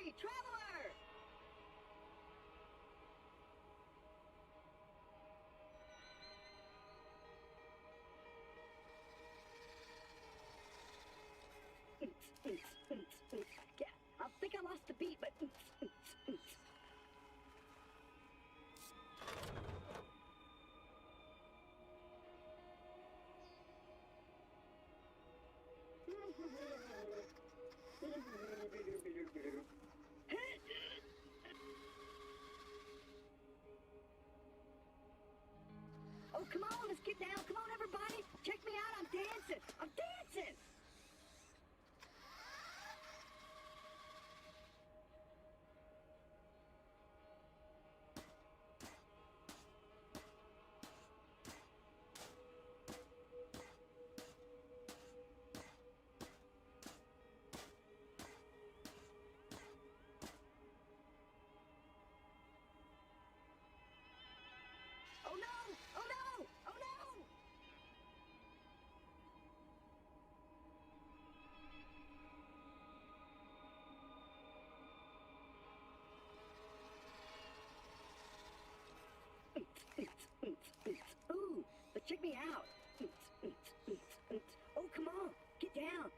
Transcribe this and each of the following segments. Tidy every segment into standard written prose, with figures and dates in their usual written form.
Hey, traveler! Yeah, I think I lost the beat, but oh, come on, let's get down. Come on, everybody. Check me out. I'm dancing. I'm dancing. Oh, no. Oh, no. Oh, no. Ooh, but check me out. Oh, come on. Get down.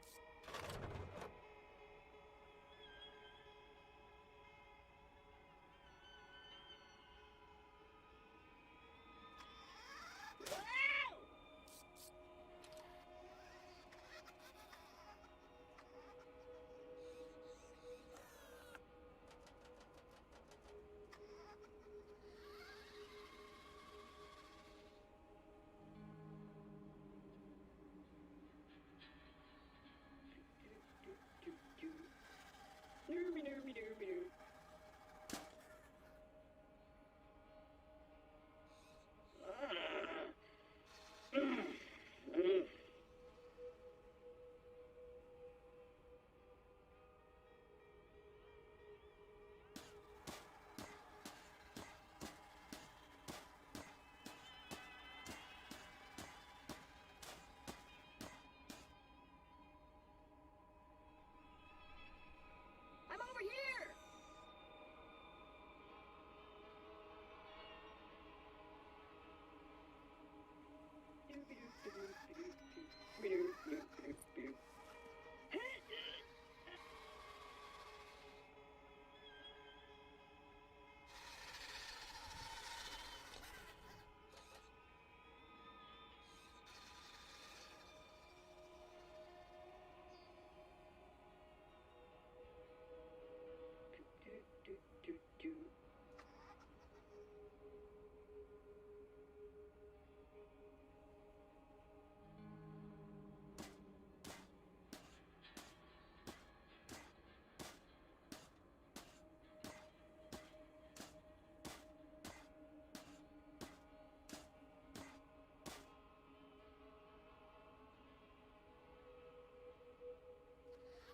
I'm over here.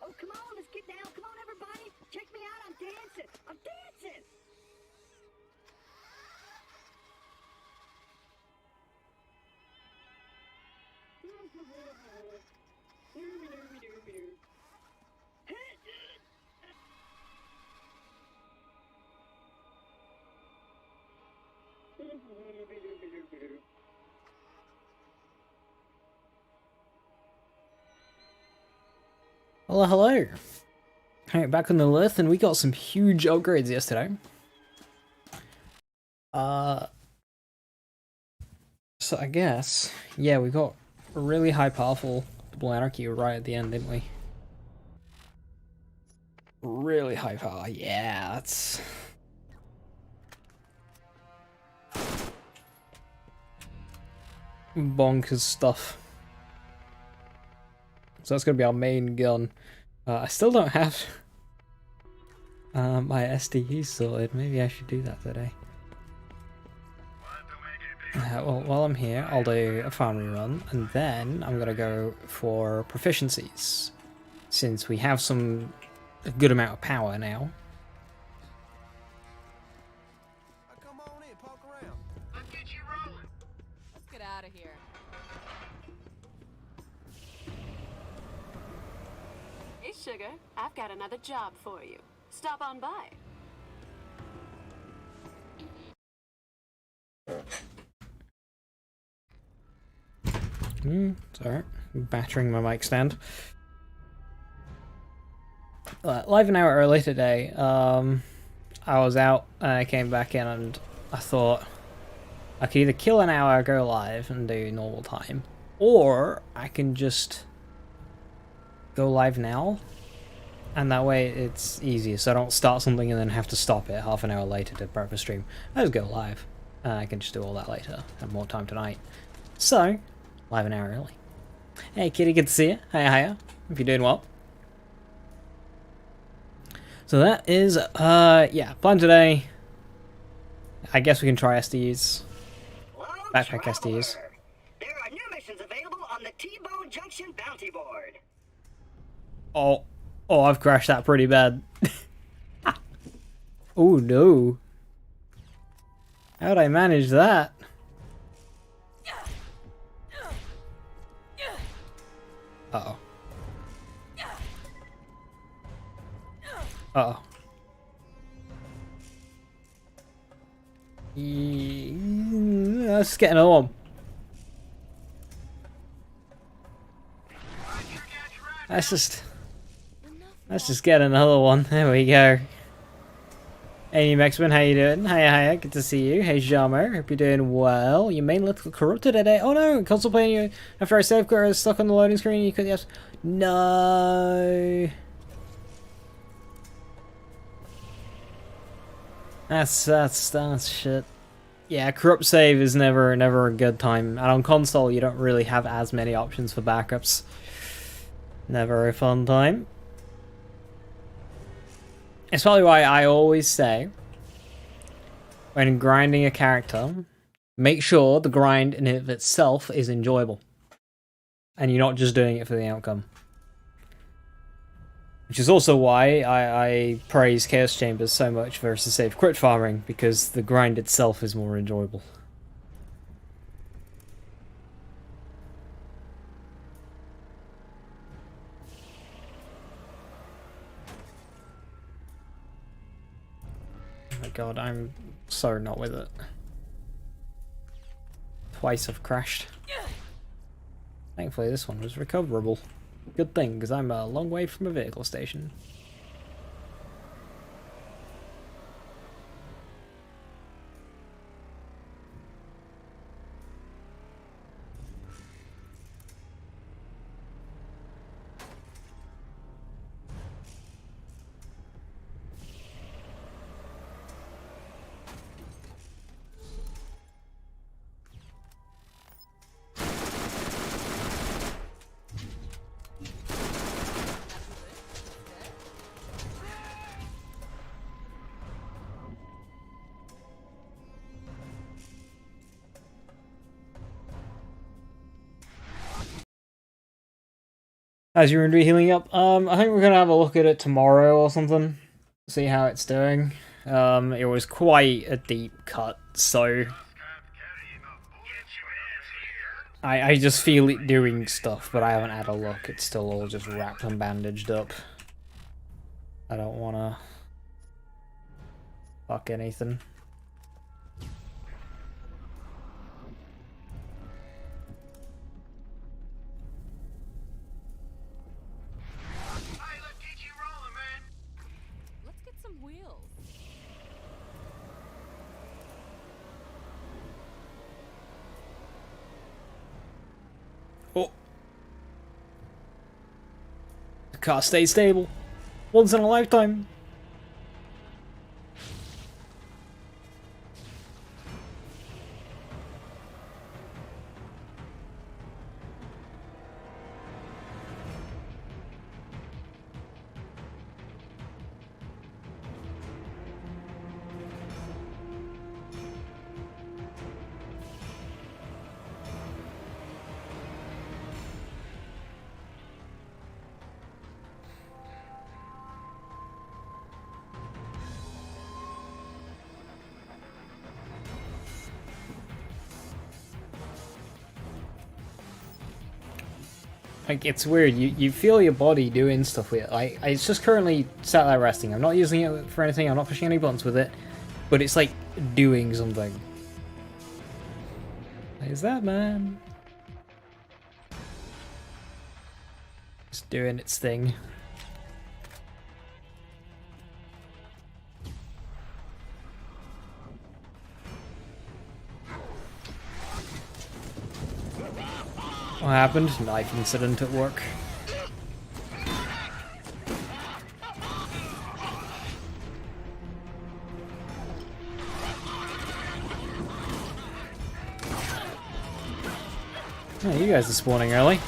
Oh, come on, let's get down. Come on, everybody. Check me out. I'm dancing. I'm dancing. Hello, hello. Alright, back on the Lilith, and we got some huge upgrades yesterday. So I guess, yeah, we got a really high powerful double anarchy right at the end, didn't we? Really high power, yeah, that's... bonkers stuff. So that's gonna be our main gun. I still don't have my SDE sorted. Maybe I should do that today. Well, while I'm here, I'll do a farming run, and then I'm gonna go for proficiencies, since we have a good amount of power now. Come on in, poke around. Let's get you rolling. Let's get out of here. Hey, Sugar, I've got another job for you. Stop on by. It's alright. Battering my mic stand. Live an hour early today. I was out and I came back in and I thought I could either kill an hour, go live and do normal time, or I can just go live now, and that way it's easier, so I don't start something and then have to stop it half an hour later to prep a stream. I just go live, and I can just do all that later, have more time tonight. So, live an hour early. Hey kitty, good to see you. Hiya. Hope you're doing well. So that is, yeah, plan today. I guess we can try SDUs. Backpack SDUs. There are new missions available on the T-Bone Junction bounty board. Oh, I've crashed that pretty bad. Oh no. How'd I manage that? Uh-oh. Uh-oh. Let's get another one. Let's just get another one. There we go. Hey Maxman, how you doing? Hiya, good to see you. Hey Jamo, hope you're doing well. Your main left corrupted today. Oh no, console playing you after I save quit, I was stuck on the loading screen. You could yes. No. That's shit. Yeah, corrupt save is never a good time. And on console you don't really have as many options for backups. Never a fun time. It's probably why I always say, when grinding a character, make sure the grind in of itself is enjoyable. And you're not just doing it for the outcome. Which is also why I praise Chaos Chambers so much versus save crit farming, because the grind itself is more enjoyable. Oh my god, I'm so not with it. Twice I've crashed. Thankfully this one was recoverable. Good thing, because I'm a long way from a vehicle station. As you're healing up, I think we're gonna have a look at it tomorrow or something. See how it's doing. It was quite a deep cut, so I just feel it doing stuff, but I haven't had a look. It's still all just wrapped and bandaged up. I don't wanna fuck anything. Let's get some wheels. Oh. The car stays stable. Once in a lifetime. Like, it's weird. You feel your body doing stuff with it. Like, it's just currently sat there resting. I'm not using it for anything. I'm not pushing any buttons with it. But it's like doing something. What is that, man? It's doing its thing. What happened? Knife incident at work. Oh, you guys are spawning early.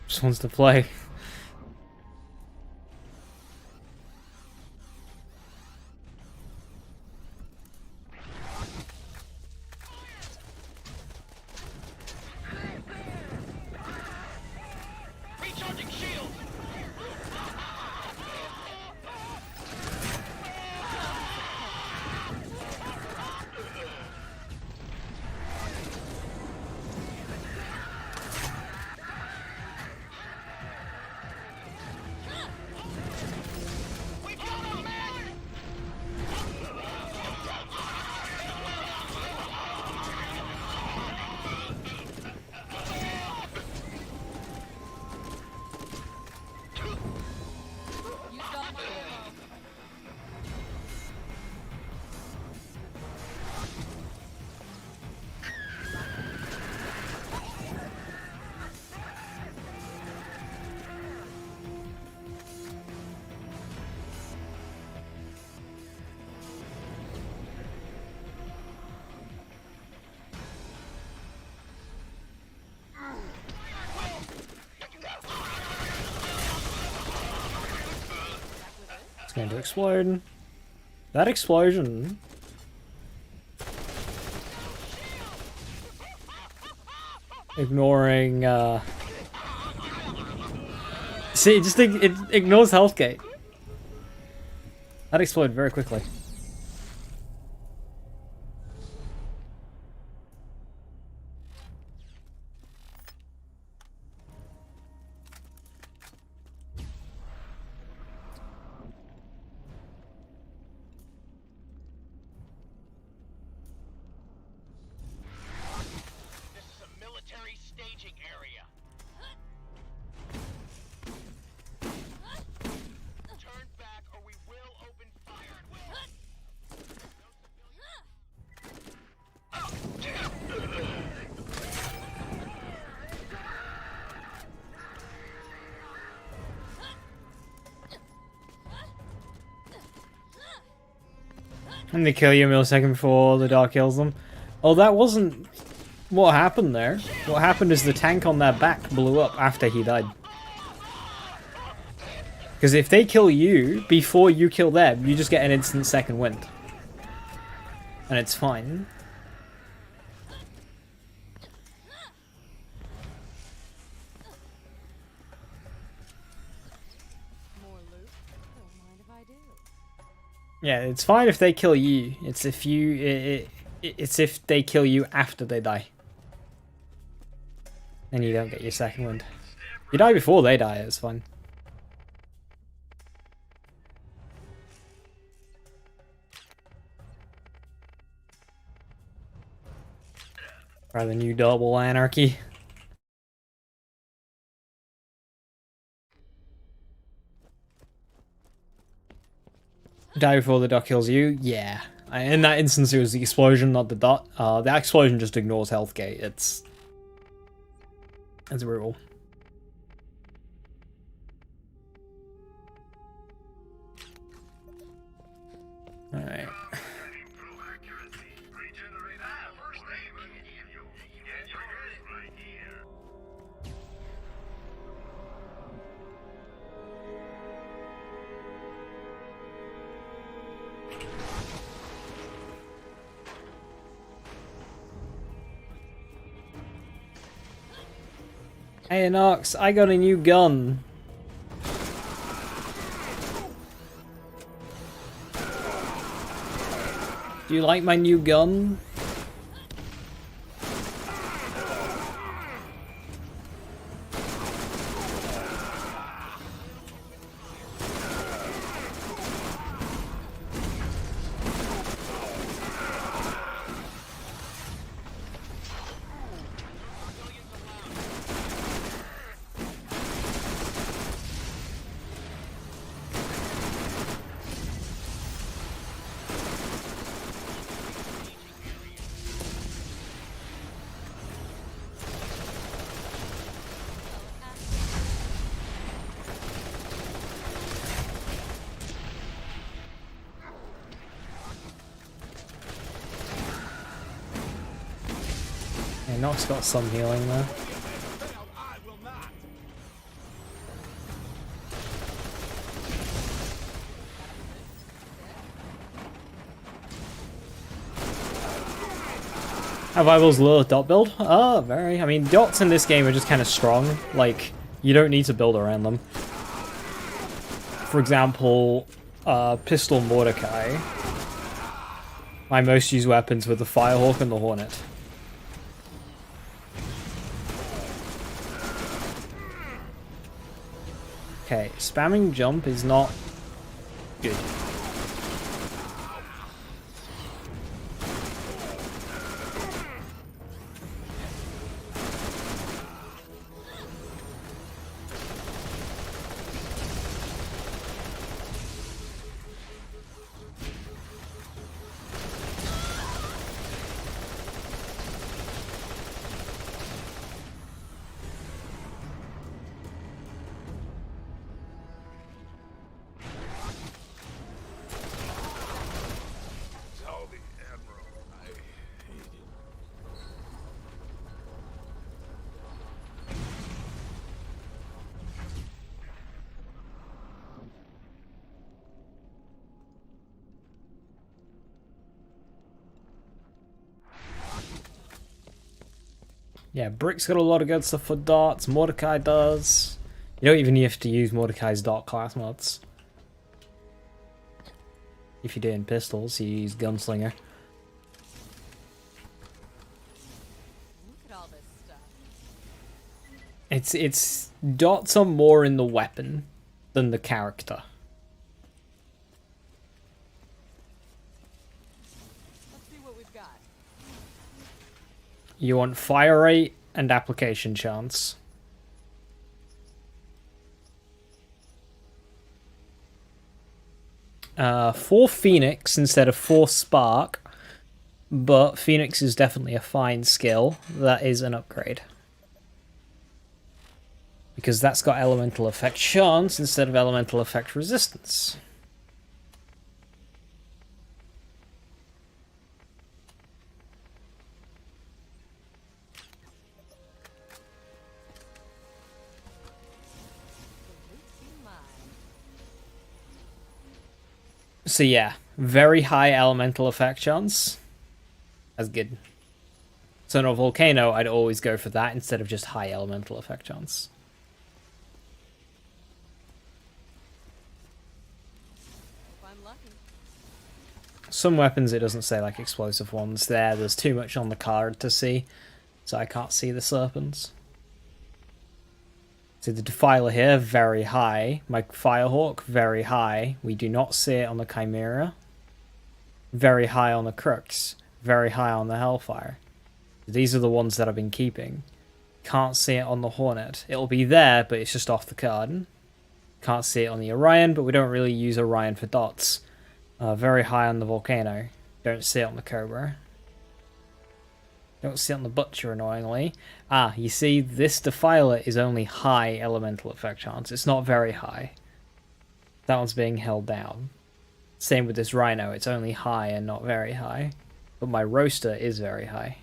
Just wants to play. Recharging shield. It's going to explode. That explosion. Ignoring, see, it ignores health gate. That exploded very quickly. This is a military staging area. Turn back or we will open fire. And they kill you a millisecond before the dog kills them. Oh, that wasn't what happened there. What happened is the tank on their back blew up after he died. Because if they kill you before you kill them, you just get an instant second wind. And it's fine. More loot? Don't mind if I do. Yeah, it's fine if they kill you. It's if you... It's if they kill you after they die. Then you don't get your second wind. You die before they die, it's fine. Try the new double anarchy. Die before the dot kills you? Yeah. In that instance, it was the explosion, not the dot. The explosion just ignores health gate. It's That's brutal. Alright. Hey Nox, I got a new gun. Do you like my new gun? Yeah, Nox got some healing there. How viable is Lilith dot build? Oh, very. I mean, dots in this game are just kind of strong. Like, you don't need to build around them. For example, Pistol Mordecai. My most used weapons were the Firehawk and the Hornet. Okay, spamming jump is not good. Yeah, Brick's got a lot of good stuff for dots. Mordecai does. You don't even have to use Mordecai's dot class mods. If you're doing pistols, you use Gunslinger. Look at all this stuff. It's dots are more in the weapon than the character. Let's see what we've got. You want fire rate and application chance. For Phoenix instead of 4 Spark, but Phoenix is definitely a fine skill. That is an upgrade. Because that's got elemental effect chance instead of elemental effect resistance. So yeah, very high elemental effect chance. That's good. So in a volcano, I'd always go for that instead of just high elemental effect chance. If I'm lucky. Some weapons it doesn't say, like explosive ones there. There's too much on the card to see, so I can't see the serpents. So the Defiler here, very high. My Firehawk, very high. We do not see it on the Chimera. Very high on the Crux. Very high on the Hellfire. These are the ones that I've been keeping. Can't see it on the Hornet. It'll be there, but it's just off the card. Can't see it on the Orion, but we don't really use Orion for dots. Very high on the Volcano. Don't see it on the Cobra. Don't see it on the Butcher, annoyingly. Ah, you see, this Defiler is only high elemental effect chance. It's not very high. That one's being held down. Same with this Rhino. It's only high and not very high. But my Roaster is very high.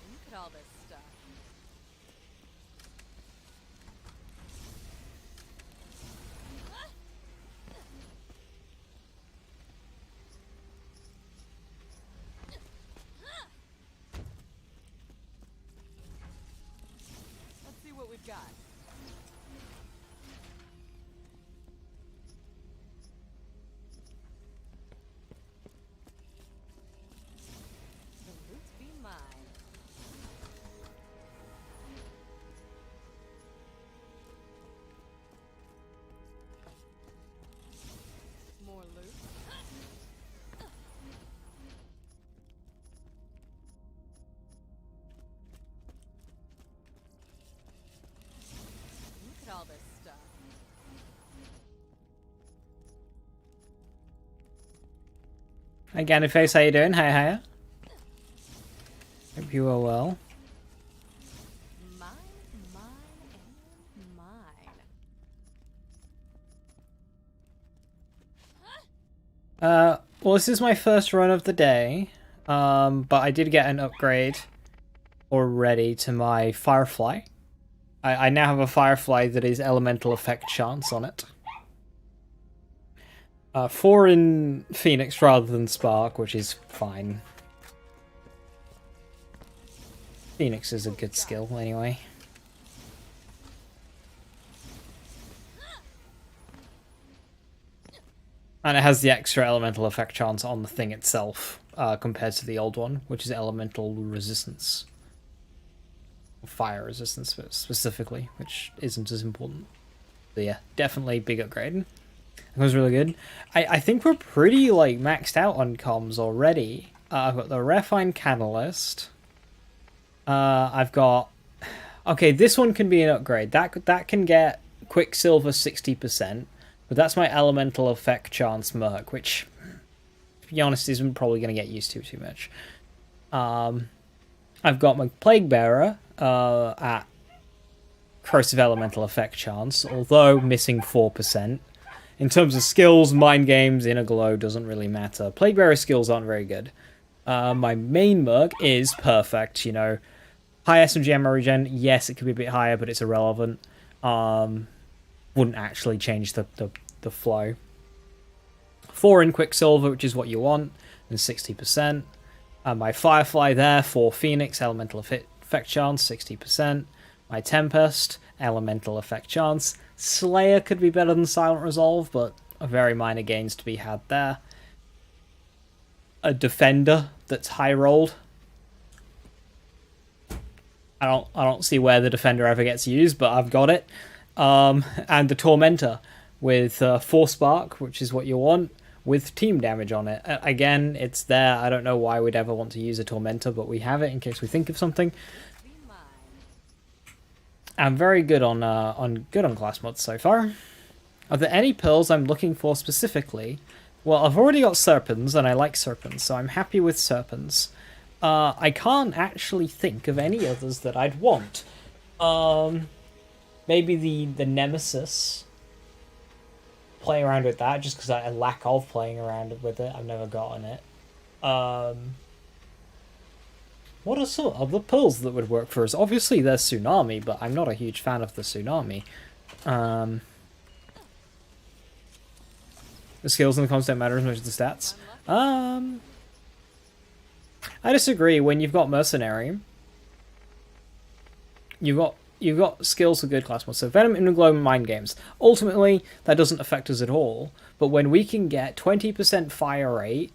Look at all this stuff. Let's see what we've got. The loot be mine. More loot. Look at all this stuff. Hi, Gandyface, how you doing? Hiya. Hope you are well. Mine, and mine. Well, this is my first run of the day, but I did get an upgrade already to my Firefly. I now have a Firefly that is elemental effect chance on it. 4 in Phoenix rather than Spark, which is fine. Phoenix is a good skill, anyway. And it has the extra elemental effect chance on the thing itself, compared to the old one, which is elemental resistance. Fire resistance specifically, which isn't as important. So yeah, definitely big upgrade. It was really good. I think we're pretty like maxed out on comms already. I've got the Refine Catalyst. I've got... Okay, this one can be an upgrade. That can get Quicksilver 60%, but that's my elemental effect chance Merc, which, to be honest, isn't probably going to get used to too much. I've got my Plague Bearer at Corrosive Elemental Effect chance, although missing 4%. In terms of skills, Mind Games, Inner Glow doesn't really matter. Plague Bearer skills aren't very good. My main Merc is perfect, you know. High SMG ammo regen, yes, it could be a bit higher, but it's irrelevant. Wouldn't actually change the flow. 4 in Quicksilver, which is what you want, and 60%. My Firefly there, 4 Phoenix, Elemental Effect Chance, 60%. My Tempest, Elemental Effect Chance. Slayer could be better than Silent Resolve, but a very minor gains to be had there. A Defender that's high rolled. I don't see where the Defender ever gets used, but I've got it. And the Tormentor with 4 Spark, which is what you want, with team damage on it. Again, it's there. I don't know why we'd ever want to use a Tormentor, but we have it in case we think of something. I'm very good on class mods so far. Are there any pearls I'm looking for specifically? Well, I've already got Serpents, and I like Serpents, so I'm happy with Serpents. I can't actually think of any others that I'd want. Maybe the Nemesis. Play around with that, just because I lack of playing around with it. I've never gotten it. What are some other pearls that would work for us? Obviously, there's Tsunami, but I'm not a huge fan of the Tsunami. The skills and the comms don't matter as much as the stats. I disagree. When you've got Mercenary, you've got skills for good class mods. So Venom, Inner Mind Games. Ultimately, that doesn't affect us at all. But when we can get 20% fire rate,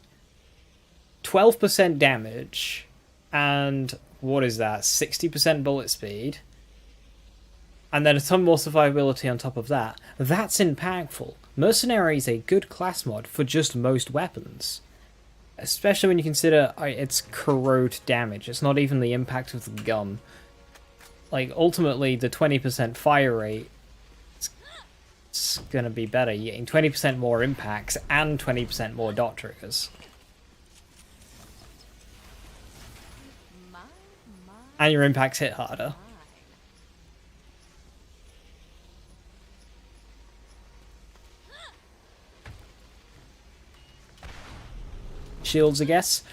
12% damage, and what is that? 60% bullet speed. and then some more survivability on top of that, that's impactful. Mercenary is a good class mod for just most weapons. Especially when you consider its corrode damage. It's not even the impact of the gun. Like, ultimately, the 20% fire rate is going to be better. You're getting 20% more impacts and 20% more dot triggers. My, And your impacts hit harder. Shields, I guess?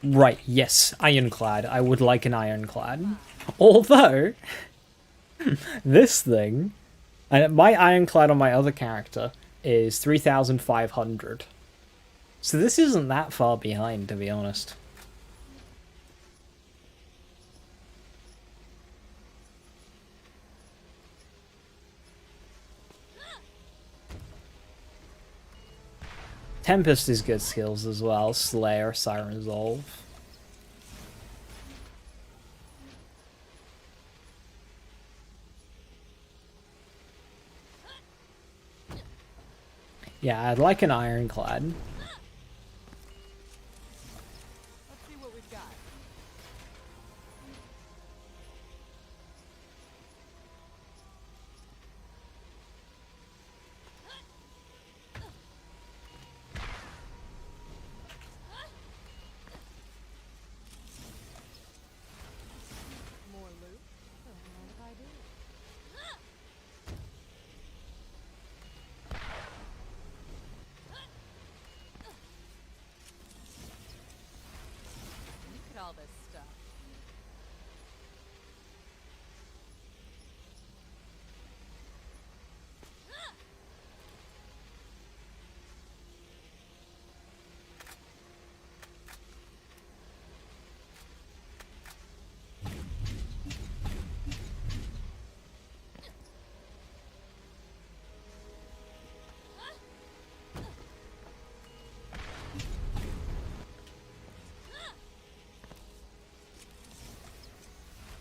Right, yes, ironclad. I would like an ironclad. Although, this thing, my ironclad on my other character is 3,500. So this isn't that far behind, to be honest. Tempest is good skills as well. Slayer, Siren Resolve. Yeah, I'd like an ironclad. Let's see what we've got. More loot? What the hell did I do? Look at all this stuff.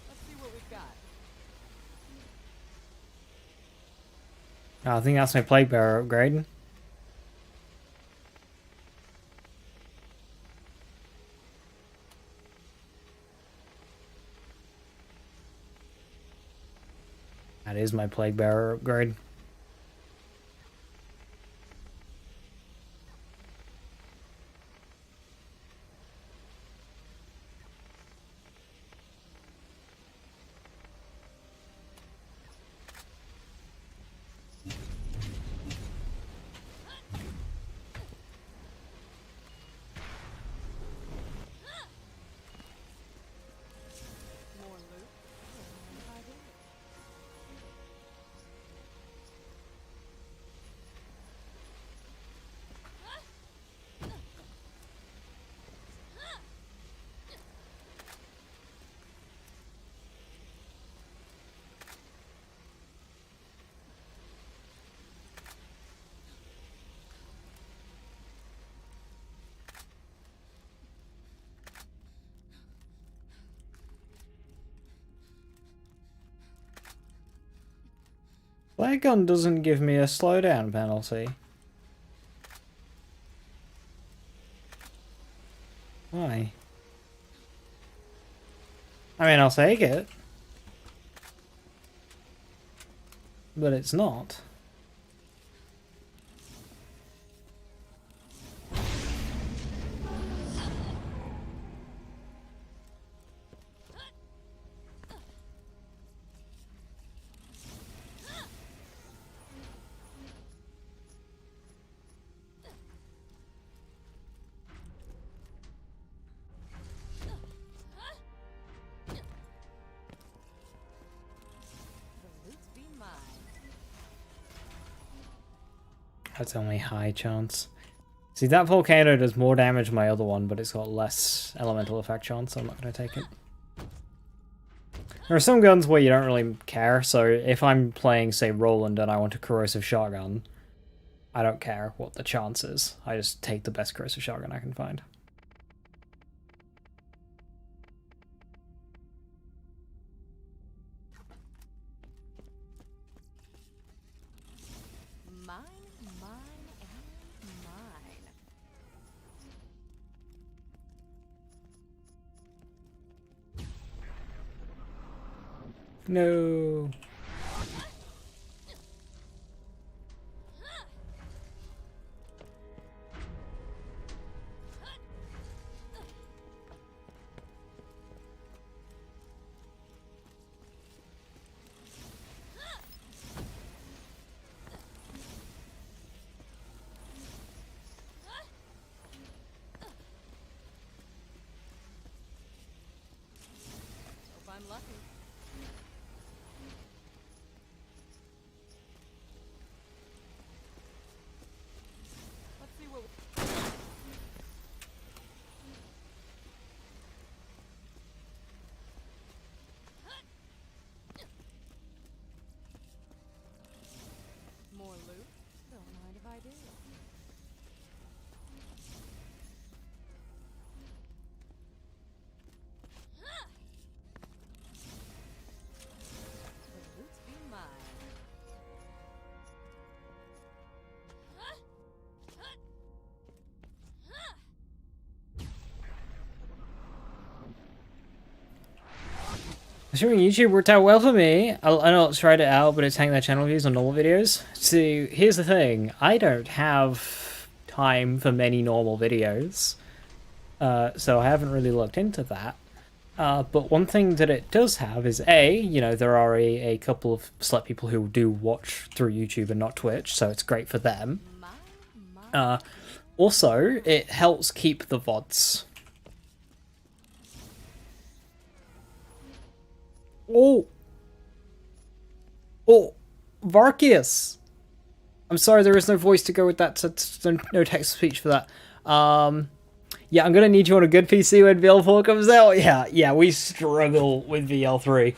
Let's see what we've got. I think that's my Plague Bearer upgrade. That is my Plague Bearer upgrade. More loot? What the hell did I do? Flare gun doesn't give me a slowdown penalty. Why? I mean, I'll take it. But it's not. The loot's be mine. That's only high chance. See, that volcano does more damage than my other one, but it's got less elemental effect chance, so I'm not going to take it. There are some guns where you don't really care, so if I'm playing, say, Roland and I want a corrosive shotgun, I don't care what the chance is. I just take the best corrosive shotgun I can find. No. Hope I'm lucky. Let's see what. More loot? Don't mind if I do. The loot's be mine. Assuming YouTube worked out well for me. I know it's tried it out, but it's hanging their channel views on normal videos. So here's the thing: I don't have time for many normal videos, so I haven't really looked into that. But one thing that it does have is there are a couple of select people who do watch through YouTube and not Twitch, so it's great for them. My. Also, it helps keep the VODs. Oh, Varkius. I'm sorry, there is no voice to go with that. So no text to speech for that. Yeah, I'm gonna need you on a good PC when VL4 comes out. Yeah, we struggle with VL3.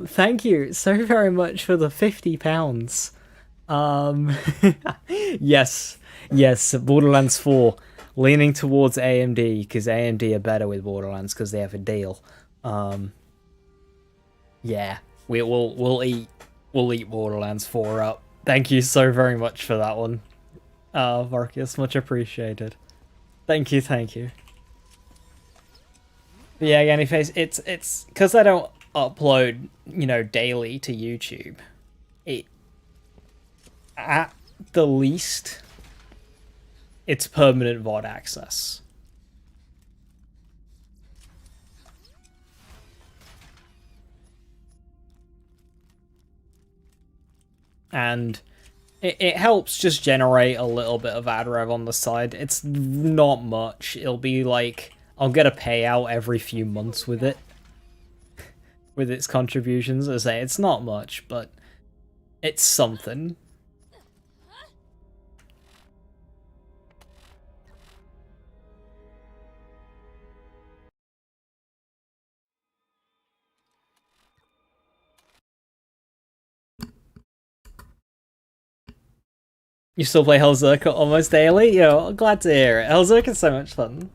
Thank you so very much for the £50. Yes, Borderlands 4, leaning towards AMD because AMD are better with Borderlands because they have a deal. Yeah, we'll eat Borderlands 4 up. Thank you so very much for that one, Varkius, much appreciated. Thank you. But yeah, Anyface, it's because I don't upload, daily to YouTube. It at the least, it's permanent VOD access. And it helps just generate a little bit of ad rev on the side. It's not much. It'll be like, I'll get a payout every few months with it. With its contributions. As I say, it's not much, but it's something. You still play Hellzerker almost daily? Yo, glad to hear it. Hellzerker's so much fun.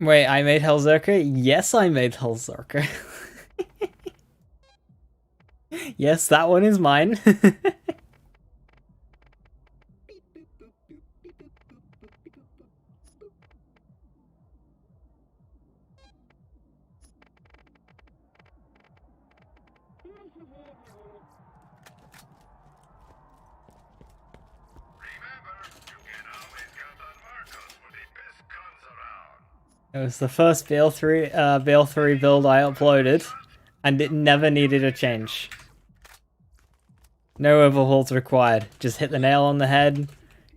Wait, I made Hellzerker? Yes, I made Hellzerker. Yes, that one is mine. It was the first BL3 build I uploaded, and it never needed a change. No overhauls required. Just hit the nail on the head.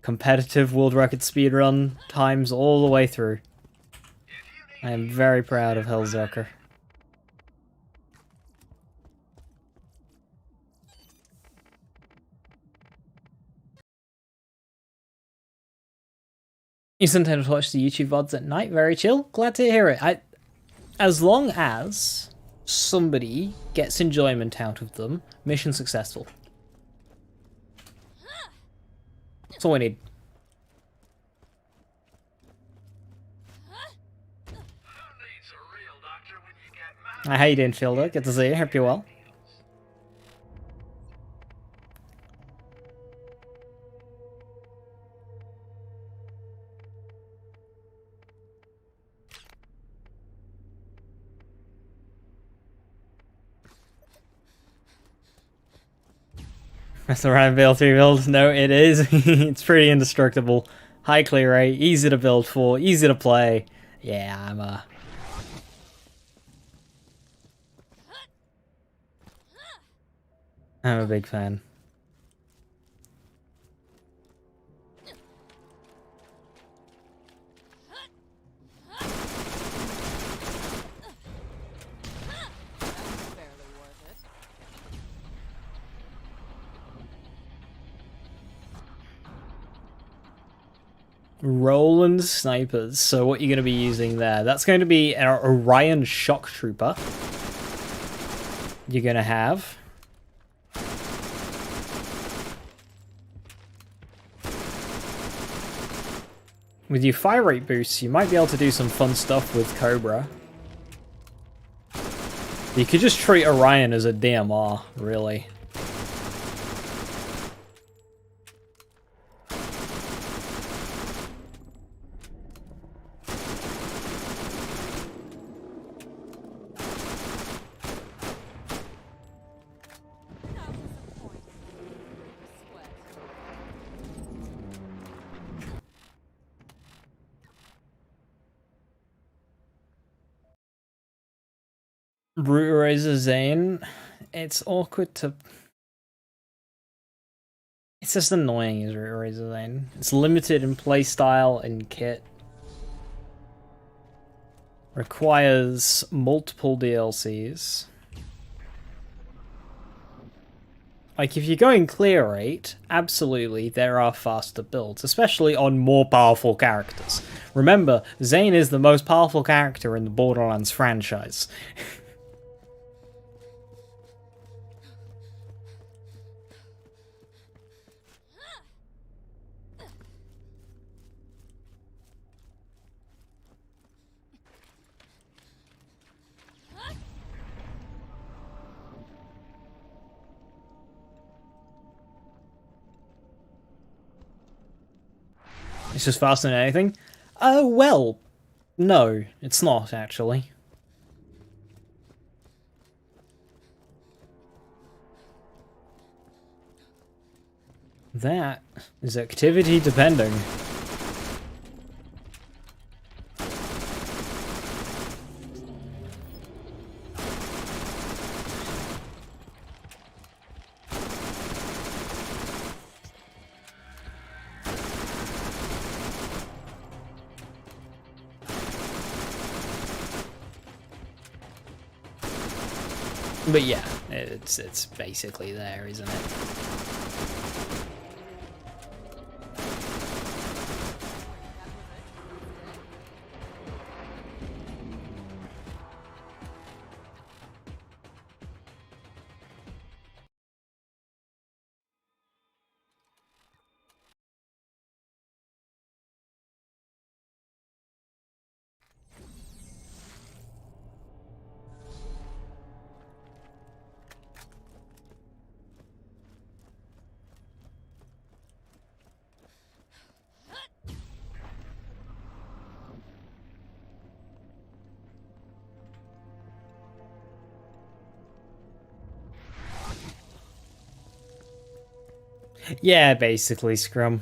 Competitive world record speedrun times all the way through. I am very proud of Hellzerker. You sometimes watch the YouTube VODs at night. Very chill. Glad to hear it. As long as somebody gets enjoyment out of them, mission successful. That's all we need. How you doing, Fielder? Good to see you. Hope you're well. That's the right build 3 build. No, it is. It's pretty indestructible. High clear rate, easy to build for, easy to play. Yeah, I'm a big fan. Barely worth it. Roland snipers. So what you're going to be using there? That's going to be an Orion shock trooper. You're going to have. With your fire rate boosts, you might be able to do some fun stuff with Cobra. You could just treat Orion as a DMR, really. Root Eraser Zane, it's awkward to... It's just annoying as Root Eraser Zane. It's limited in playstyle and kit. Requires multiple DLCs. Like, if you're going clear rate, absolutely, there are faster builds, especially on more powerful characters. Remember, Zane is the most powerful character in the Borderlands franchise. It's just faster than anything? Well, no, it's not, actually. That is activity depending. But yeah, it's basically there, isn't it? Yeah, basically, Scrum.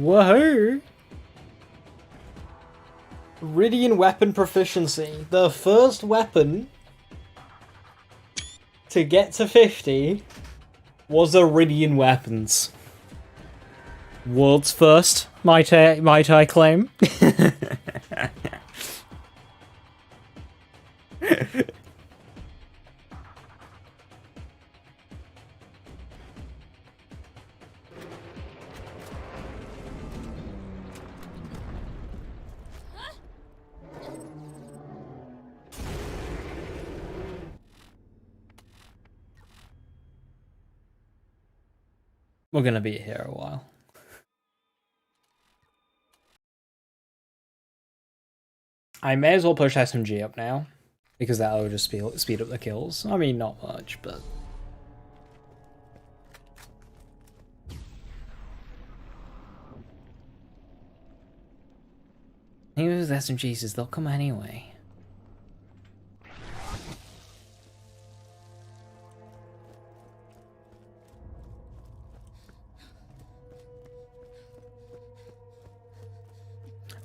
Woohoo! Aridian weapon proficiency. The first weapon to get to 50 was Aridian weapons. World's first, might I claim. We're gonna be here a while. I may as well push SMG up now, because that'll just speed up the kills. I mean, not much, but... Even with SMGs, they'll come anyway.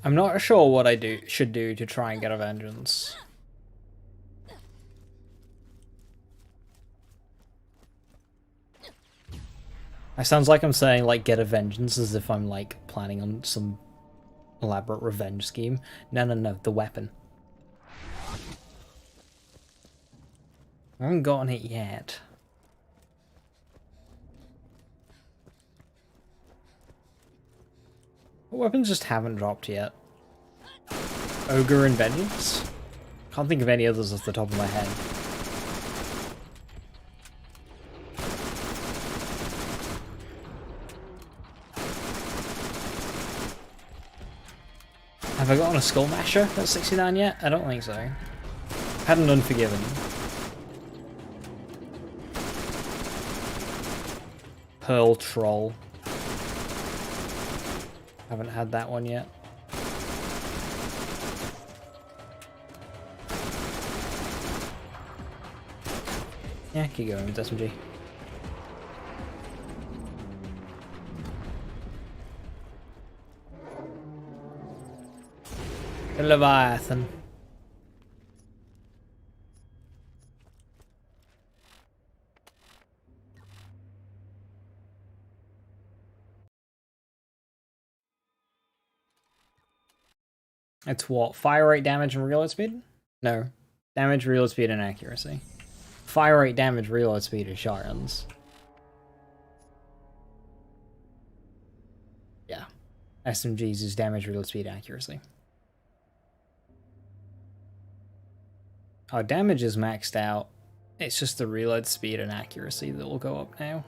I'm not sure what I should do to try and get a vengeance. It sounds like I'm saying, like, get a vengeance as if I'm, like, planning on some elaborate revenge scheme. No, the weapon. I haven't gotten it yet. What weapons just haven't dropped yet? Ogre and Vengeance? Can't think of any others off the top of my head. Have I gotten a Skull Masher at 69 yet? I don't think so. Had an Unforgiven. Pearl Troll. Haven't had that one yet. Yeah, keep going with SMG. The Leviathan. It's what? Fire rate, damage, and reload speed? No. Damage, reload speed, and accuracy. Fire rate, damage, reload speed is shotguns. Yeah. SMGs is damage, reload speed, accuracy. Oh, damage is maxed out. It's just the reload speed and accuracy that will go up now.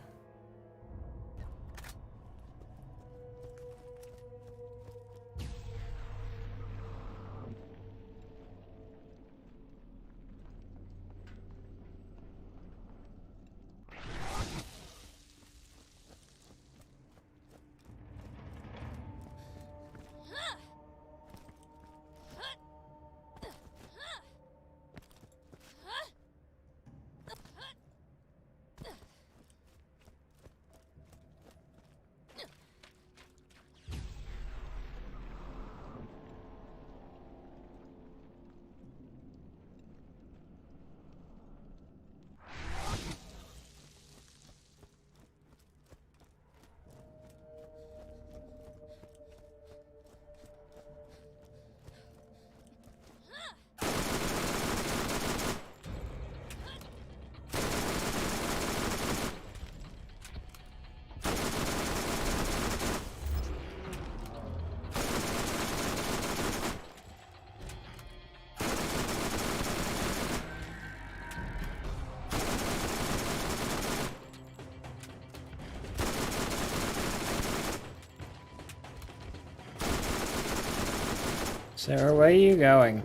Sarah, where are you going?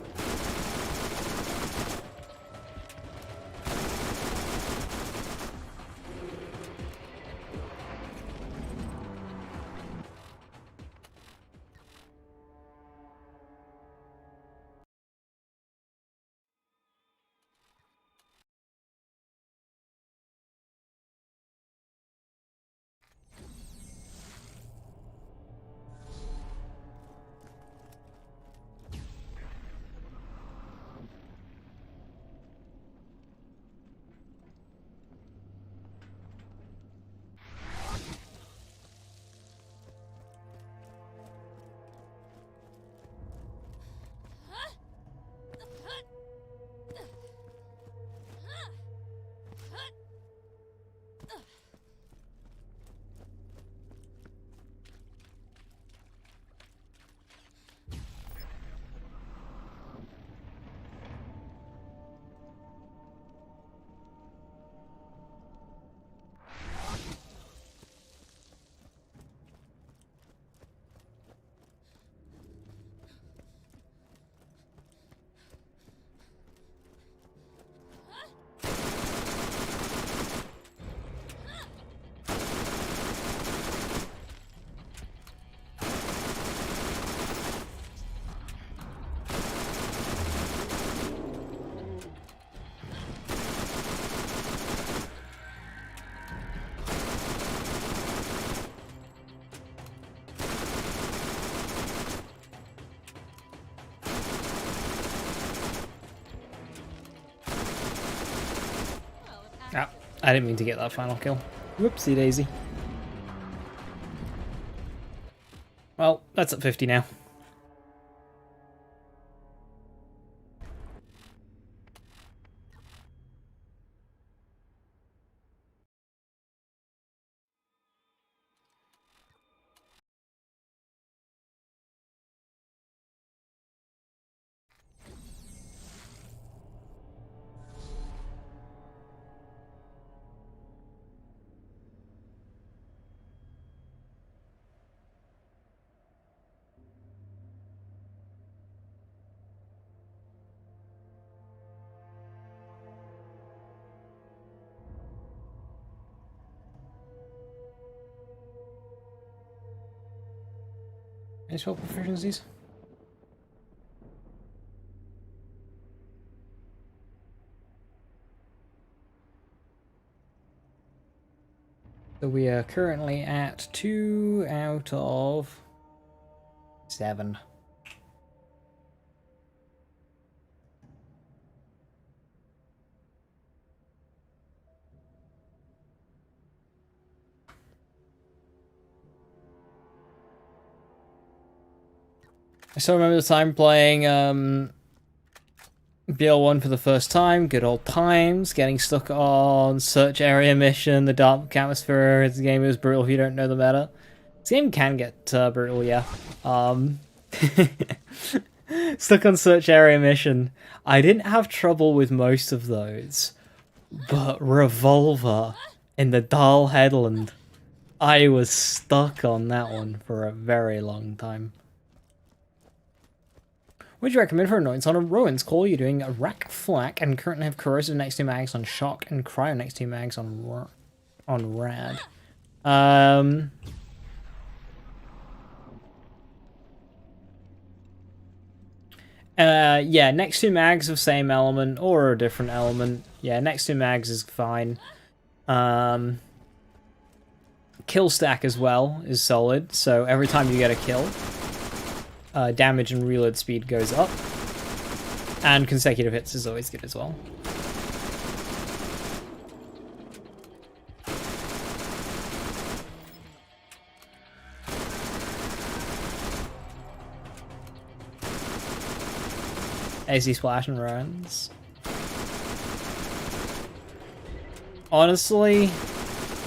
Ah, I didn't mean to get that final kill. Whoopsie daisy. Well, that's at 50 now. Any spell proficiencies? So we are currently at 2 out of 7. I still remember the time playing BL1 for the first time, good old times, getting stuck on search area mission, the dark atmosphere. This game is brutal if you don't know the meta. This game can get brutal, yeah. Stuck on search area mission. I didn't have trouble with most of those, but Revolver in the Dahl Headland, I was stuck on that one for a very long time. What would you recommend for annoyance on a Rowan's call? You're doing a rack flak and currently have corrosive next 2 mags on shock and cryo next 2 mags on rad. Yeah, next 2 mags of same element or a different element. Yeah, next 2 mags is fine. Kill stack as well is solid, so every time you get a kill, damage and reload speed goes up, and consecutive hits is always good as well. AC splash and runs. Honestly,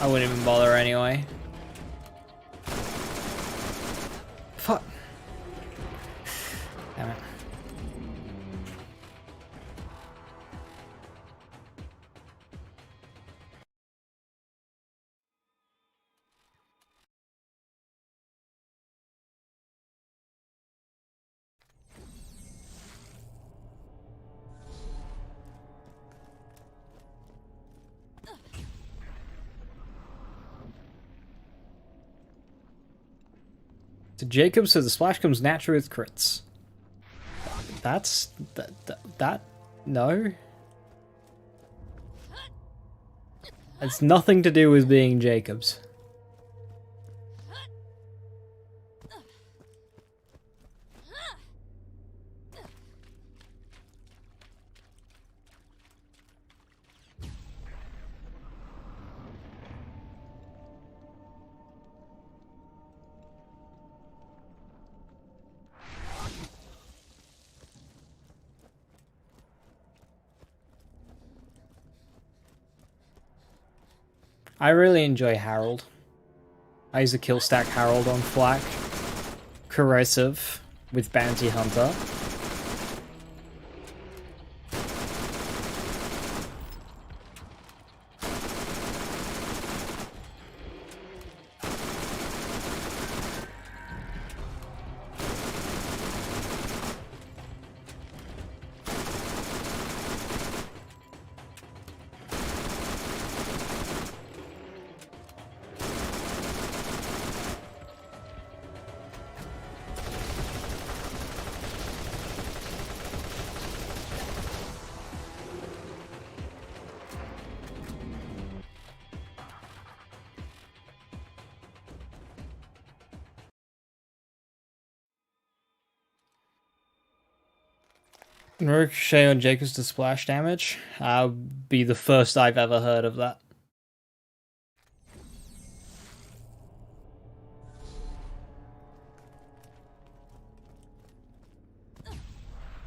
I wouldn't even bother anyway. Fuck. Damn it. To Jacob, so the splash comes naturally with crits. That's... that... no? It's nothing to do with being Jacob's. I really enjoy Harold. I use a kill stack Harold on Flak. Corrosive with Bounty Hunter. Ricochet on Jacobs to splash damage? That would be the first I've ever heard of that.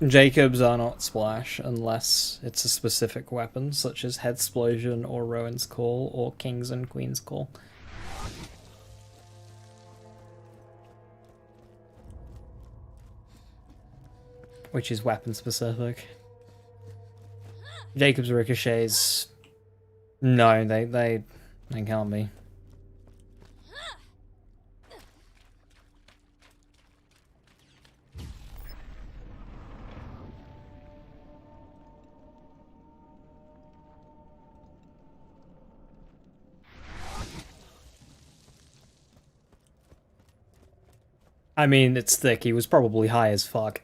Jacobs are not splash unless it's a specific weapon, such as Head Explosion or Rowan's Call or King's and Queen's Call. Which is weapon specific. Jacobs ricochets. No, they can't be. I mean, it's thick. He was probably high as fuck.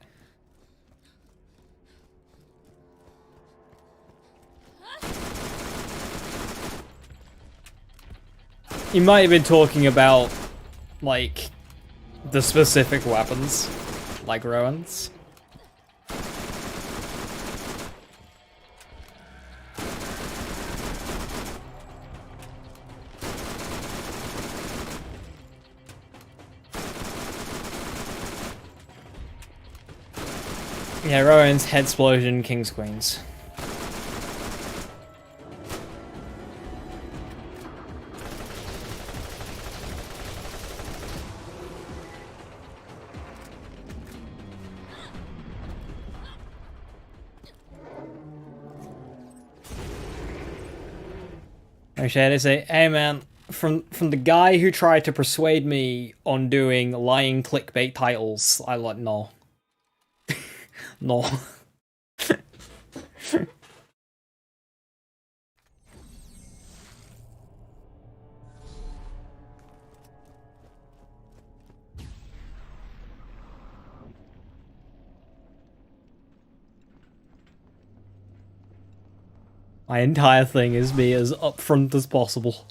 You might have been talking about, like, the specific weapons, like Rowan's. Yeah, Rowan's, Head Explosion, King's Queens. Actually, I had to say, hey man, from the guy who tried to persuade me on doing lying clickbait titles, I like, no. No. My entire thing is be as upfront as possible.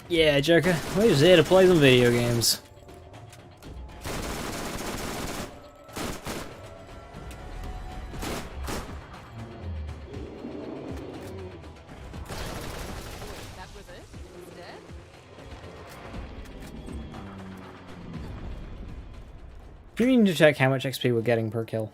Yeah, Joker, we're just here to play some video games. That was it? It's dead? You need to check how much XP we're getting per kill.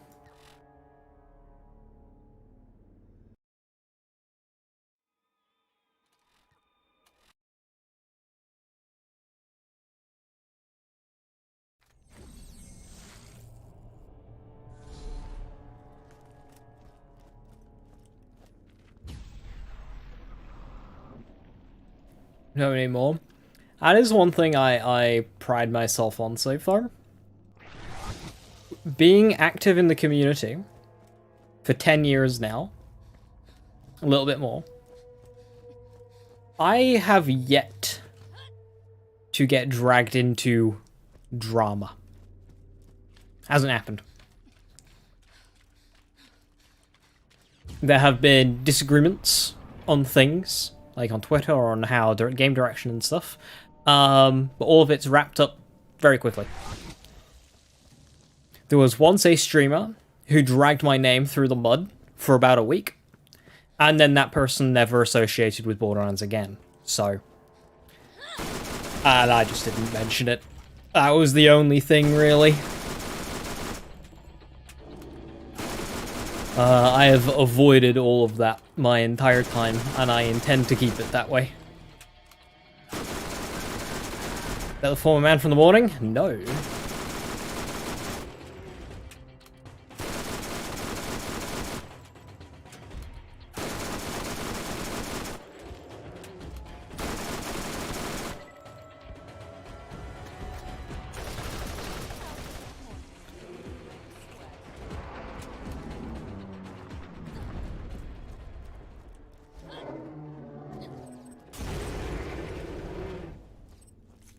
No anymore. That is one thing I pride myself on so far. Being active in the community for 10 years now, a little bit more, I have yet to get dragged into drama. Hasn't happened. There have been disagreements on things, like on Twitter or on how game direction and stuff, but all of it's wrapped up very quickly. There was once a streamer who dragged my name through the mud for about a week, and then that person never associated with Borderlands again, so... And I just didn't mention it. That was the only thing, really. I have avoided all of that my entire time, and I intend to keep it that way. Is that the former man from the morning? No.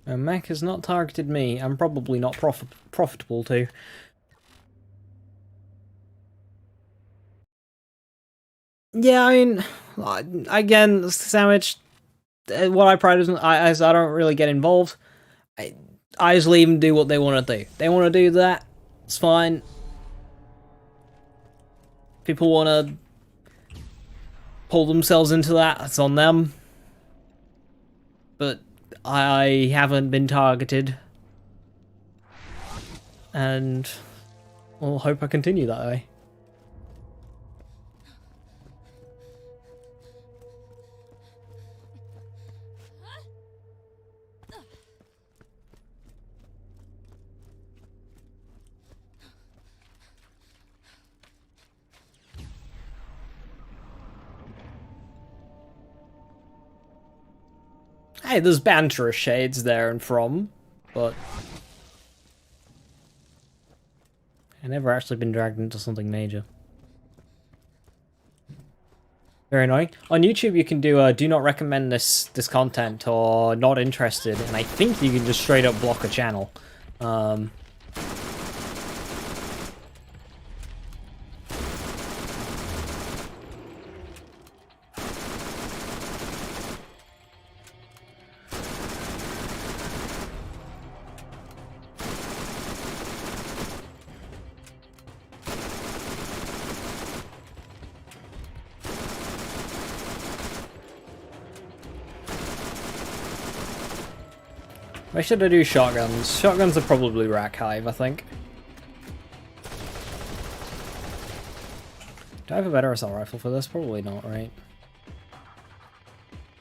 A mech has not targeted me. I'm probably not profitable too. Yeah, I mean, again, sandwich. What I pride is I don't really get involved. I just leave them do what they want to do. They want to do that. It's fine. People want to pull themselves into that. It's on them. But I haven't been targeted, and I'll hope I continue that way. Hey, there's banterous shades there and from, but I've never actually been dragged into something major. Very annoying. On YouTube, you can do not recommend this content or not interested, and I think you can just straight up block a channel. Why should I do shotguns? Shotguns are probably rack hive, I think. Do I have a better assault rifle for this? Probably not, right?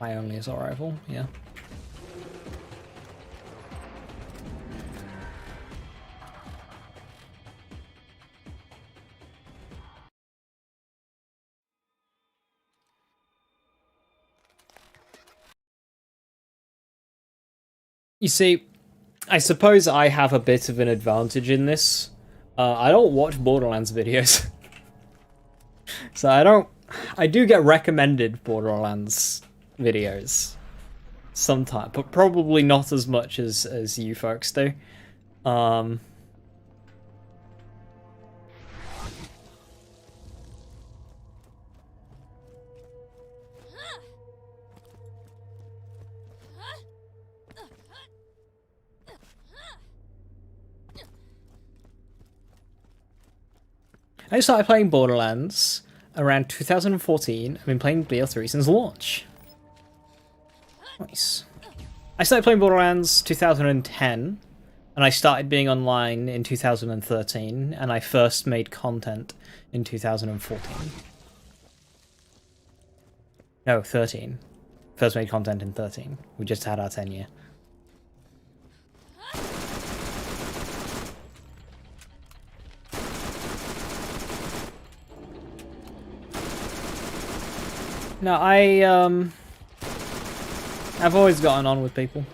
My only assault rifle, yeah. You see, I suppose I have a bit of an advantage in this. I don't watch Borderlands videos. So I do get recommended Borderlands videos sometimes, but probably not as much as you folks do. I started playing Borderlands around 2014. I've been playing BO3 since launch. Nice. I started playing Borderlands 2010, and I started being online in 2013, and I first made content in 2014. No, 13. First made content in 13. We just had our 10 year. No, I've always gotten on with people.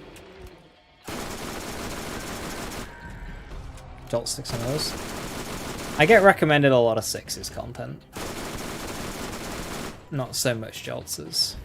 Jolt 6 on those. I get recommended a lot of 6's content. Not so much Jolts'.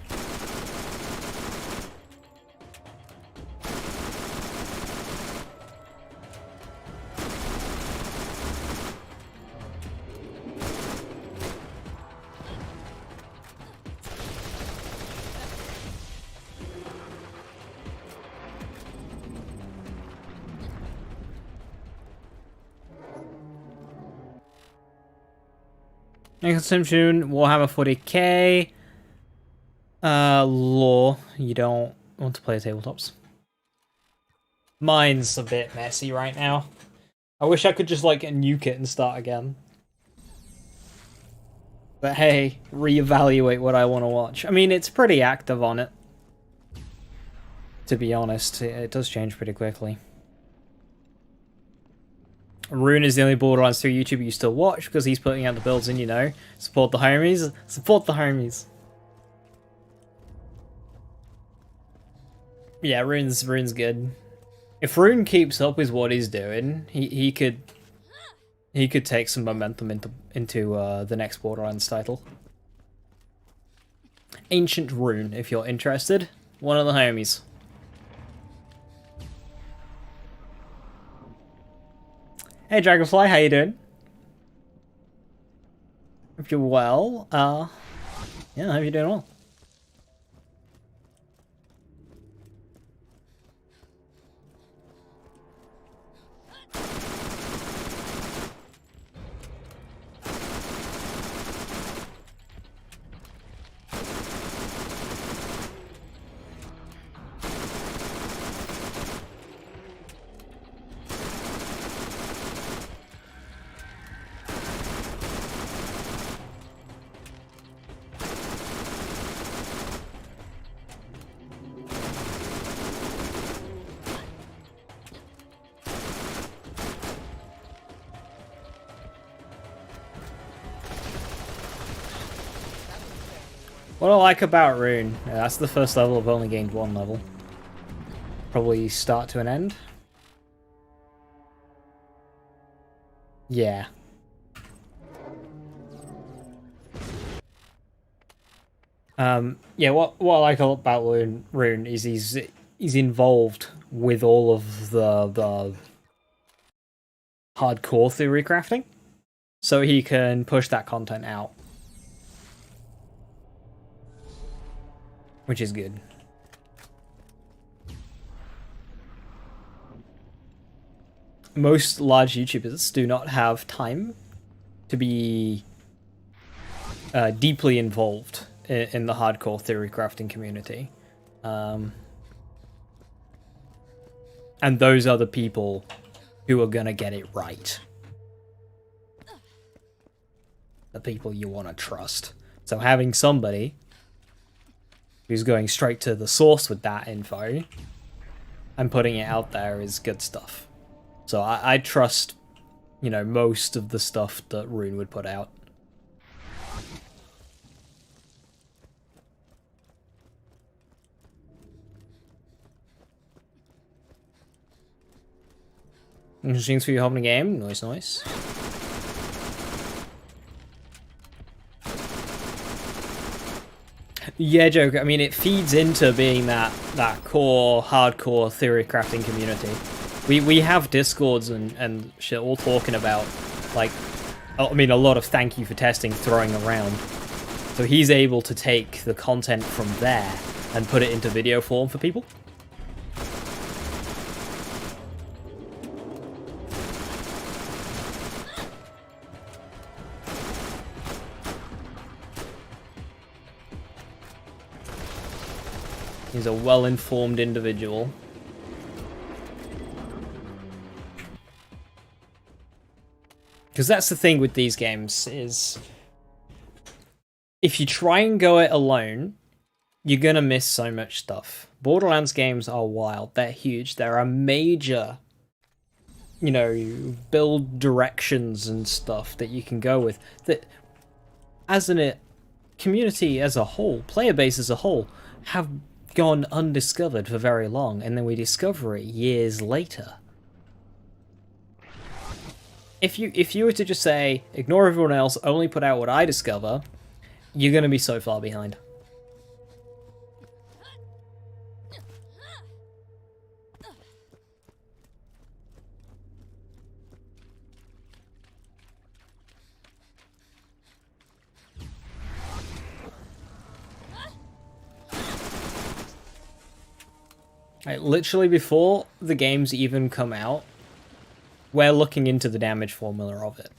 Consumption, Warhammer 40k. Lore, you don't want to play tabletops. Mine's a bit messy right now. I wish I could just like nuke it and start again. But hey, reevaluate what I want to watch. I mean, it's pretty active on it. To be honest, it does change pretty quickly. Rune is the only Borderlands 3 YouTuber you still watch because he's putting out the builds and, you know, support the homies. Support the homies. Yeah, Rune's good. If Rune keeps up with what he's doing, he could take some momentum into the next Borderlands title. Ancient Rune, if you're interested. One of the homies. Hey Dragonfly, how you doing? Hope you're well. Yeah, I hope you're doing well. What I like about Rune, that's the first level. I've only gained one level. Probably start to an end. Yeah. Yeah, what I like about Rune is he's involved with all of the hardcore theory crafting. So he can push that content out. Which is good. Most large YouTubers do not have time to be deeply involved in the hardcore theory crafting community. And those are the people who are gonna get it right. The people you want to trust. So having somebody who's going straight to the source with that info and putting it out there is good stuff. So I trust, you know, most of the stuff that Rune would put out. Interesting for you hopping a game. Nice, nice. Yeah, Joker. I mean, it feeds into being that core, hardcore theory crafting community. We have discords and shit all talking about, like, I mean, a lot of thank you for testing throwing around. So he's able to take the content from there and put it into video form for people. He's a well-informed individual. Because that's the thing with these games, is if you try and go it alone, you're gonna miss so much stuff. Borderlands games are wild, they're huge, there are major, you know, build directions and stuff that you can go with, that as a community as a whole, player base as a whole, have gone undiscovered for very long, and then we discover it years later. If you were to just say, ignore everyone else, only put out what I discover, you're gonna be so far behind. Like, literally before the games even come out, we're looking into the damage formula of it.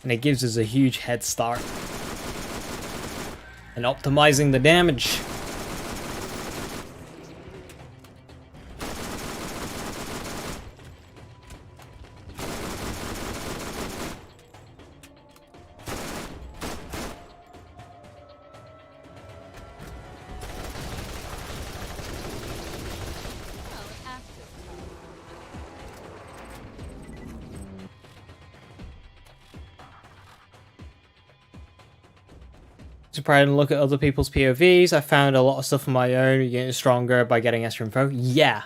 And it gives us a huge head start. And optimizing the damage. Well, active. To try and look at other people's POVs, I found a lot of stuff on my own, getting stronger by getting extra info. Yeah.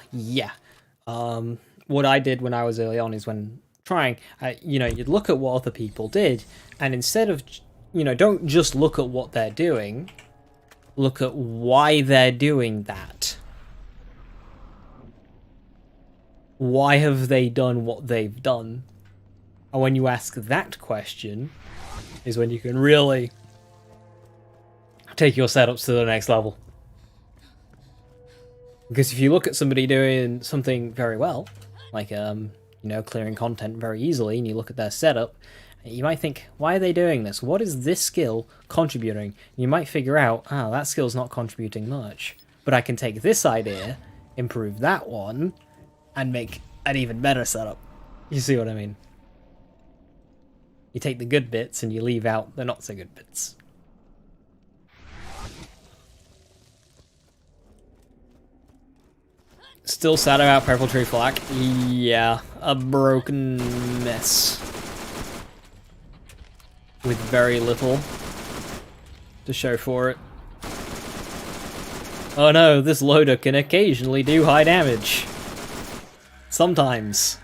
What I did when I was early on is when trying, you'd look at what other people did, and instead of, don't just look at what they're doing, look at why they're doing that. Why have they done what they've done? And when you ask that question, is when you can really take your setups to the next level. Because if you look at somebody doing something very well, like clearing content very easily, and you look at their setup, you might think, why are they doing this? What is this skill contributing? You might figure out, that skill's not contributing much, but I can take this idea, improve that one, and make an even better setup. You see what I mean? You take the good bits and you leave out the not so good bits. Still sad about Purple Tree Flak? Yeah, a broken mess. With very little to show for it. Oh no, this loader can occasionally do high damage. Sometimes.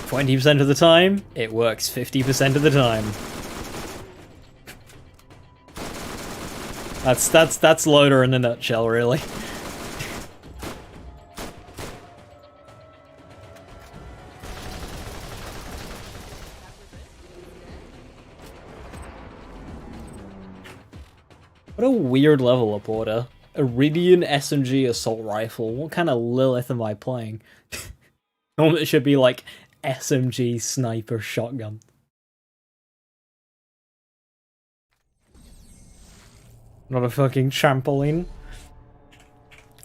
20% of the time, it works 50% of the time. That's loader in a nutshell, really. What a weird level up order. Eridian SMG assault rifle. What kind of Lilith am I playing? Normally it should be like SMG sniper shotgun. Not a fucking trampoline.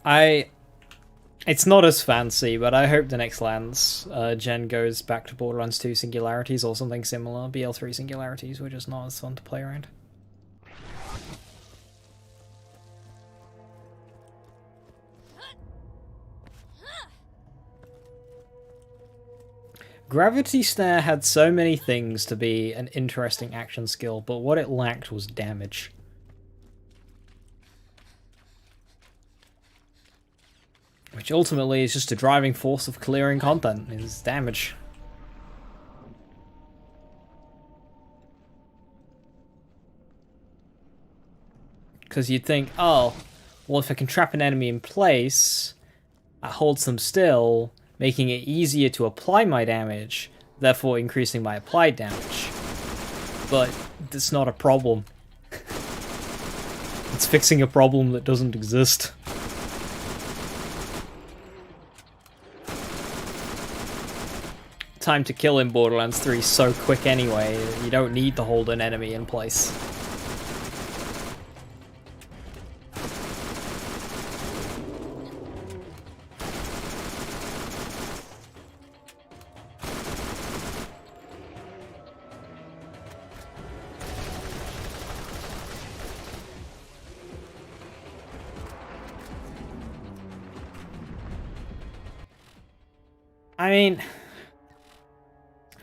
It's not as fancy, but I hope the next lands gen goes back to Borderlands 2 singularities or something similar. BL3 singularities were just not as fun to play around. Gravity Snare had so many things to be an interesting action skill, but what it lacked was damage. Which ultimately is just a driving force of clearing content, is damage. Because you'd think, oh, well if I can trap an enemy in place, I hold them still, making it easier to apply my damage, therefore increasing my applied damage. But that's not a problem. It's fixing a problem that doesn't exist. Time to kill in Borderlands 3 is so quick anyway, you don't need to hold an enemy in place. I mean,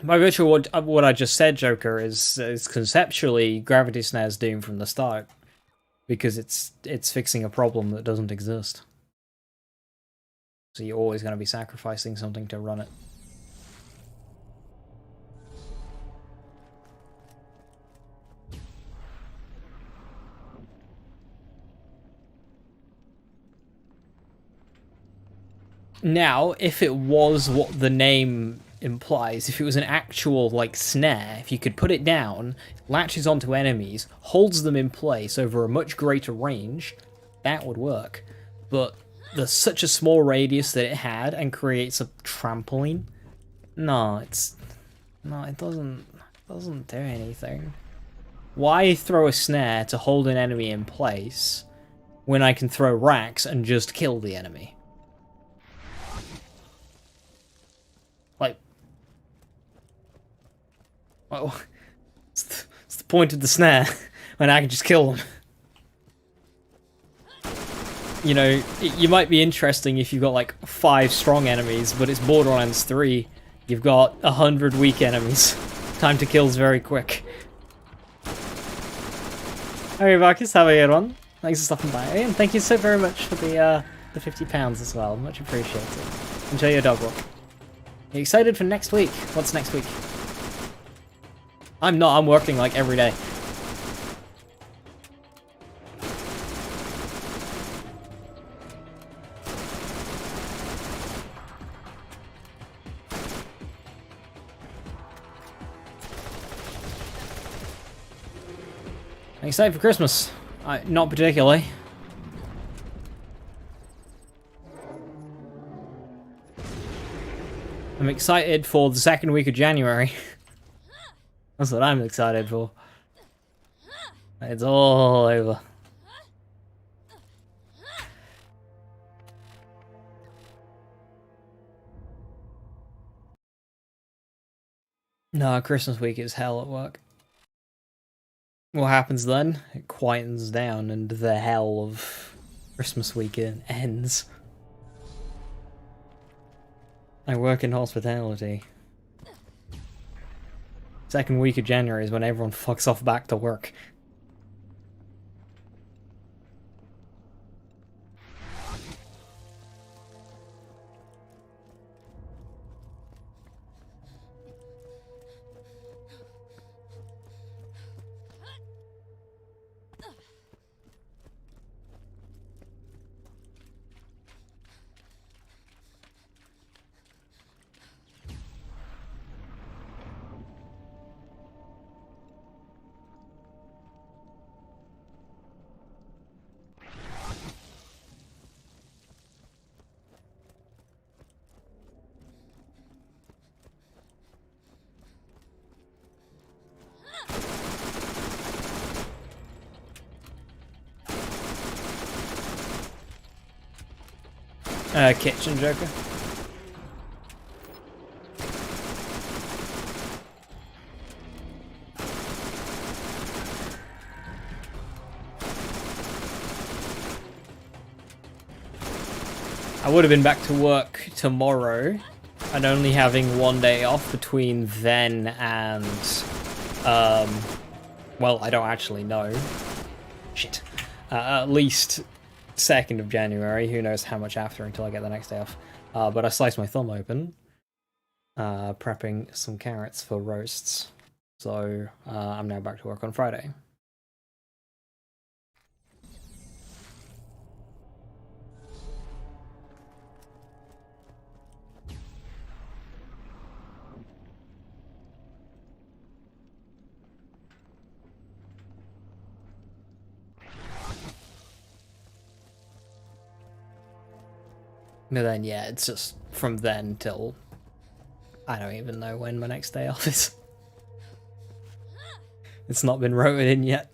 by virtue of what I just said, Joker, is conceptually Gravity Snare's doomed from the start. Because it's fixing a problem that doesn't exist. So you're always going to be sacrificing something to run it. Now, if it was what the name implies, if it was an actual, like, snare, if you could put it down, latches onto enemies, holds them in place over a much greater range, that would work. But there's such a small radius that it had and creates a trampoline. No, it doesn't. Doesn't do anything. Why throw a snare to hold an enemy in place when I can throw racks and just kill the enemy? Like, well, what's the point of the snare when I can just kill them? You know, you might be interesting if you've got like 5 strong enemies, but it's Borderlands 3. You've got 100 weak enemies. Time to kill's very quick. Alright, Marcus, have a good one. Thanks for stopping by, and thank you so very much for the £50 as well. Much appreciated. Enjoy your dog walk. Are you excited for next week? What's next week? I'm not. I'm working like every day. Excited for Christmas? Not particularly. I'm excited for the second week of January. That's what I'm excited for. It's all over. No, Christmas week is hell at work. What happens then? It quietens down and the hell of Christmas weekend ends. I work in hospitality. Second week of January is when everyone fucks off back to work. Kitchen Joker. I would have been back to work tomorrow, and only having one day off between then and, well, I don't actually know. Shit. At least 2nd of January, who knows how much after until I get the next day off. But I sliced my thumb open, prepping some carrots for roasts. So I'm now back to work on Friday. But then, yeah, it's just from then till I don't even know when my next day off is. It's not been wrote in yet.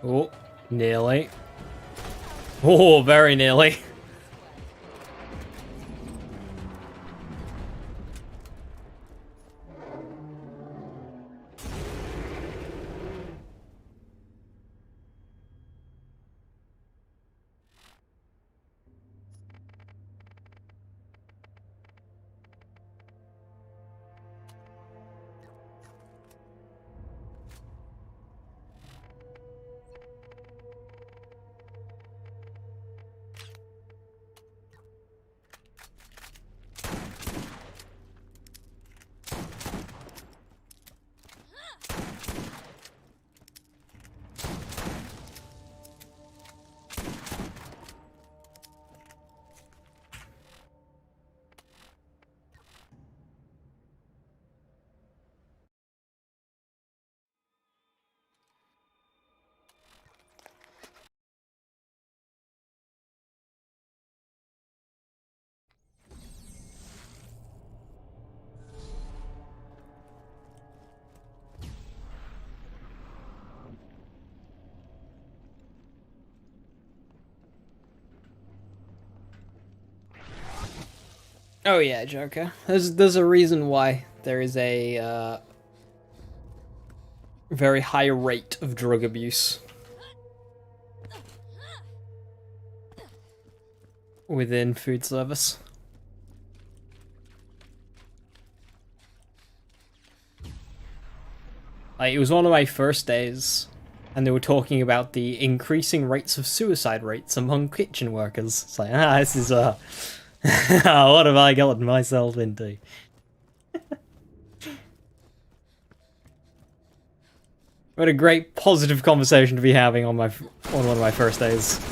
Oh, nearly. Oh, very nearly. Oh yeah, Joker. There's a reason why there is a very high rate of drug abuse within food service. Like, it was one of my first days, and they were talking about the increasing rates of suicide rates among kitchen workers. It's like, this is what have I gotten myself into? What a great positive conversation to be having on one of my first days.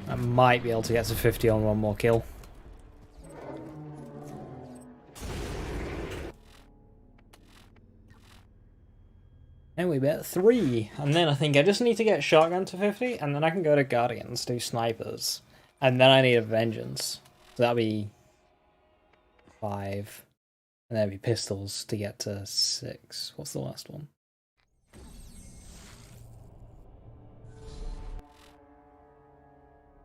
I might be able to get to 50 on one more kill. And we bet 3. And then I think I just need to get shotgun to 50, and then I can go to guardians, do snipers. And then I need a vengeance. So that'll be 5. And there'll be pistols to get to 6. What's the last one?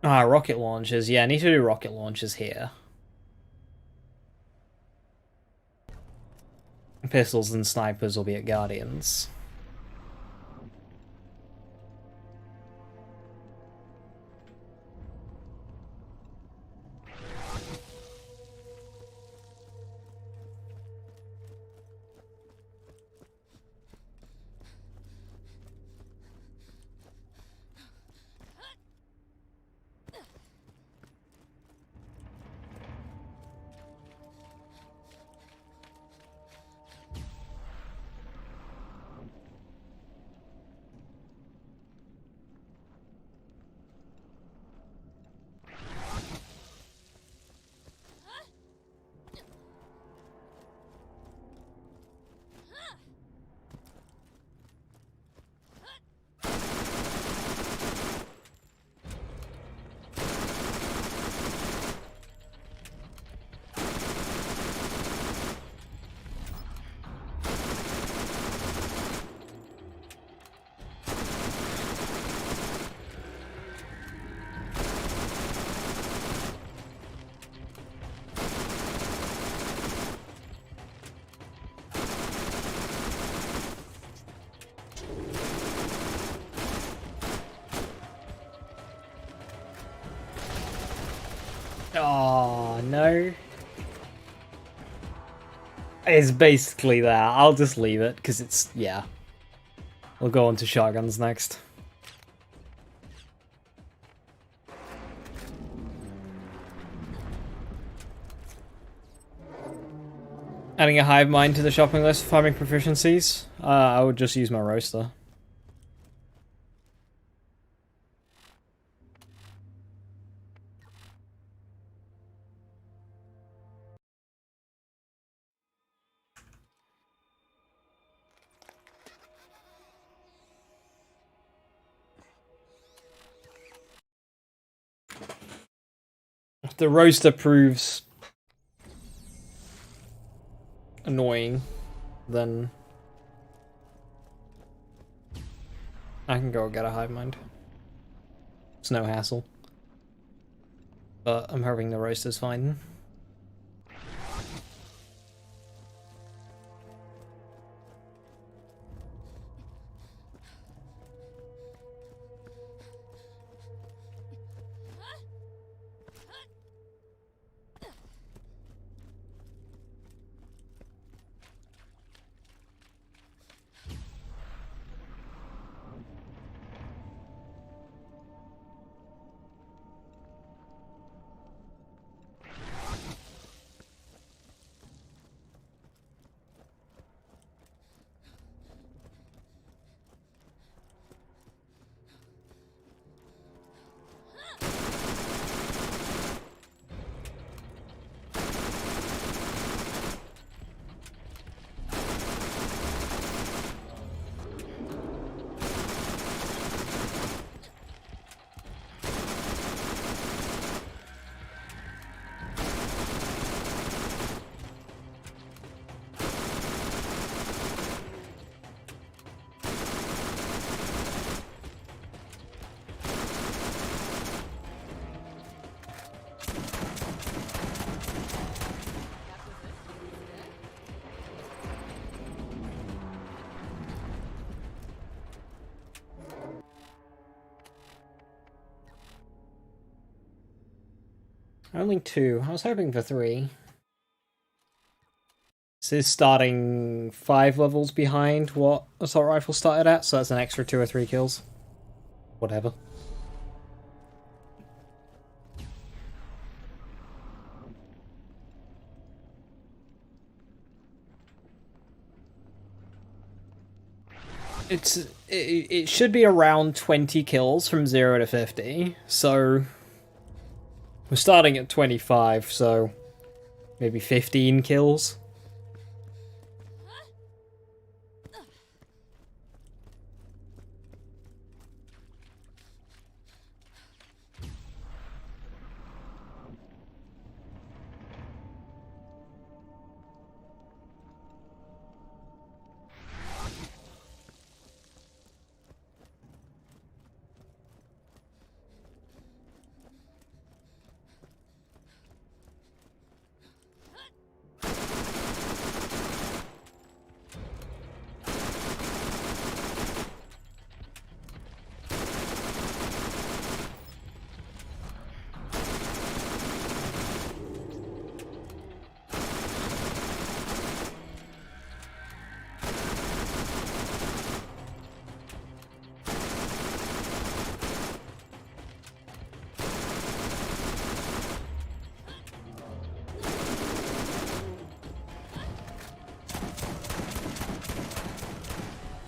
Ah, rocket launchers. Yeah, I need to do rocket launchers here. Pistols and snipers will be at guardians. Oh, no. It's basically that. I'll just leave it, because it's, yeah. We'll go on to shotguns next. Adding a hive mind to the shopping list for farming proficiencies. I would just use my roaster. If the roaster proves annoying, then I can go get a hive mind. It's no hassle. But I'm hoping the roaster's fine. Only 2. I was hoping for 3. This is starting 5 levels behind what Assault Rifle started at, so that's an extra 2 or 3 kills. Whatever. It should be around 20 kills from 0 to 50, so we're starting at 25, so maybe 15 kills.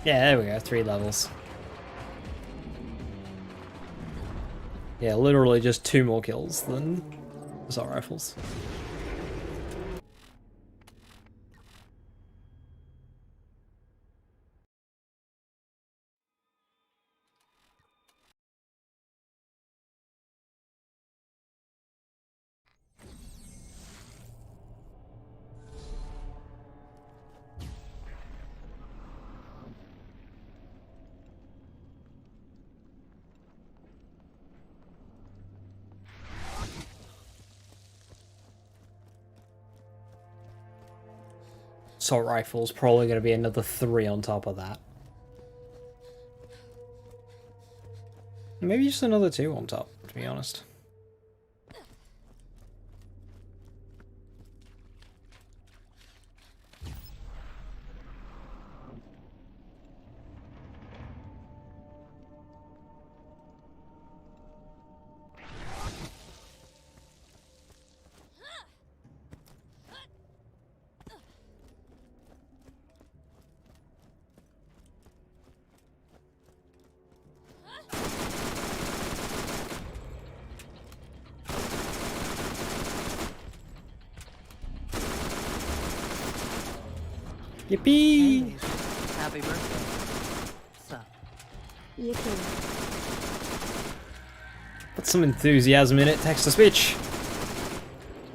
Yeah, there we go, 3 levels. Yeah, literally just 2 more kills than Assault Rifles. Assault Rifle's probably going to be another 3 on top of that. Maybe just another 2 on top, to be honest. Yippee! Happy birthday. So. You too. Put some enthusiasm in it, text to speech.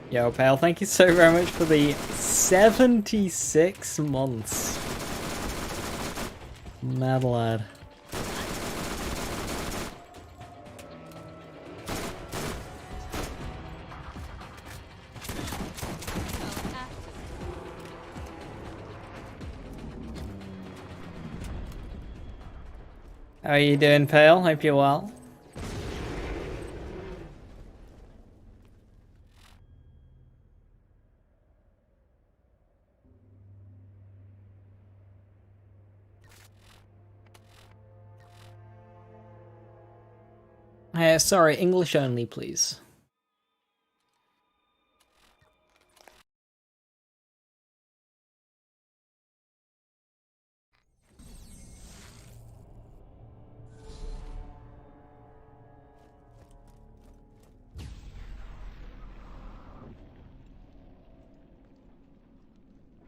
Yo, pal, thank you so very much for the 76 months. Mad lad. How are you doing, pal? Hope you're well. Sorry, English only, please.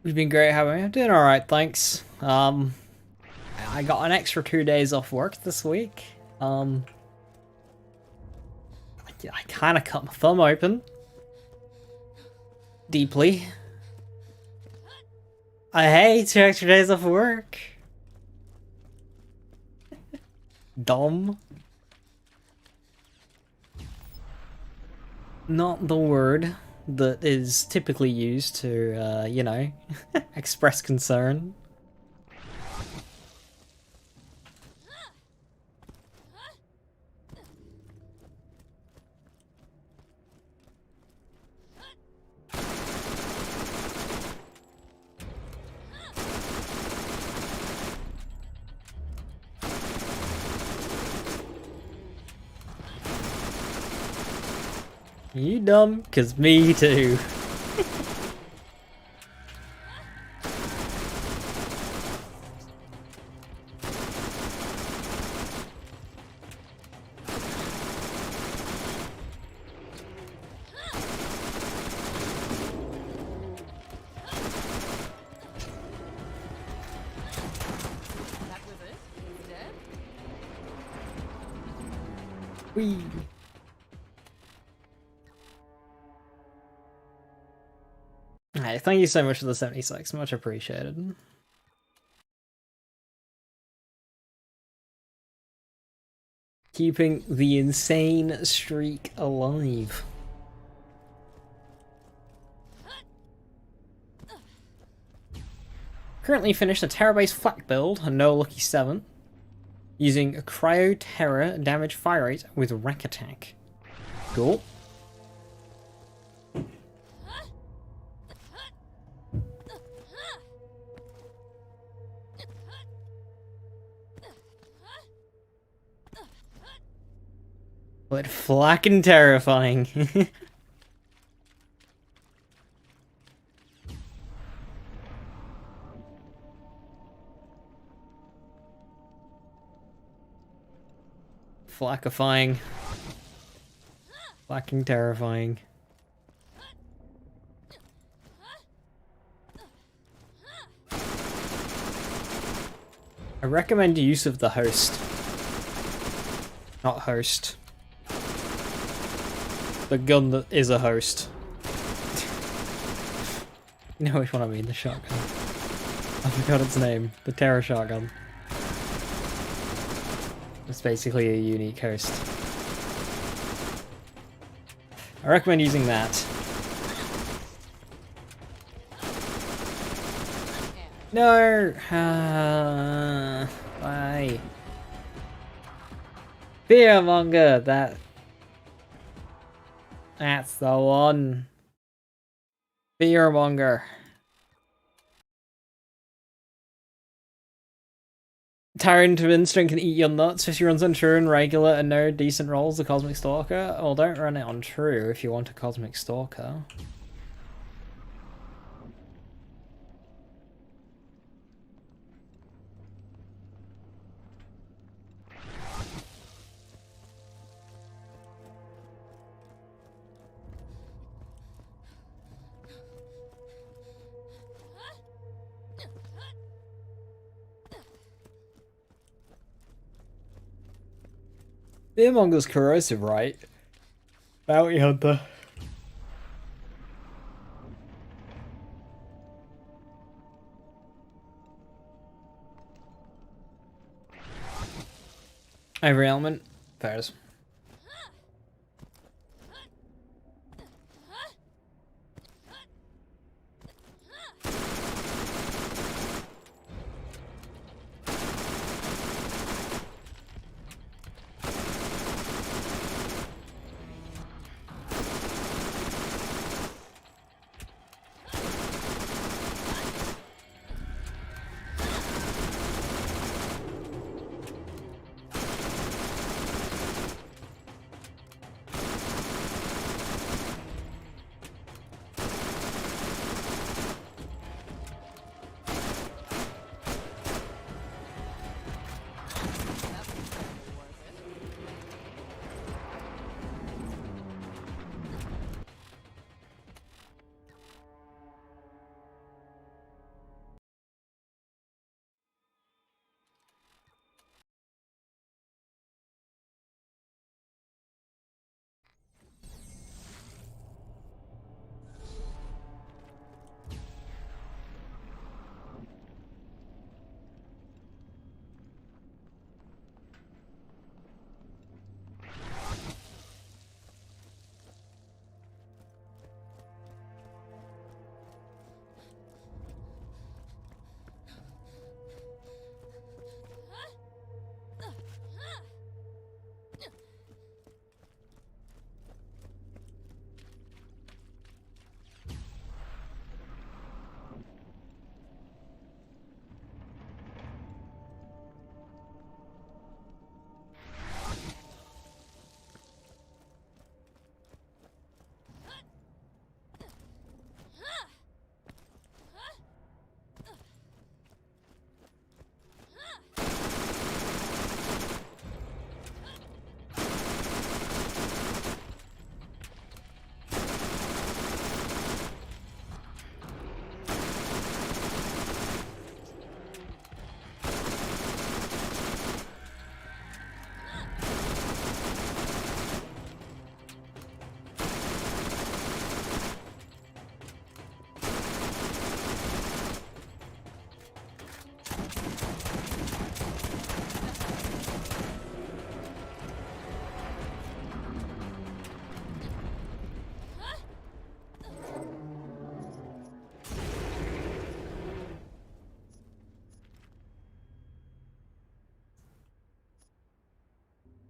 We've been great, haven't we? I'm doing alright, thanks. I got an extra 2 days off work this week. I kind of cut my thumb open. Deeply. I hate 2 extra days off work. Dumb. Not the word that is typically used to, you know, express concern. You dumb? 'Cause me too. That was it? He's dead? Whee. Hey, thank you so much for the 76, much appreciated. Keeping the insane streak alive. Currently finished a Terror-based flak build, a no lucky 7, using a Cryo Terror damage fire rate with Rack Attack. Cool. But flacking terrifying. Flackifying. Flacking terrifying. I recommend use of the host. Not host. The gun that is a host. You know which one I mean, the shotgun. I forgot its name. The terror shotgun. It's basically a unique host. I recommend using that. No! Why? Fearmonger! That's the one. Fearmonger. Tyrant of Instinct can eat your nuts if she runs on true and regular and no decent rolls. The Cosmic Stalker. Well, don't run it on true if you want a Cosmic Stalker. Fearmonger's corrosive, right? Bounty Hunter. Every element. Fairs.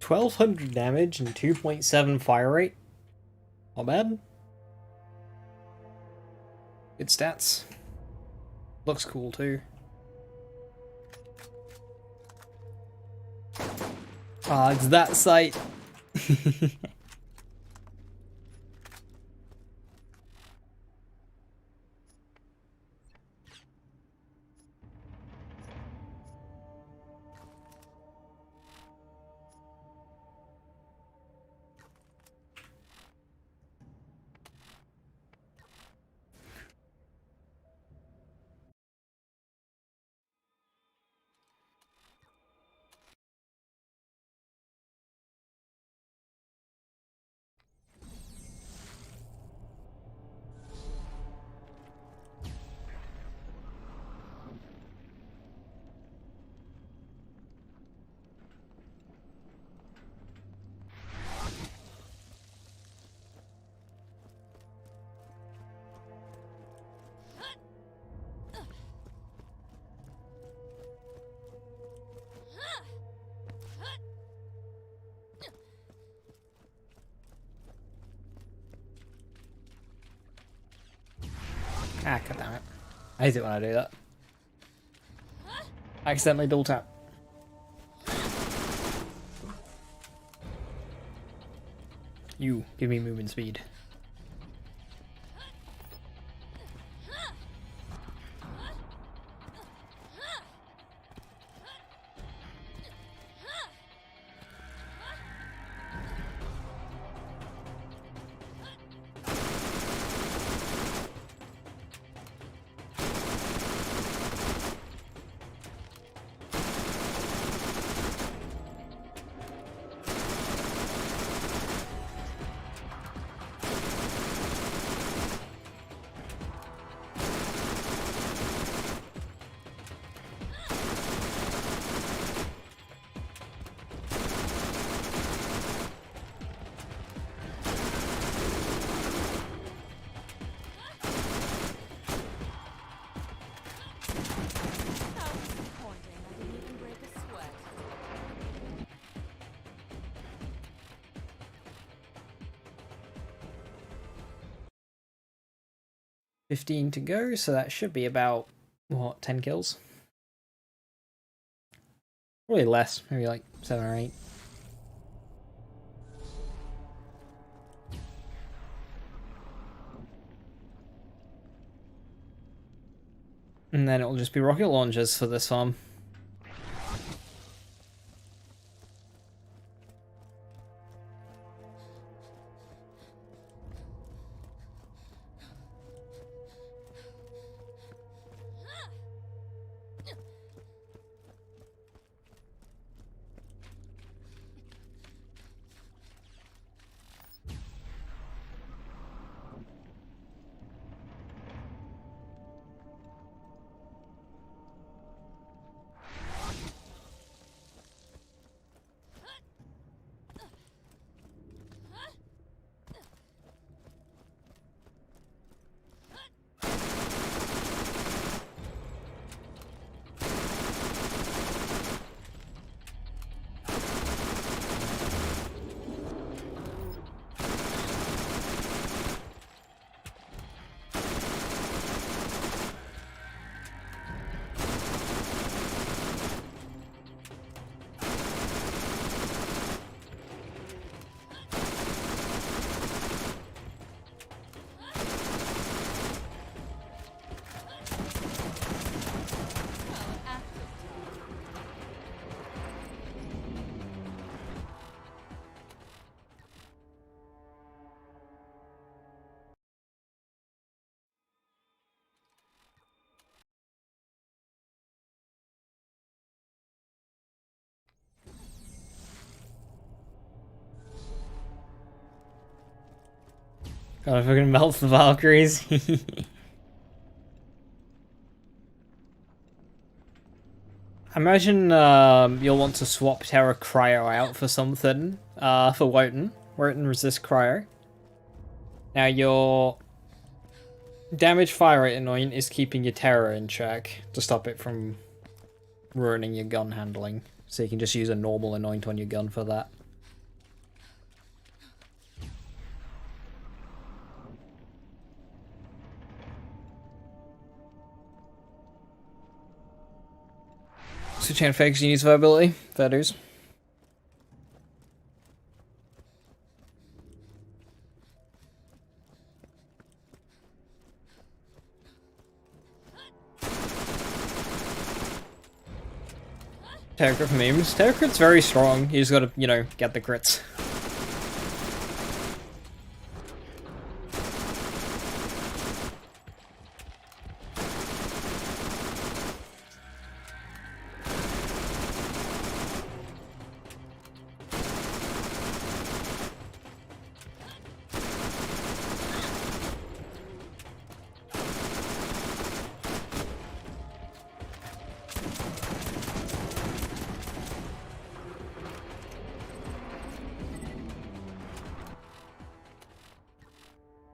1200 damage and 2.7 fire rate. Not bad. Good stats. Looks cool too. Ah, it's that sight. Ah, god damn it. I hate it when I do that. I accidentally dual tap. You, give me movement speed. How disappointing. I didn't even break a sweat. 15 to go, so that should be about, what, 10 kills? Probably less, maybe like 7 or 8. And then it'll just be rocket launchers for this farm. God, if I can melt the Valkyries. I imagine you'll want to swap Terra Cryo out for something, for Wotan. Wotan resists Cryo. Now your damage fire rate anoint is keeping your Terra in check to stop it from ruining your gun handling. So you can just use a normal anoint on your gun for that. Switch hand fakes you need survivability. Fair dues. Terror crit for memes. Terror crit's very strong. You just gotta, you know, get the crits.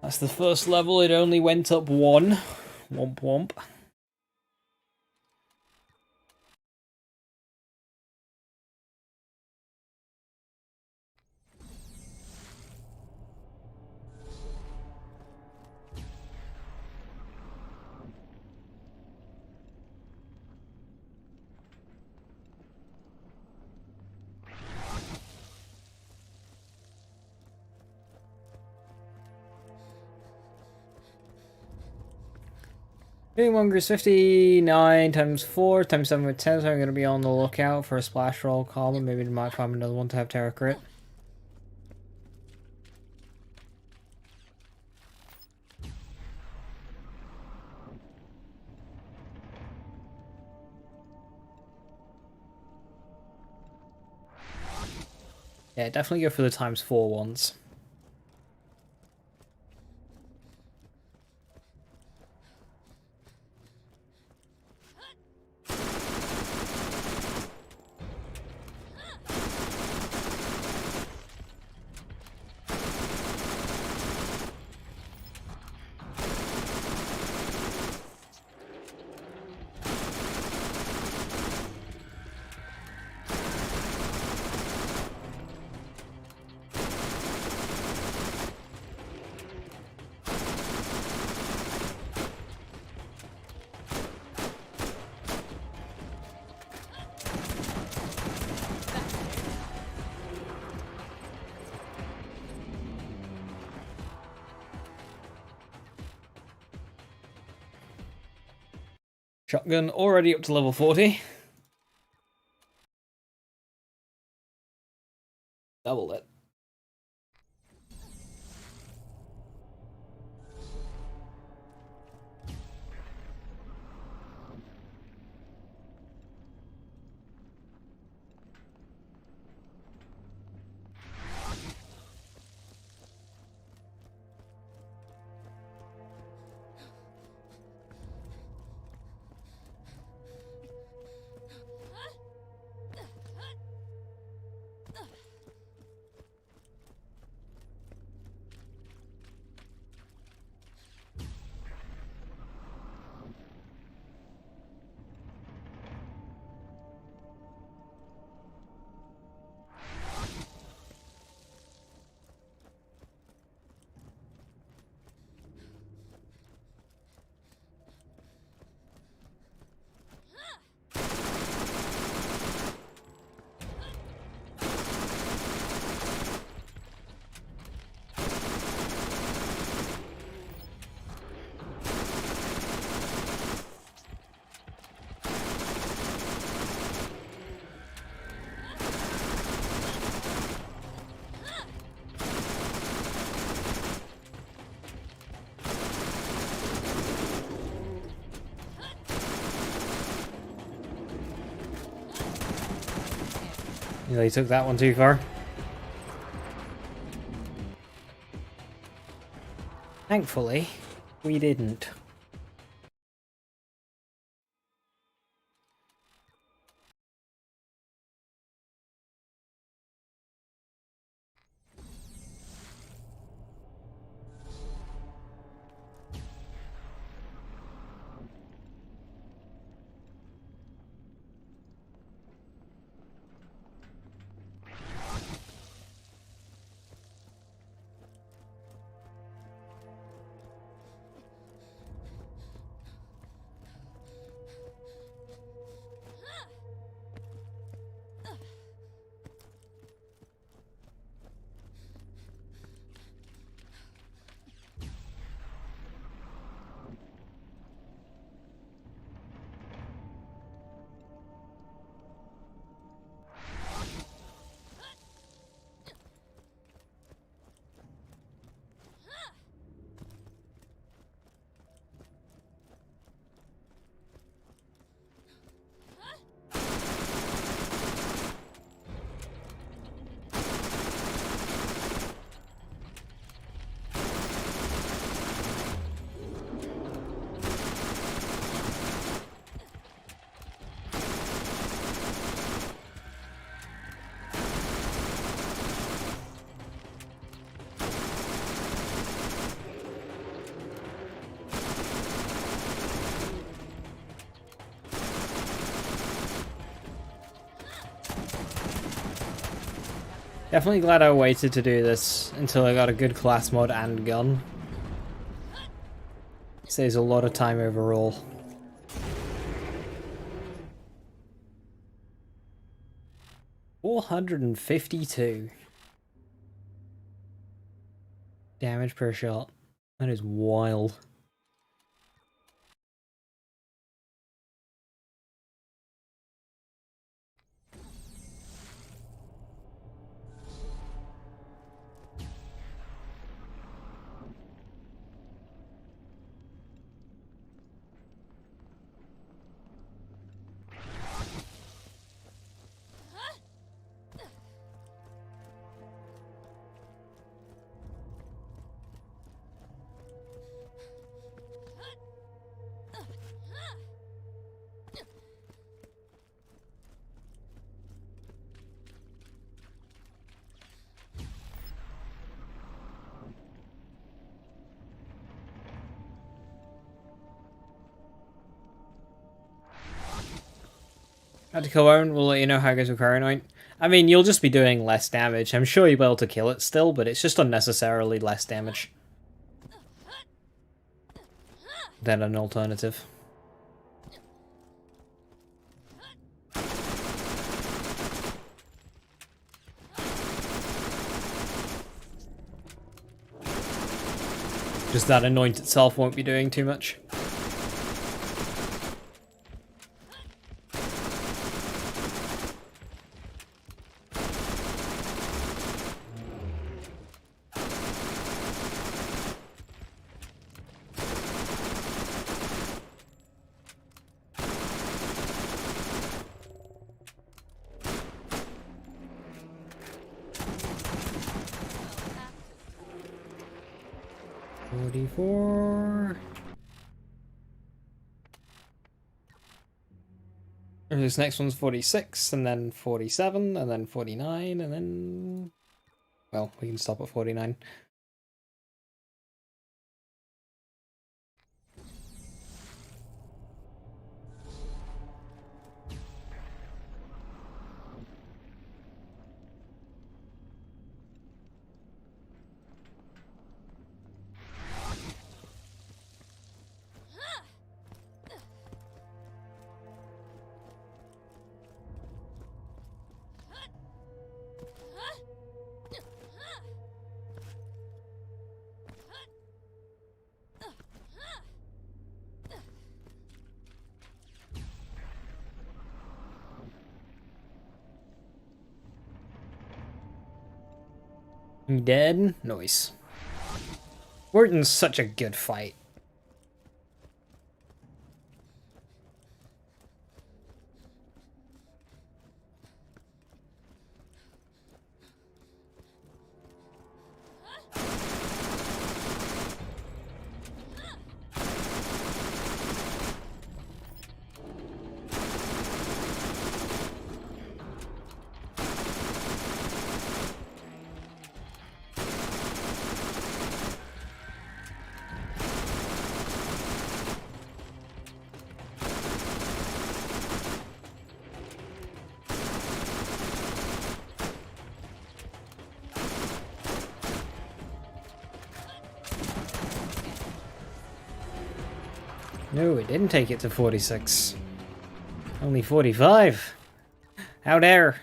That's the first level, it only went up one. Womp womp. Monger is 59 times 4 times 7 with 10, so I'm going to be on the lookout for a splash roll column. Maybe I might find another one to have terror crit. Yeah, definitely go for the times 4 ones. Shotgun already up to level 40. Double it. You know, he took that one too far. Thankfully, we didn't. Definitely glad I waited to do this until I got a good class mod and gun. Saves a lot of time overall. $452 damage per shot. That is wild. Had to kill Owen, we'll let you know how it goes with Paranoid. I mean, you'll just be doing less damage. I'm sure you'll be able to kill it still, but it's just unnecessarily less damage than an alternative. Just that Anoint itself won't be doing too much. This next one's 46, and then 47, and then 49, and then... Well, we can stop at 49. You dead? Nice. We're such a good fight. No, it didn't take it to 46. Only 45. How dare.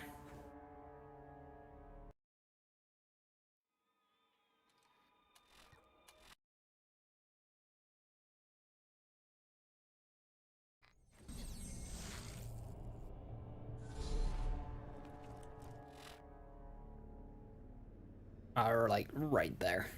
Are like right there.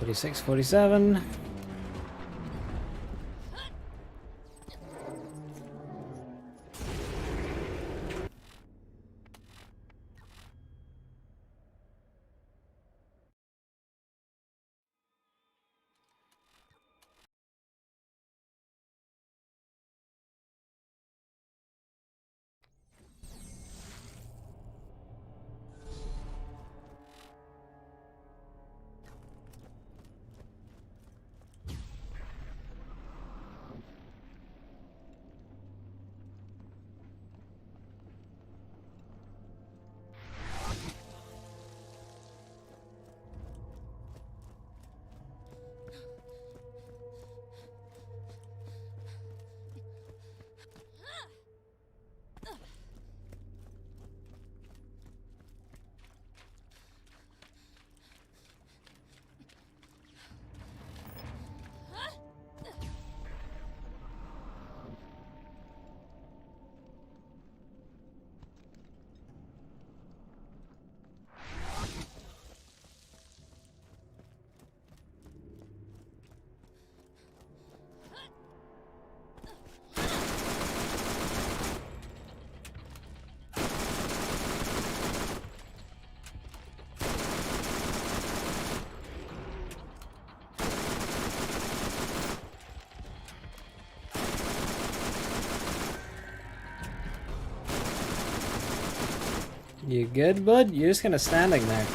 46, 47. You good, bud? You're just kind of standing there.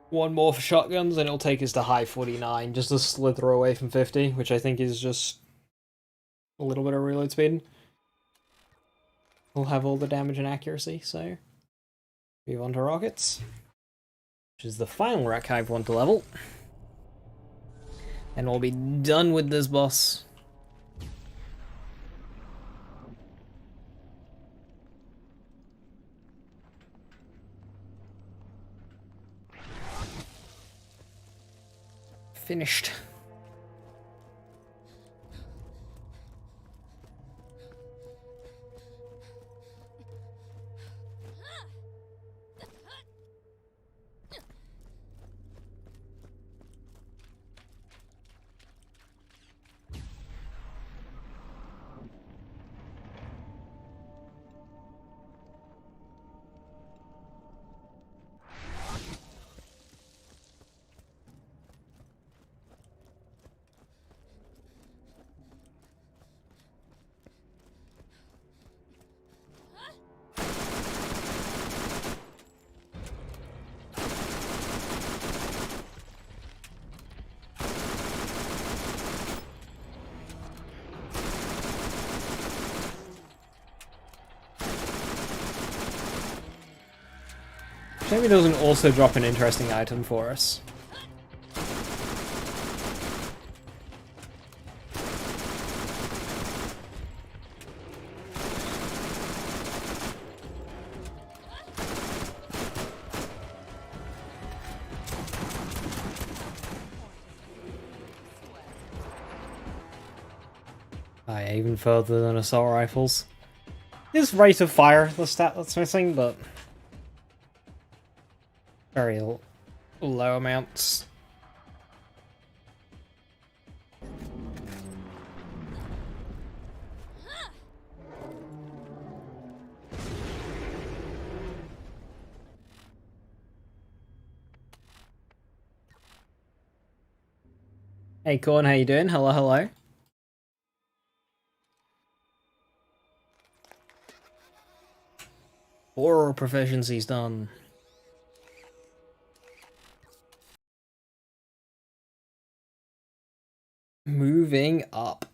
One more for shotguns and it'll take us to high 49, just a slither away from 50, which I think is just a little bit of reload speed. We'll have all the damage and accuracy, so move on to rockets, which is the final archive one to level. And we'll be done with this boss. Finished. Maybe it doesn't also drop an interesting item for us. Aye, even further than assault rifles. Is rate of fire the stat that's missing, but very low amounts. Hey Corn, how you doing? Hello, hello. Oral proficiency's done. Moving up.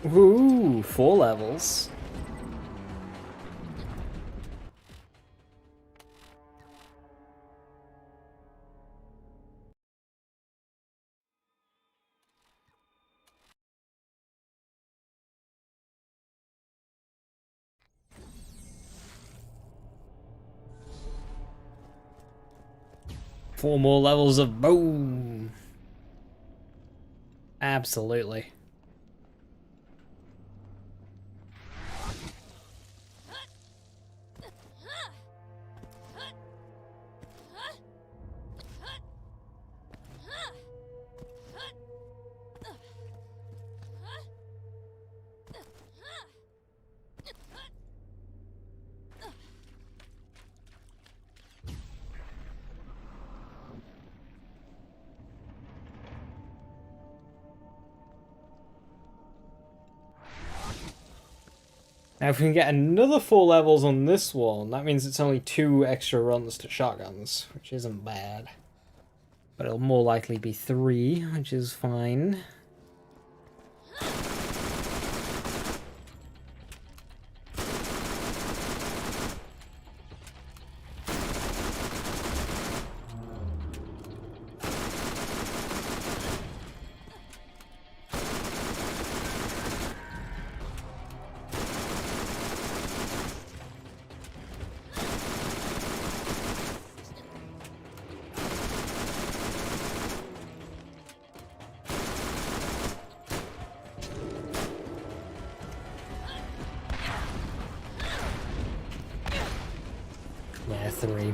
Ooh, 4 levels. Four more levels of boom. Absolutely. Now if we can get another 4 levels on this one, that means it's only 2 extra runs to shotguns, which isn't bad. But it'll more likely be 3, which is fine. Yeah, 3.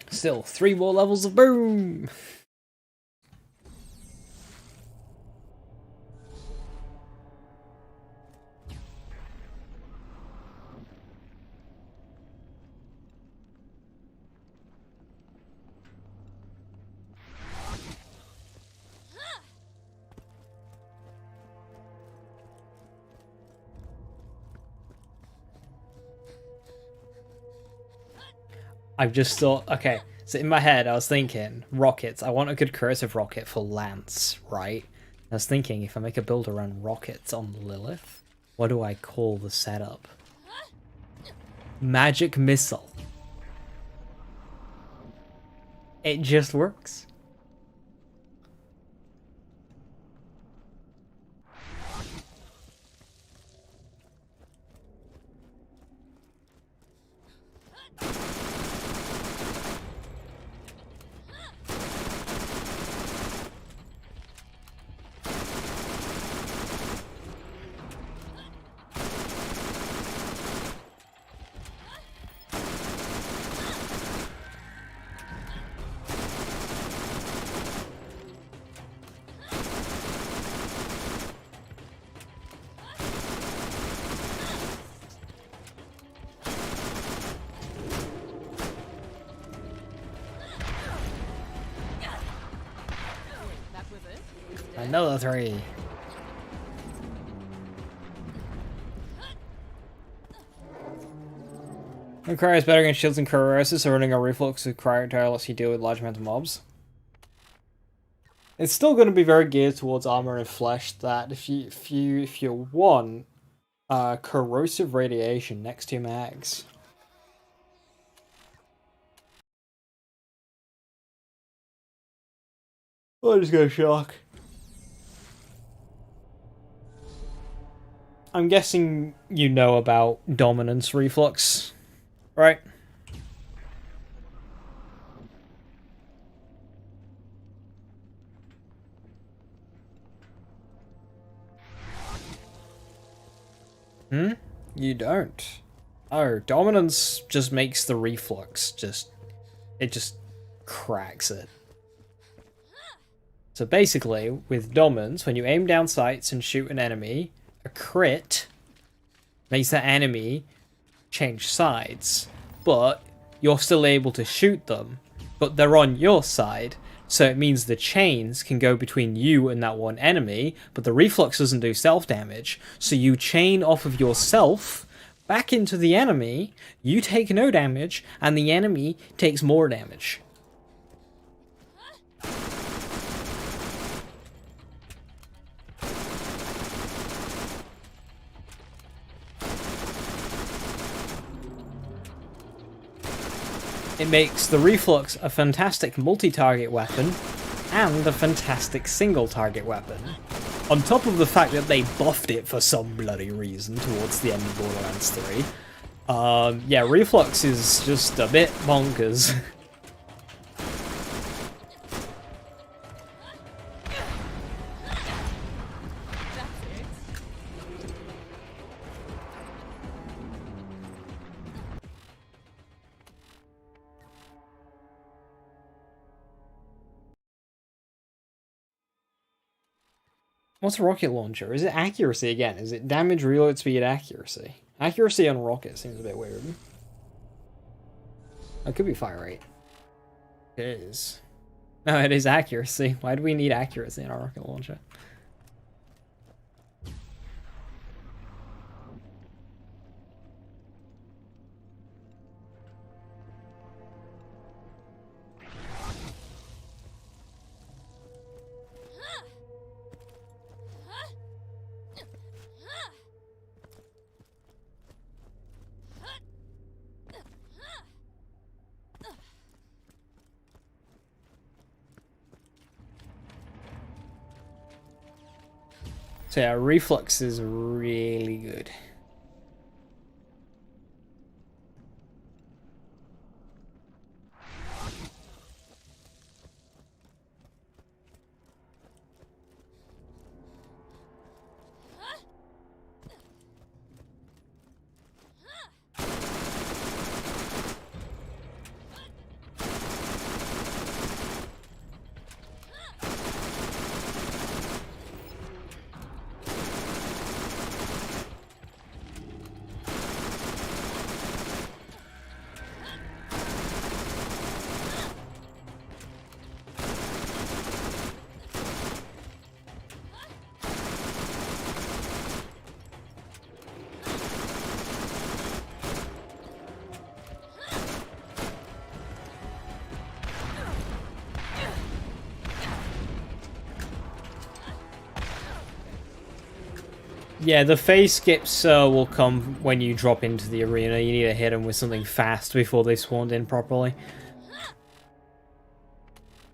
Still, 3 more levels of boom! I've just thought, okay, so in my head I was thinking, rockets, I want a good corrosive rocket for Lance, right? I was thinking, if I make a build around rockets on Lilith, what do I call the setup? Magic Missile. It just works. That was it? Another 3. Cryo is better against shields and corrosive, so running a reflux with cryo tower lets you deal with large amounts of mobs. It's still going to be very geared towards armor and flesh. That if you want corrosive radiation next to your mags. I just got a shock. I'm guessing you know about dominance reflux, right? You don't. Oh, dominance just makes the reflux it just cracks it. So basically, with dominance, when you aim down sights and shoot an enemy, a crit makes that enemy change sides, but you're still able to shoot them, but they're on your side, So it means the chains can go between you and that one enemy, but the reflux doesn't do self damage. So you chain off of yourself back into the enemy, you take no damage, and the enemy takes more damage. It makes the reflux a fantastic multi-target weapon and a fantastic single-target weapon. On top of the fact that they buffed it for some bloody reason towards the end of Borderlands 3. Yeah, reflux is just a bit bonkers. What's a rocket launcher? Is it accuracy again? Is it damage, reload speed, accuracy? Accuracy on rocket seems a bit weird. It could be fire rate. It is. No, it is accuracy. Why do we need accuracy in our rocket launcher? So yeah, reflux is really good. Yeah, the phase skips will come when you drop into the arena. You need to hit them with something fast before they spawned in properly.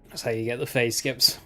That's how you get the phase skips.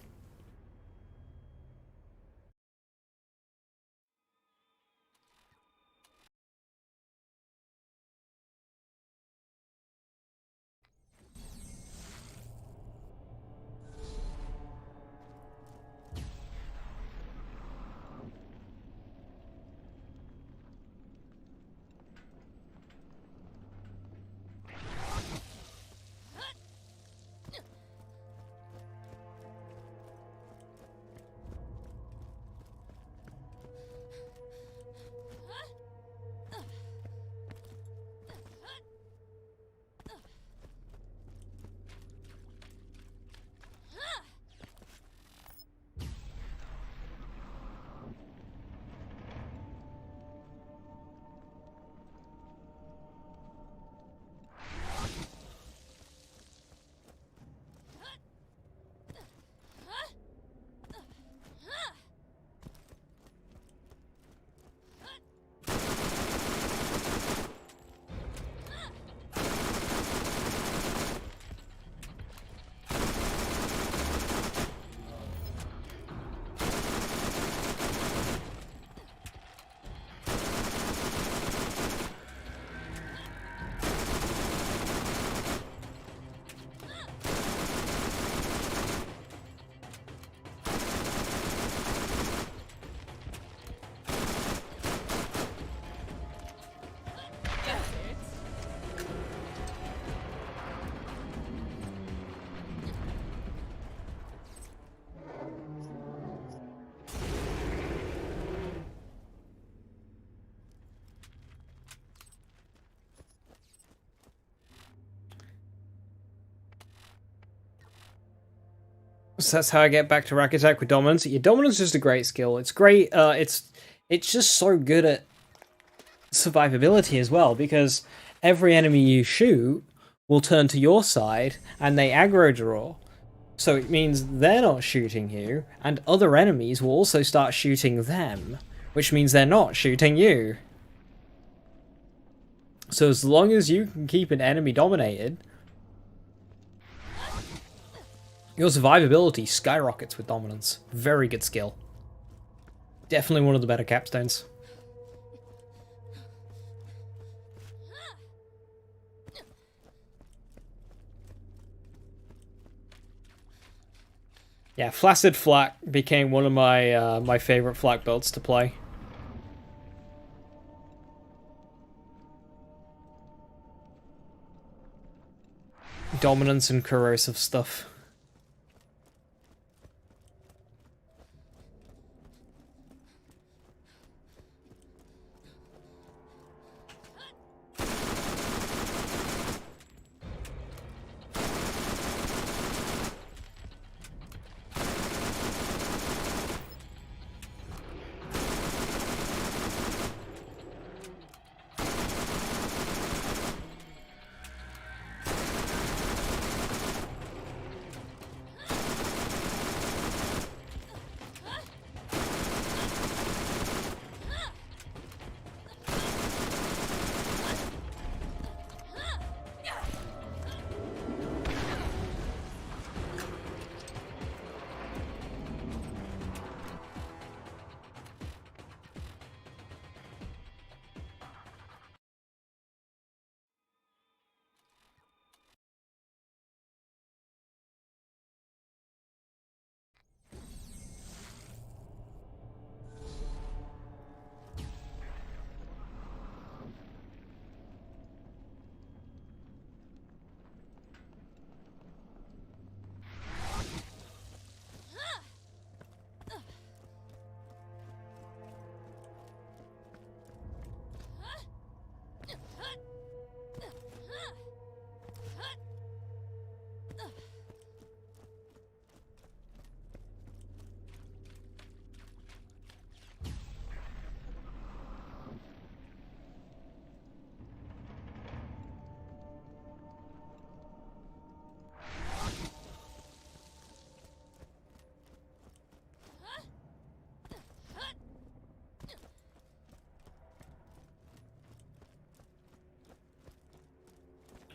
So that's how I get back to rack attack with dominance. Your dominance is just a great skill. It's great. It's just so good at survivability as well, because every enemy you shoot will turn to your side and they aggro draw. So it means they're not shooting you, and other enemies will also start shooting them, which means they're not shooting you. So as long as you can keep an enemy dominated, your survivability skyrockets with dominance. Very good skill. Definitely one of the better capstones. Yeah, Flaccid Flak became one of my my favorite flak builds to play. Dominance and corrosive stuff.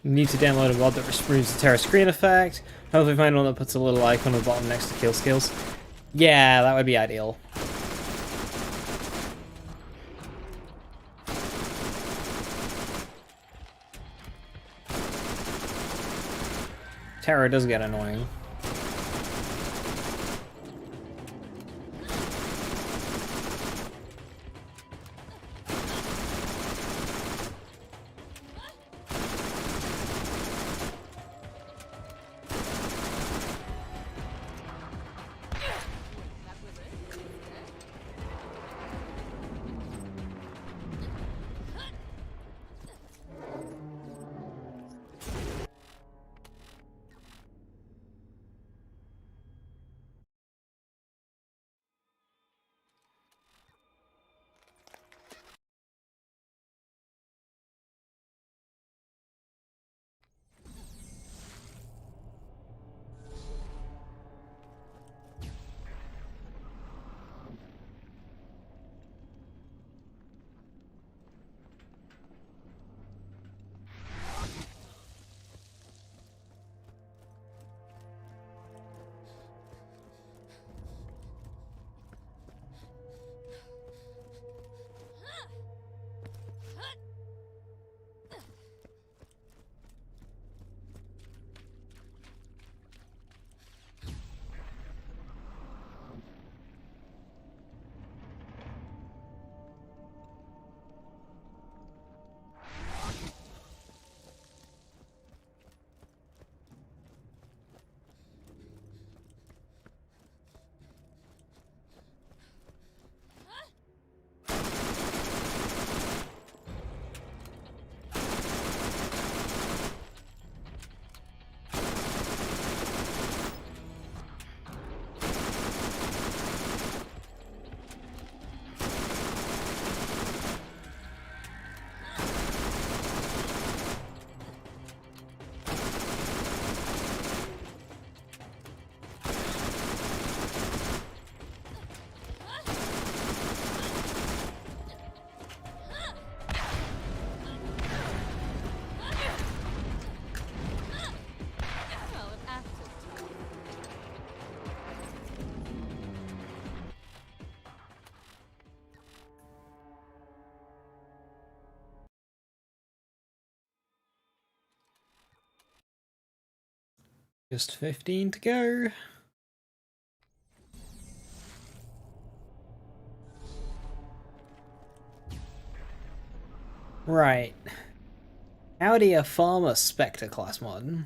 You need to download a mod that removes the Terra screen effect. Hopefully find one that puts a little icon on the bottom next to kill skills. Yeah, that would be ideal. Terra does get annoying. Just 15 to go. Right. How do you farm a Spectre class mod?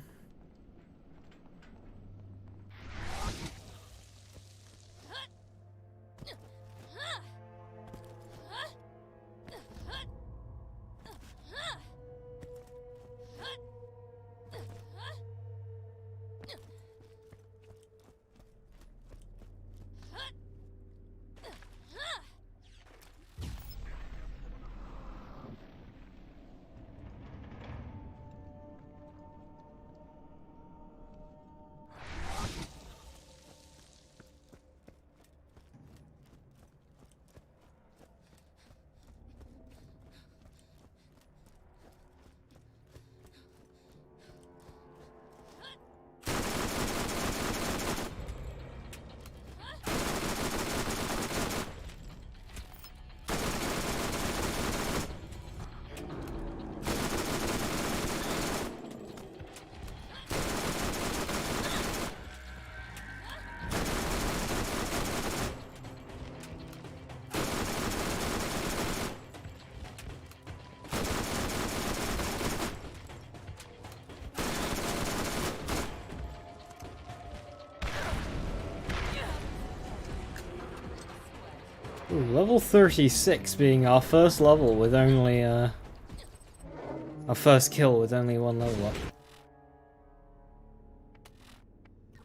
Ooh, level 36 being our first level with only our first kill with only one level up.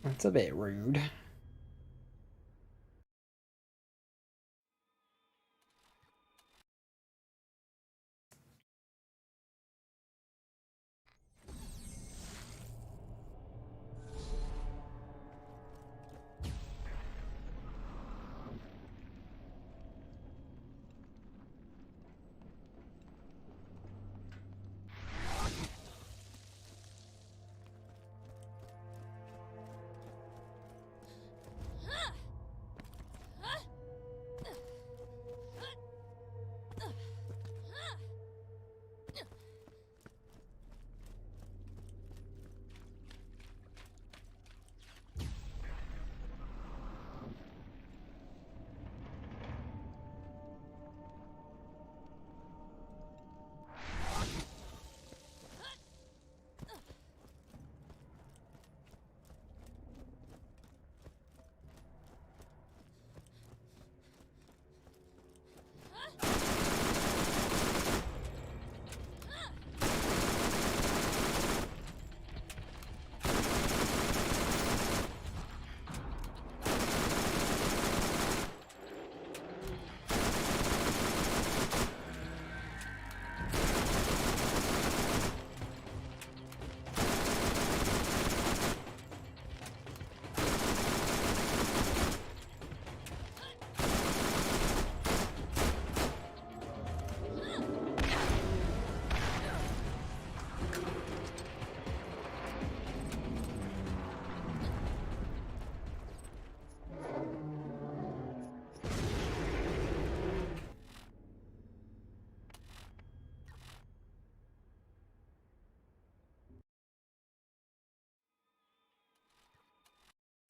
That's a bit rude.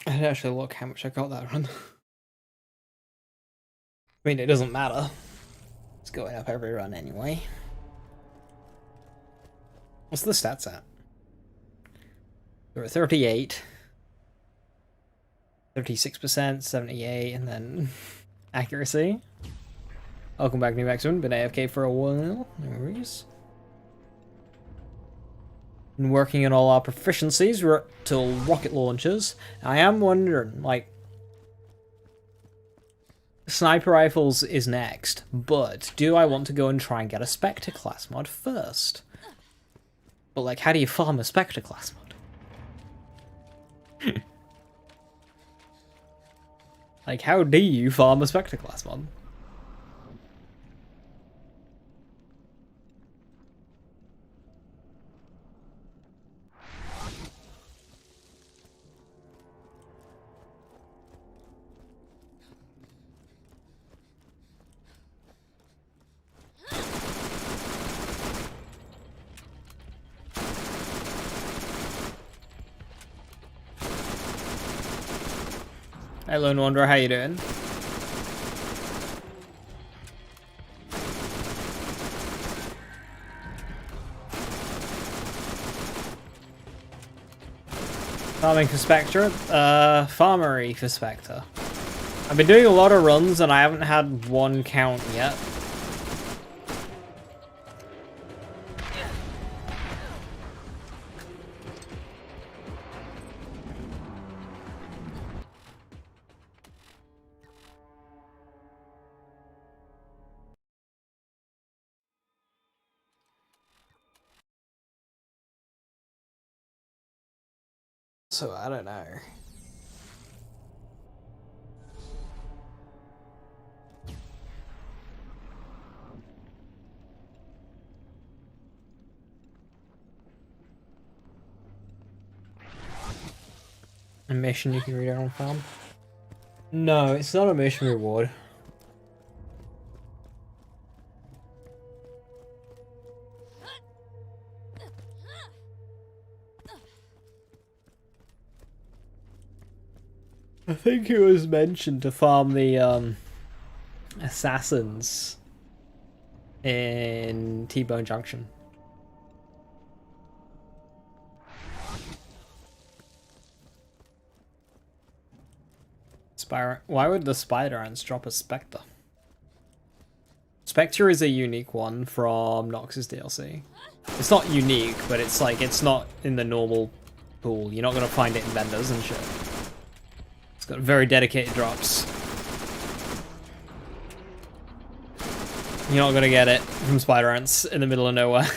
I'd actually look how much I got that run. I mean, it doesn't matter. It's going up every run anyway. What's the stats at? We're at 38. 36%, 78, and then accuracy. Welcome back, new X-Men. Been AFK for a while. No worries. Been working on all our proficiencies. We're up to rocket launchers. I am wondering, like, sniper rifles is next, but do I want to go and try and get a Spectre class mod first? But, like, how do you farm a Spectre class mod? Like, how do you farm a Spectre class mod? Hey Lone Wanderer, how you doing? Farming for Spectre? Farmery for Spectre. I've been doing a lot of runs and I haven't had one count yet. So I don't know. A mission you can read on farm? No, it's not a mission reward. I think it was mentioned to farm the assassins in T-Bone Junction. Why would the spider ants drop a Spectre? Spectre is a unique one from Nox's DLC. It's not unique, but it's like, it's not in the normal pool. You're not going to find it in vendors and shit. It's got very dedicated drops. You're not going to get it from spider ants in the middle of nowhere.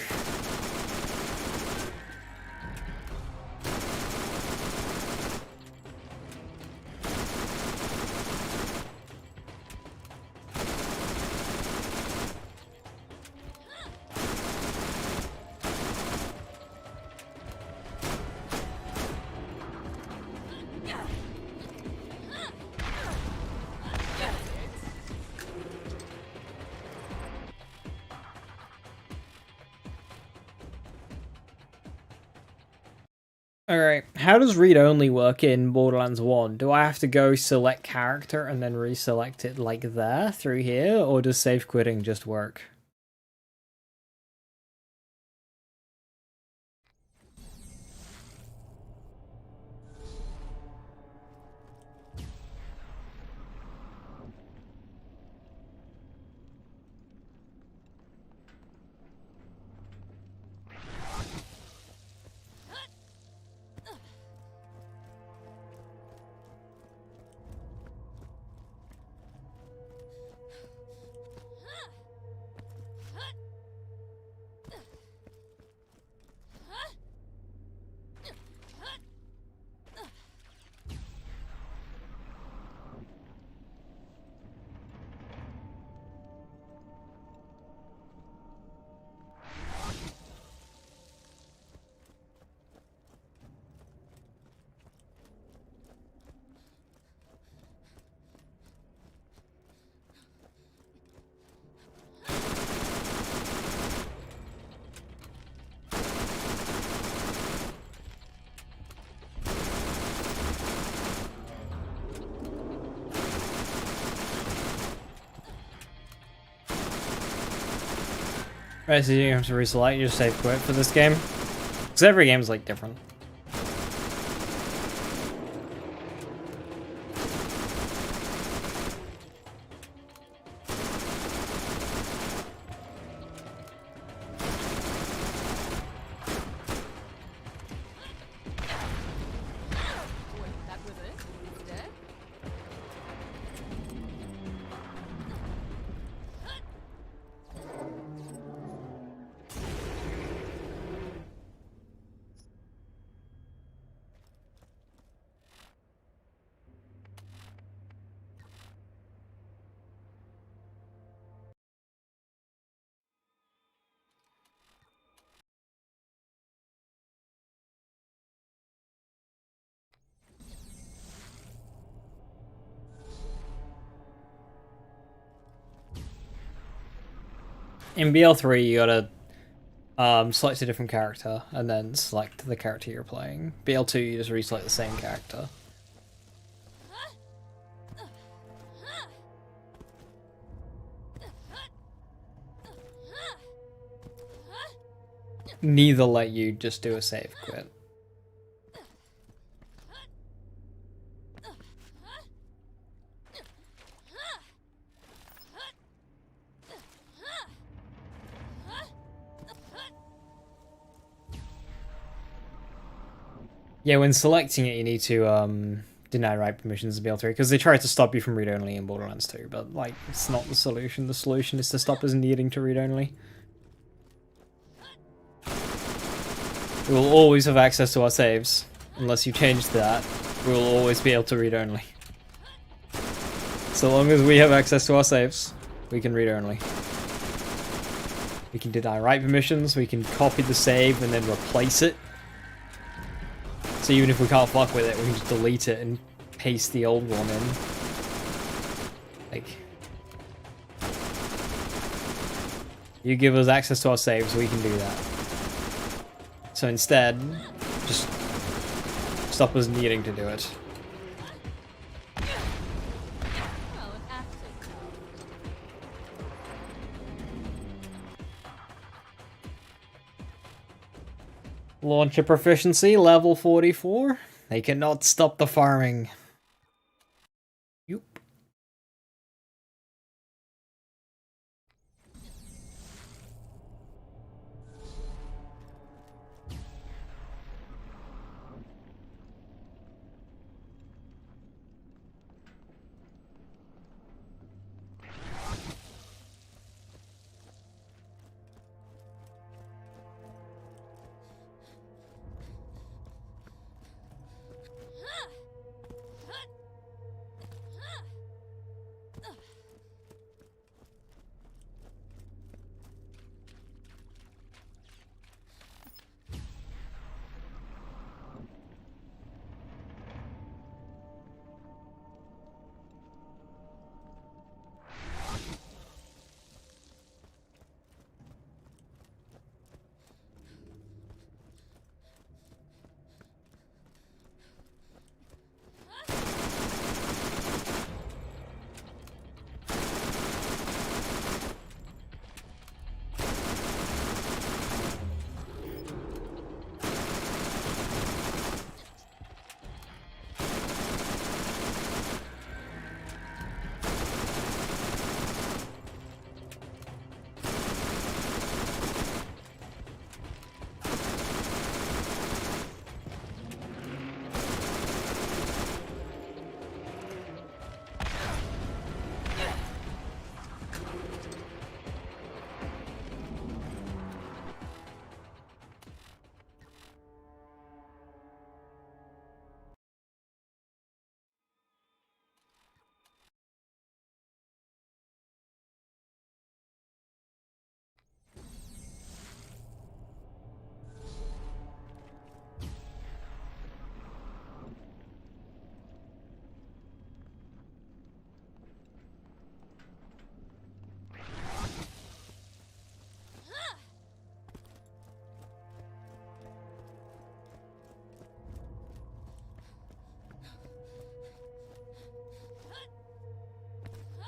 Alright, how does read-only work in Borderlands 1? Do I have to go select character and then reselect it like there, through here, or does save quitting just work? Right, so you have to reselect, you just save quit for this game? Because every game's like different. Wait, that was it? He's dead? In BL3, you gotta select a different character and then select the character you're playing. BL2, you just reselect the same character. neither let you just do a save quit. Yeah, when selecting it, you need to deny write permissions to be able to, because they try to stop you from read-only in Borderlands 2, but like, it's not the solution. The solution is to stop us needing to read-only. We will always have access to our saves. Unless you change that, we will always be able to read-only. So long as we have access to our saves, we can read-only. We can deny write permissions, we can copy the save and then replace it. So even if we can't fuck with it, we can just delete it and paste the old one in. Like, you give us access to our saves, we can do that. So instead, just stop us needing to do it. Well, an acting. Launcher proficiency, level 44. They cannot stop the farming. Yoop.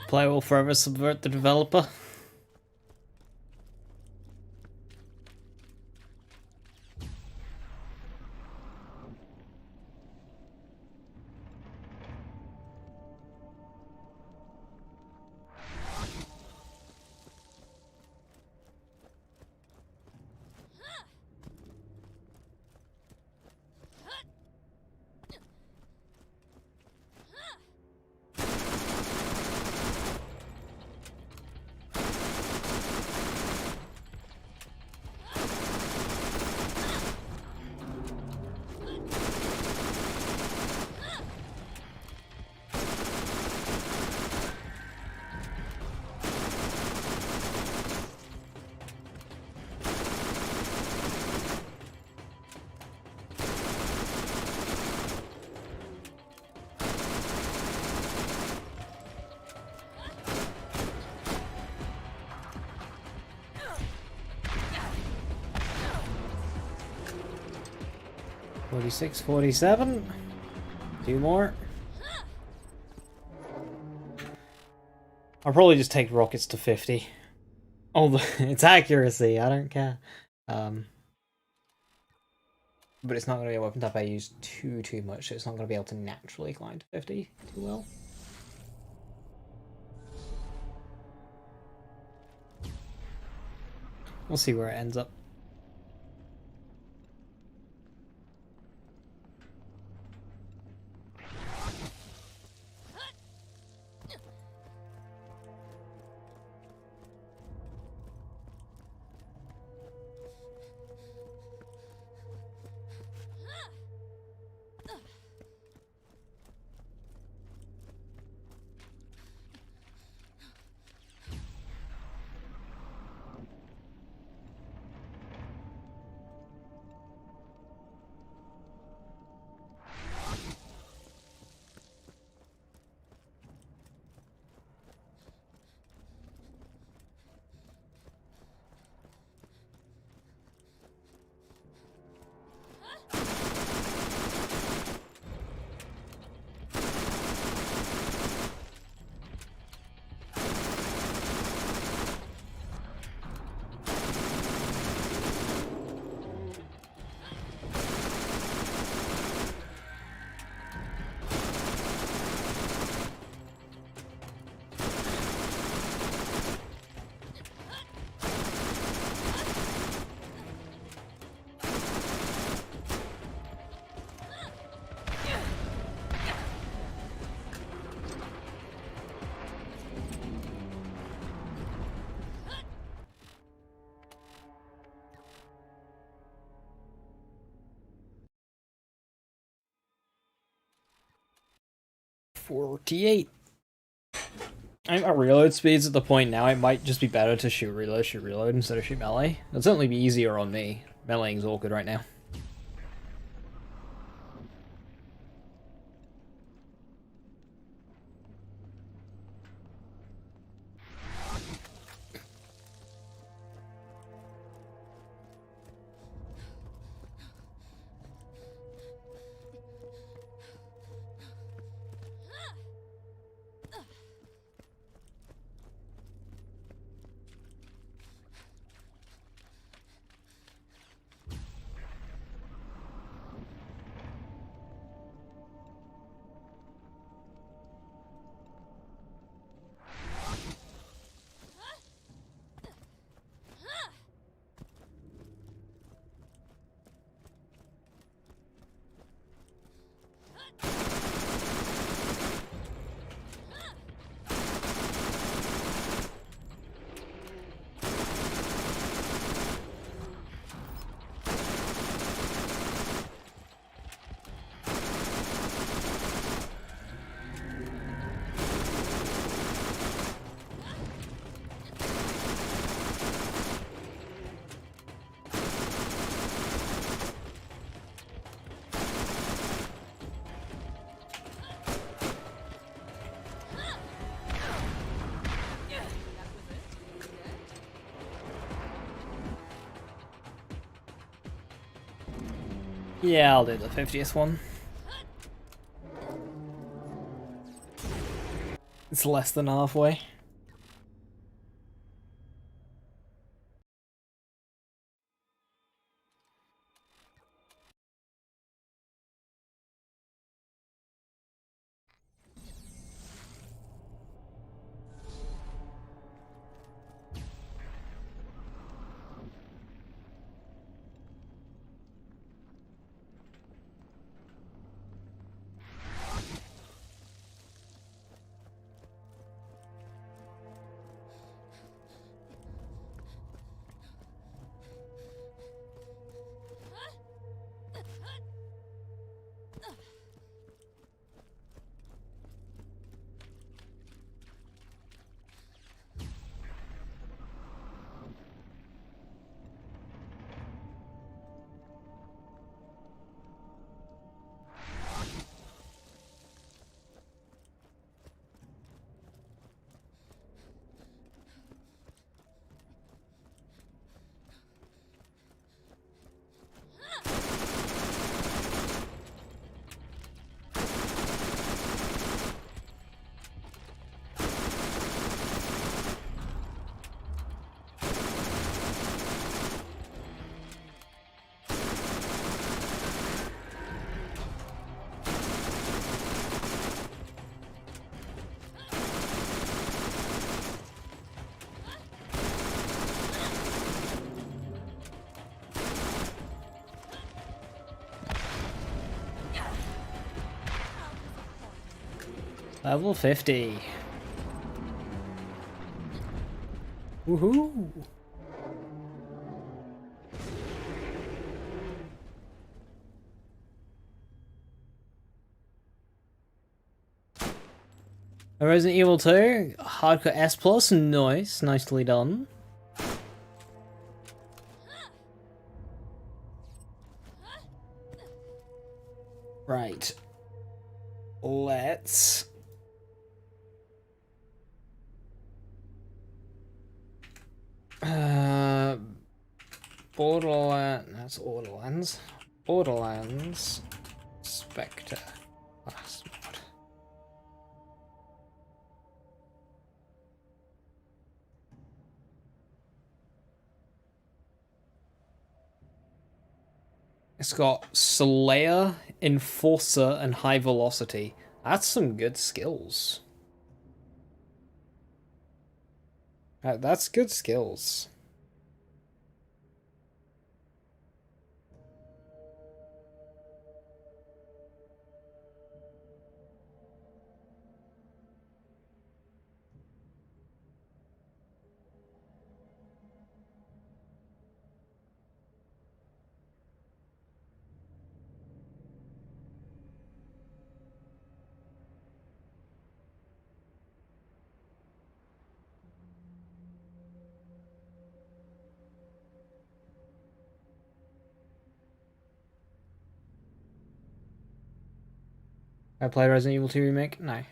Play will forever subvert the developer. $46, $47. Two more. I'll probably just take rockets to 50. Oh, it's accuracy. I don't care. but it's not going to be a weapon type I use too much, so it's not going to be able to naturally climb to 50 too well. We'll see where it ends up. $48. My reload speed's at the point now it might just be better to shoot reload instead of shoot melee. It'll certainly be easier on me. Meleeing's awkward right now. Yeah, I'll do the 50th one. It's less than halfway. Level 50. Woohoo! Resident Evil 2, Hardcore S+, nice, nicely done. Right. Let's... Borderlands... That's Borderlands. Borderlands... Spectre. Last mod. It's got Slayer, Enforcer, and High Velocity. That's some good skills. That's good skills. I played Resident Evil 2 Remake? No.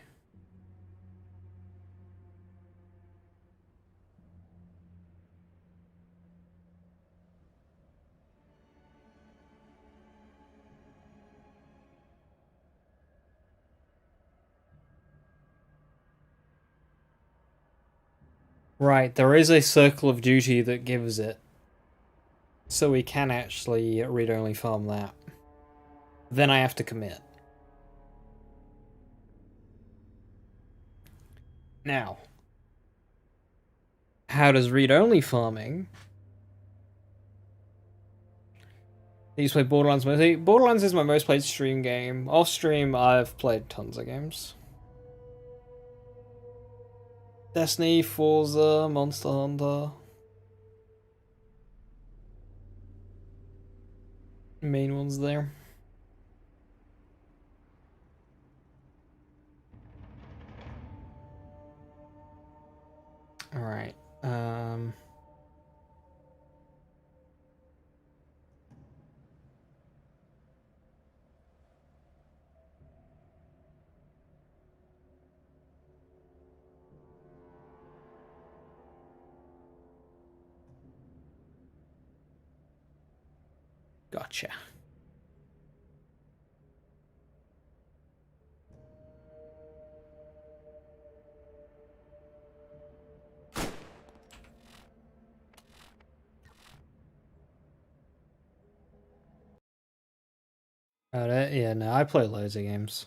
Right, there is a circle of duty that gives it. So we can actually read-only farm that. Then I have to commit. Now, how does read-only farming... I used to play Borderlands mostly. Borderlands is my most played stream game. Off stream, I've played tons of games. Destiny, Forza, Monster Hunter. Main ones there. Alright. Gotcha. Yeah, no, I play loads of games.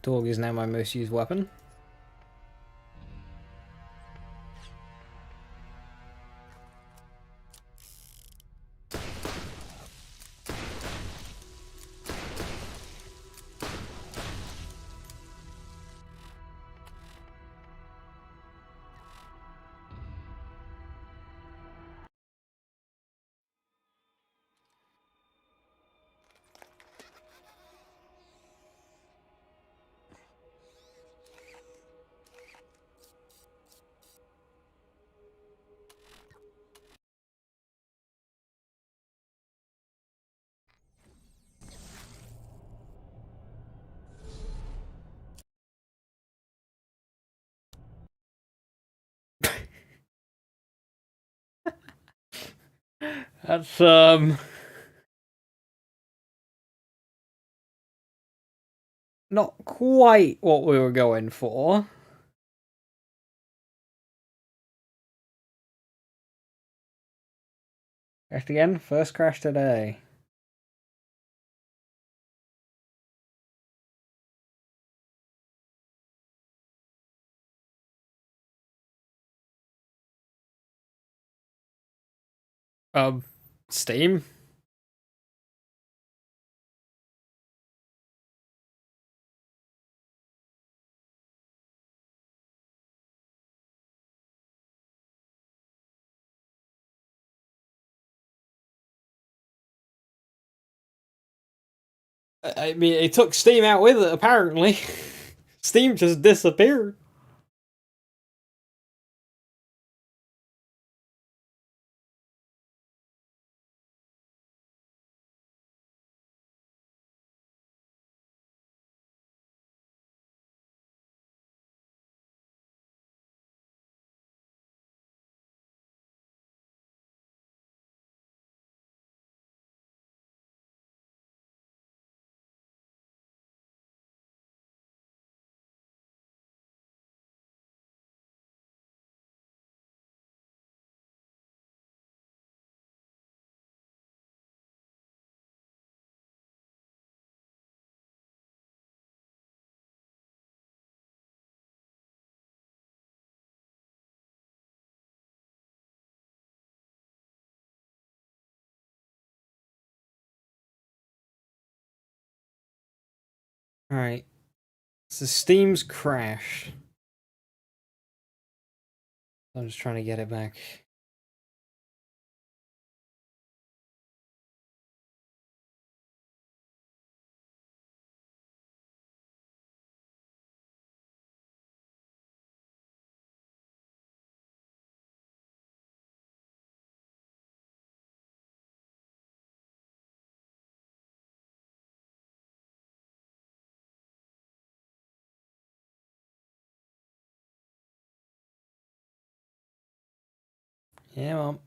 Dog is now my most used weapon. That's not quite what we were going for. Crashed again? First crash today. Steam? I mean, it took Steam out with it, apparently. Steam just disappeared. Alright. So Steam's crashed. I'm just trying to get it back. Yeah, Mom.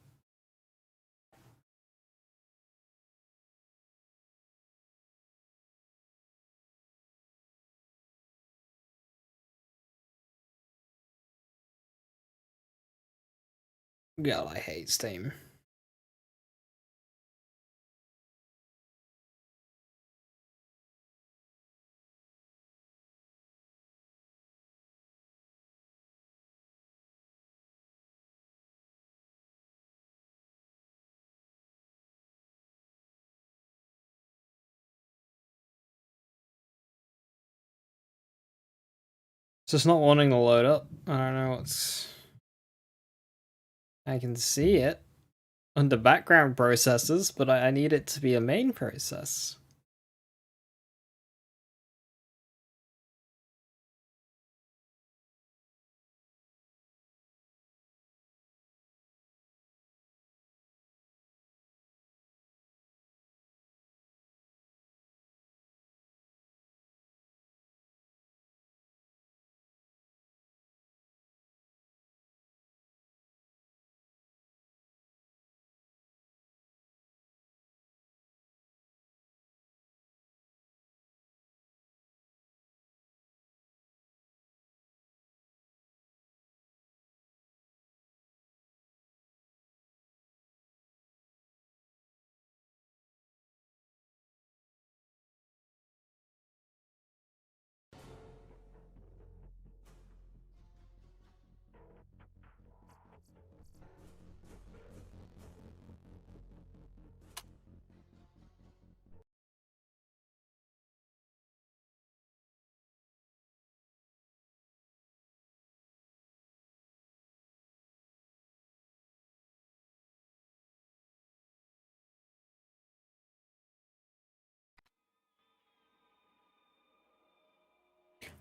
God, I hate Steam. It's just not wanting to load up. I don't know what's... I can see it under background processes, but I need it to be a main process.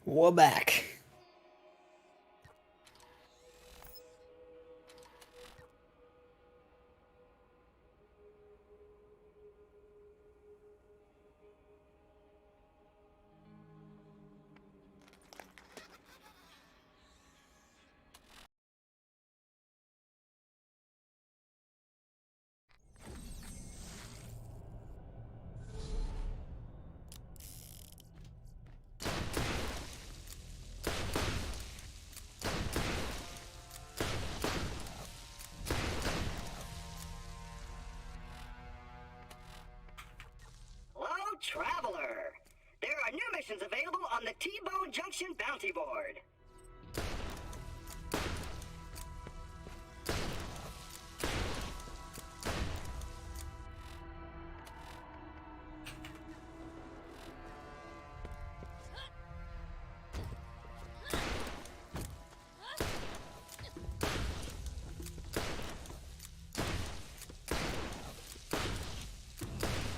We're back. Junction bounty board.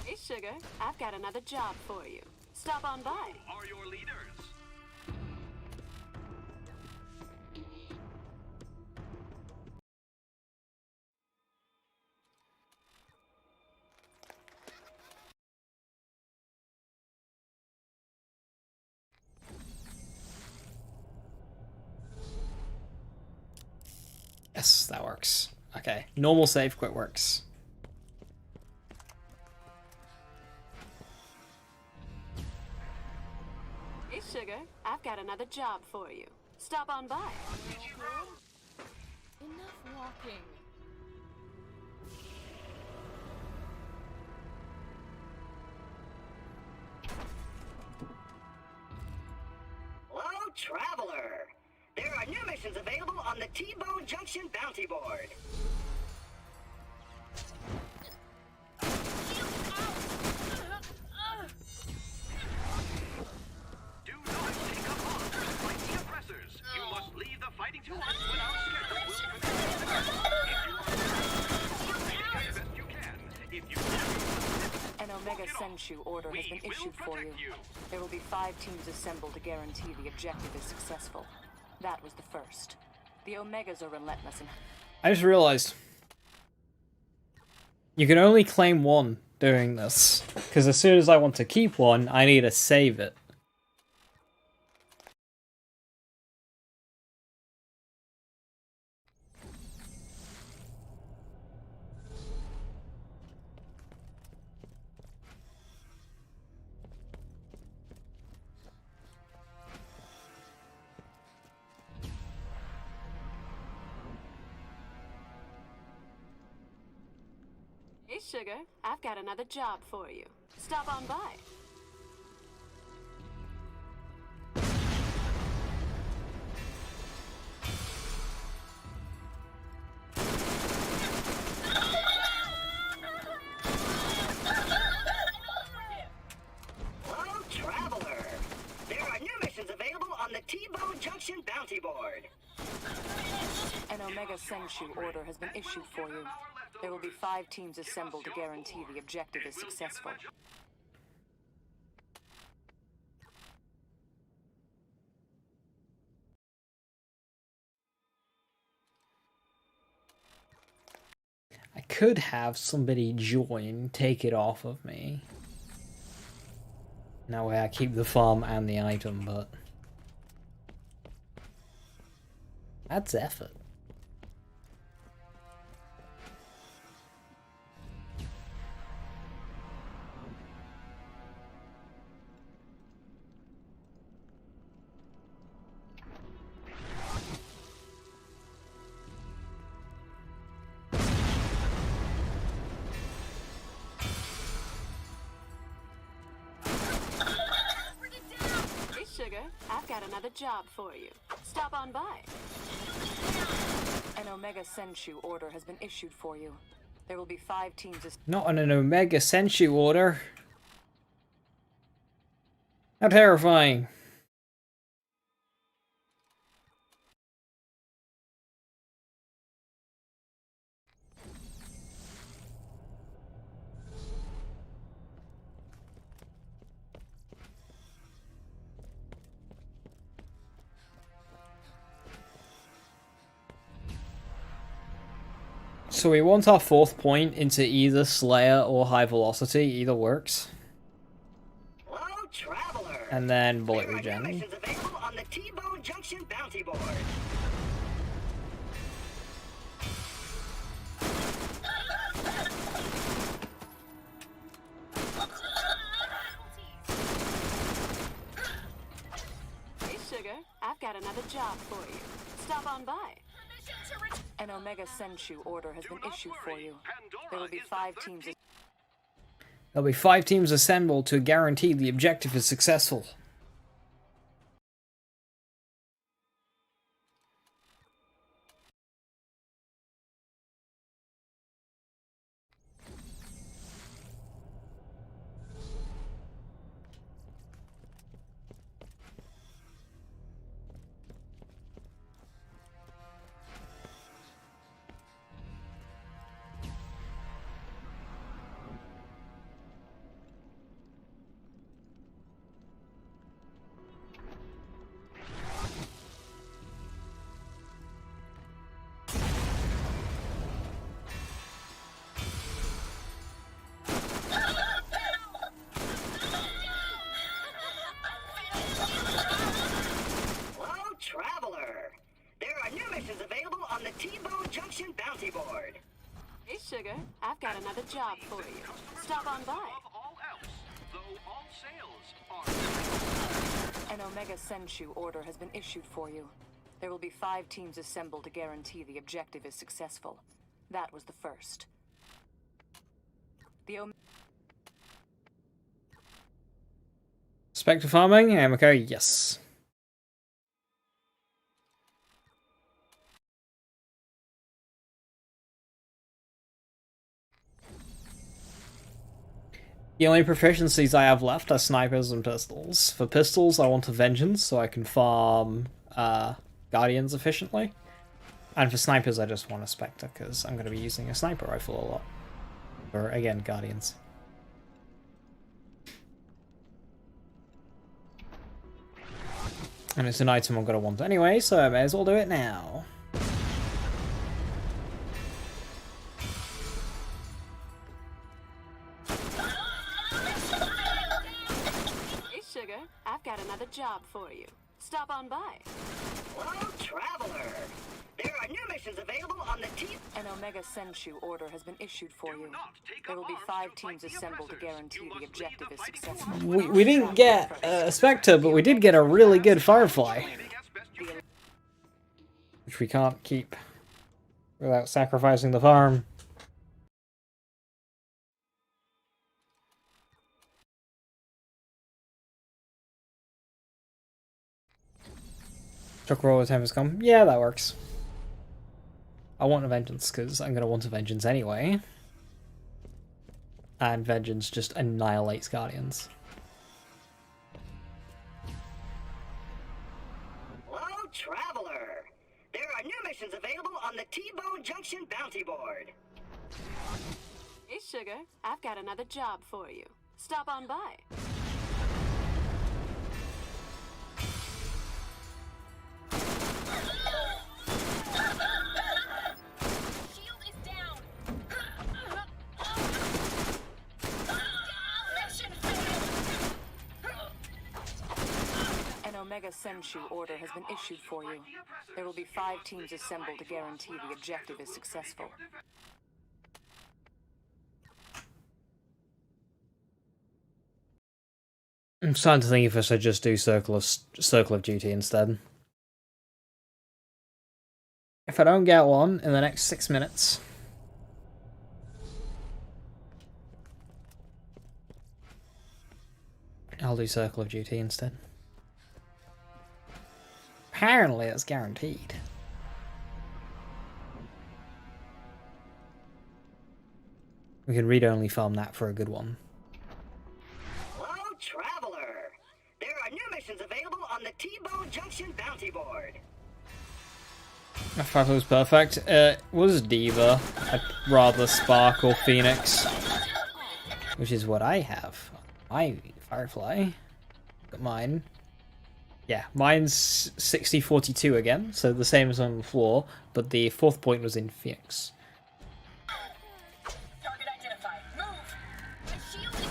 Hey, Sugar, I've got another job for you. Stop on by. Are your leaders? Yes, that works. Okay, normal save quit works. Hey, Sugar, I've got another job for you. Stop on by. Enough walking. Hello, Traveler. There are new missions available on the T-Bone Junction bounty board. Do not take up arms to fight the oppressors. You must leave the fighting to us when our schedule will permit. If you are as best you can. If you An Omega Senshu order has been issued for you. There will be 5 teams assembled to guarantee the objective is successful. That was the first. The Omegas are relentless and I just realized you can only claim one doing this, because as soon as I want to keep one, I need to save it. Hey, Sugar, I've got another job for you. Stop on by. Hello, Traveler. There are new missions available on the T-Bone Junction bounty board. An Omega Senshu order has been issued for you. There will be 5 teams assembled to guarantee the objective is successful. I could have somebody join, take it off of me. That way I keep the farm and the item, but that's effort. Hey, Sugar, I've got another job for you. Stop on by. An Omega Senshu order has been issued for you. There will be 5 teams Not on an Omega Senshu order. How terrifying. So we want our 4th point into either Slayer or High Velocity, either works. Hello, Traveler. And then bullet There are new regen. missions available on the T-Bone Junction bounty board. Hey, Sugar, I've got another job for you. Stop on by. An Omega Senshu order has been issued for you. There will be 5 teams. There'll be 5 teams assembled to guarantee the objective is successful. Junction bounty board. Hey, Sugar, I've got another job for you. Stop on by. Above all else, though all sales are An Omega Senshu order has been issued for you. There will be 5 teams assembled to guarantee the objective is successful. That was the first. The Spectre farming, Amiko, yes. The only proficiencies I have left are snipers and pistols. For pistols, I want a vengeance so I can farm guardians efficiently. And for snipers, I just want a spectre because I'm going to be using a sniper rifle a lot. Or, again, guardians. And it's an item I'm going to want anyway, so I may as well do it now. Hey, Sugar, I've got another job for you. Stop on by. Hello, traveler. There are new missions available on the T. An Omega Senshu order has been issued for you. not take There will up be arms 5 to fight teams the assembled to oppressors. guarantee You the must leave objective the is fighting successful. We didn't get a spectre, but we did get a really good firefly. Leading as best you can. Which we can't keep without sacrificing the farm. Chuck roll time has come. Yeah, that works. I want a vengeance because I'm gonna want a vengeance anyway. And vengeance just annihilates guardians. Hello, traveler. There are new missions available on the T-Bone Junction bounty board. Hey, Sugar, I've got another job for you. Stop on by. Shield is down. Mission failed. An Omega Senshu order has been issued for you. There will be 5 teams assembled to guarantee the objective is successful. I'm starting to think if I should just do Circle of Duty instead. If I don't get one in the next 6 minutes, I'll do Circle of Duty instead. Apparently it's guaranteed. We can read-only farm that for a good one. Hello, traveler. There are new missions available on the T-Bone Junction bounty board. I thought it was perfect. It was Diva. I'd rather Spark or Phoenix. Which is what I have. My Firefly. Got mine. Yeah, mine's 60-42 again, so the same as on the floor, but the 4th point was in Phoenix. Target identified. Move. My shield is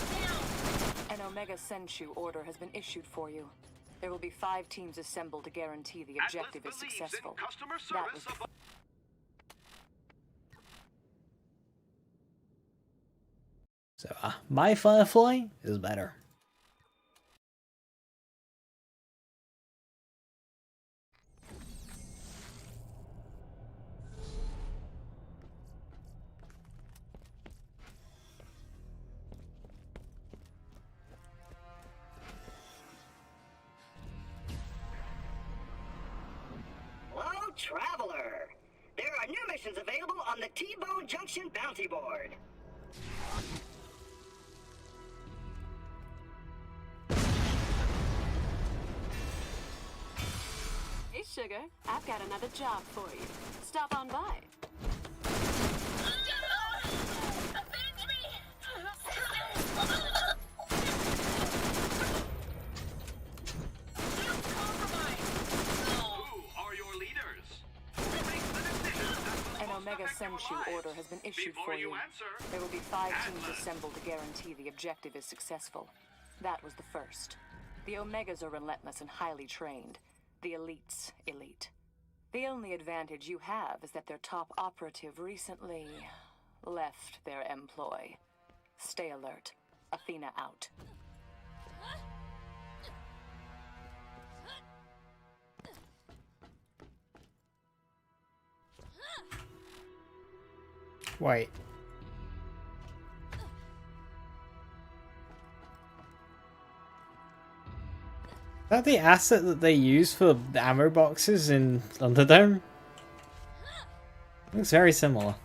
down. An Omega Senshu order has been issued for you. There will be 5 teams assembled to guarantee the objective is Atlas believes in successful. customer That service was above. So, my Firefly is better. Hello, traveler. There are new missions available on the T-Bone Junction bounty board. Hey, Sugar, I've got another job for you. Stop on by. Avenge me. Shield compromised. Who are your leaders? Who makes the decisions that will An most Omega affect your Senshu lives? order has been issued Before for you. answer, There will be 5 teams Atlas. assembled to guarantee the objective is successful. That was the first. The Omegas are relentless and highly trained. The elites, elite. The only advantage you have is that their top operative recently left their employ. Stay alert. Athena out. Wait. Is that the asset that they use for the ammo boxes in Thunderdome? Looks very similar.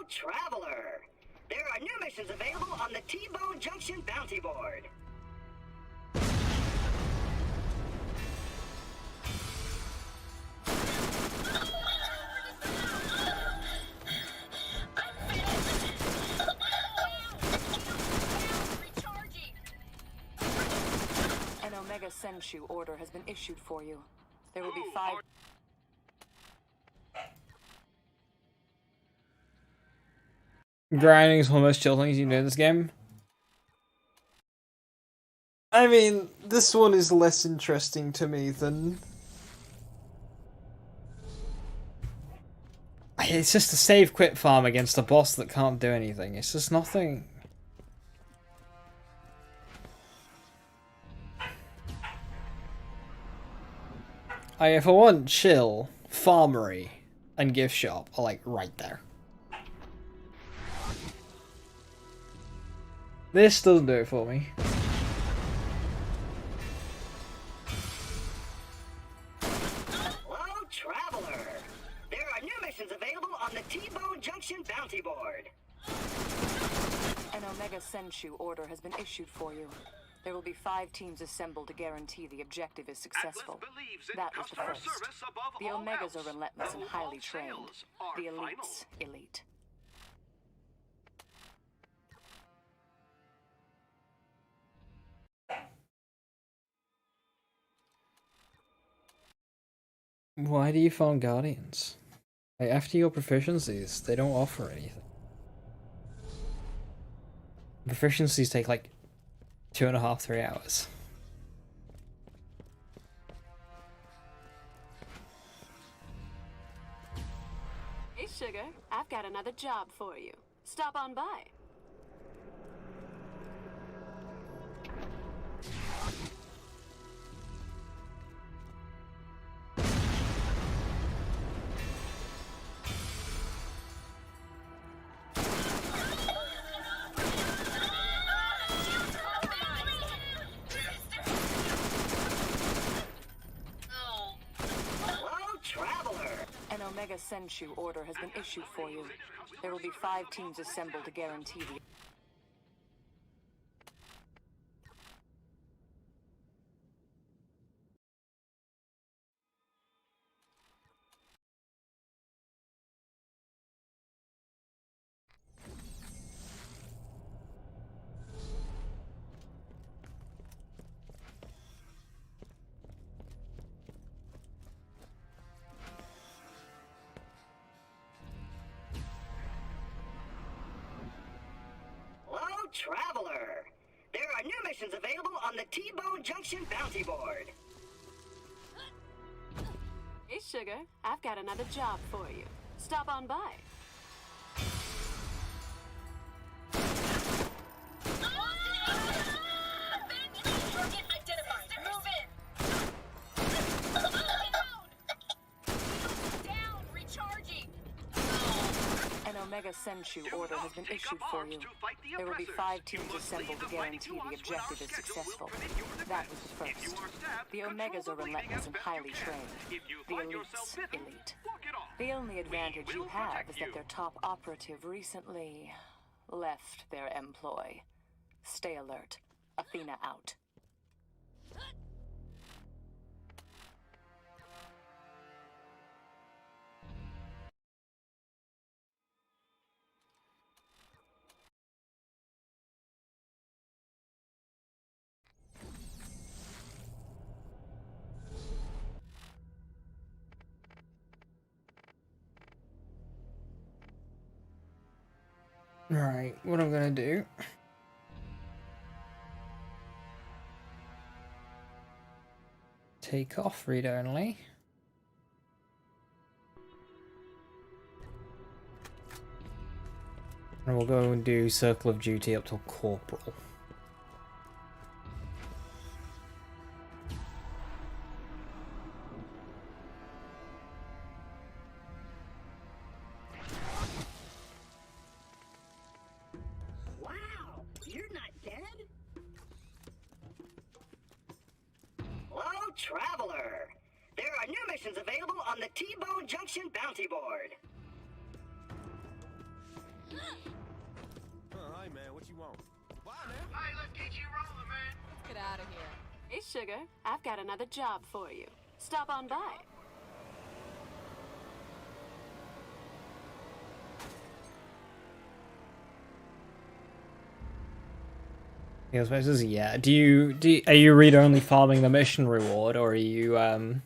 Traveler. There are new missions available on the T-Bone Junction bounty board. An Omega Senshu order has been issued for you. There will be 5... Grinding is one of the most chill things you can do in this game. I mean, this one is less interesting to me than... It's just a save quit farm against a boss that can't do anything. It's just nothing... If I want chill, farmery, and gift shop are like right there. This doesn't do it for me. Hello, Traveler. There are new missions available on the T-Bone Junction bounty board. An Omega Senshu order has been issued for you. There will be 5 teams assembled to guarantee the objective is successful. That was the first. The Omegas are relentless and highly trained. The elites, elite. Why do you farm Guardians? Like, after your proficiencies, they don't offer anything. Proficiencies take like 2.5, 3 hours. Hey, sugar, I've got another job for you. Stop on by. Omega Senshu order has been issued for you. There will be 5 teams assembled to guarantee the... Traveler. There are new missions available on the T-Bone Junction bounty board. Hey, sugar, I've got another job for you. Stop on by. Omega Senshu order has been issued for you. There will be 5 teams assembled to guarantee the objective is successful. That was the first. The Omegas are relentless and highly trained. The elites, elite. The only advantage you have is that their top operative recently left their employ. Stay alert. Athena out. Right, what I'm gonna do. Take off, read only. And we'll go and do Circle of Duty up till Corporal. Wow, you're not dead? Hello, Traveler. There are new missions available on the T-Bone Junction bounty board. Hi, man. What you want? Bye, man. Hey, let's get you rolling, man. Let's get out of here. Hey, sugar, I've got another job for you. Stop on by. Yeah, I suppose, yeah. Are you read only farming the mission reward, or are you I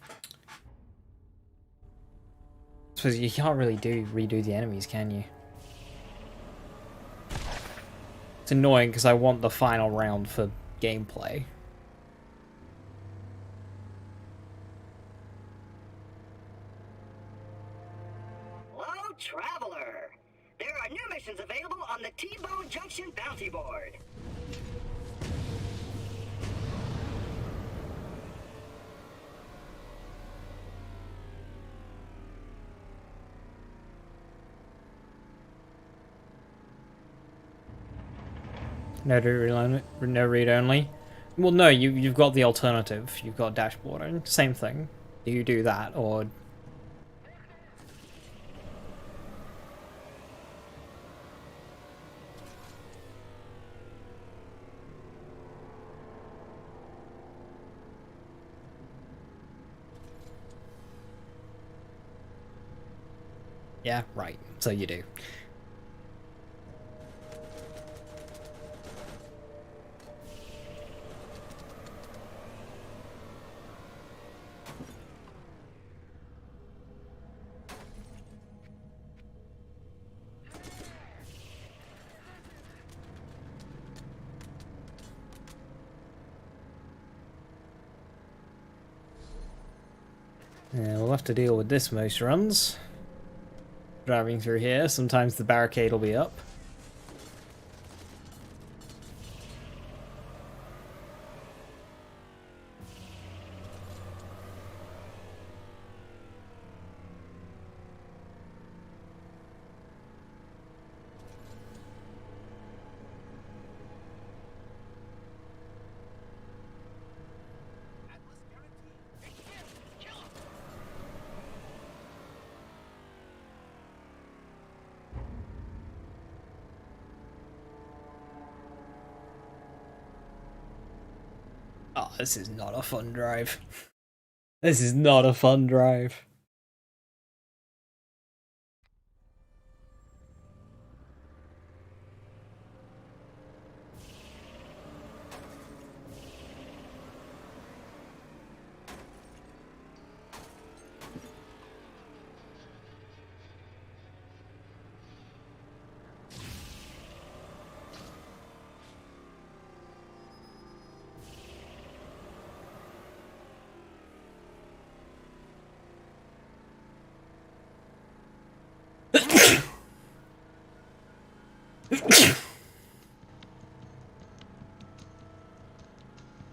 suppose you can't really redo the enemies, can you? It's annoying because I want the final round for gameplay. Hello, Traveler. There are new missions available on the T-Bone Junction bounty board. No read only. Well, no, you've got the alternative. You've got dashboarding. Same thing. Do you do that or? Yeah, right. So you do. Yeah, we'll have to deal with this most runs. Driving through here, sometimes the barricade will be up. Oh, this is not a fun drive. This is not a fun drive.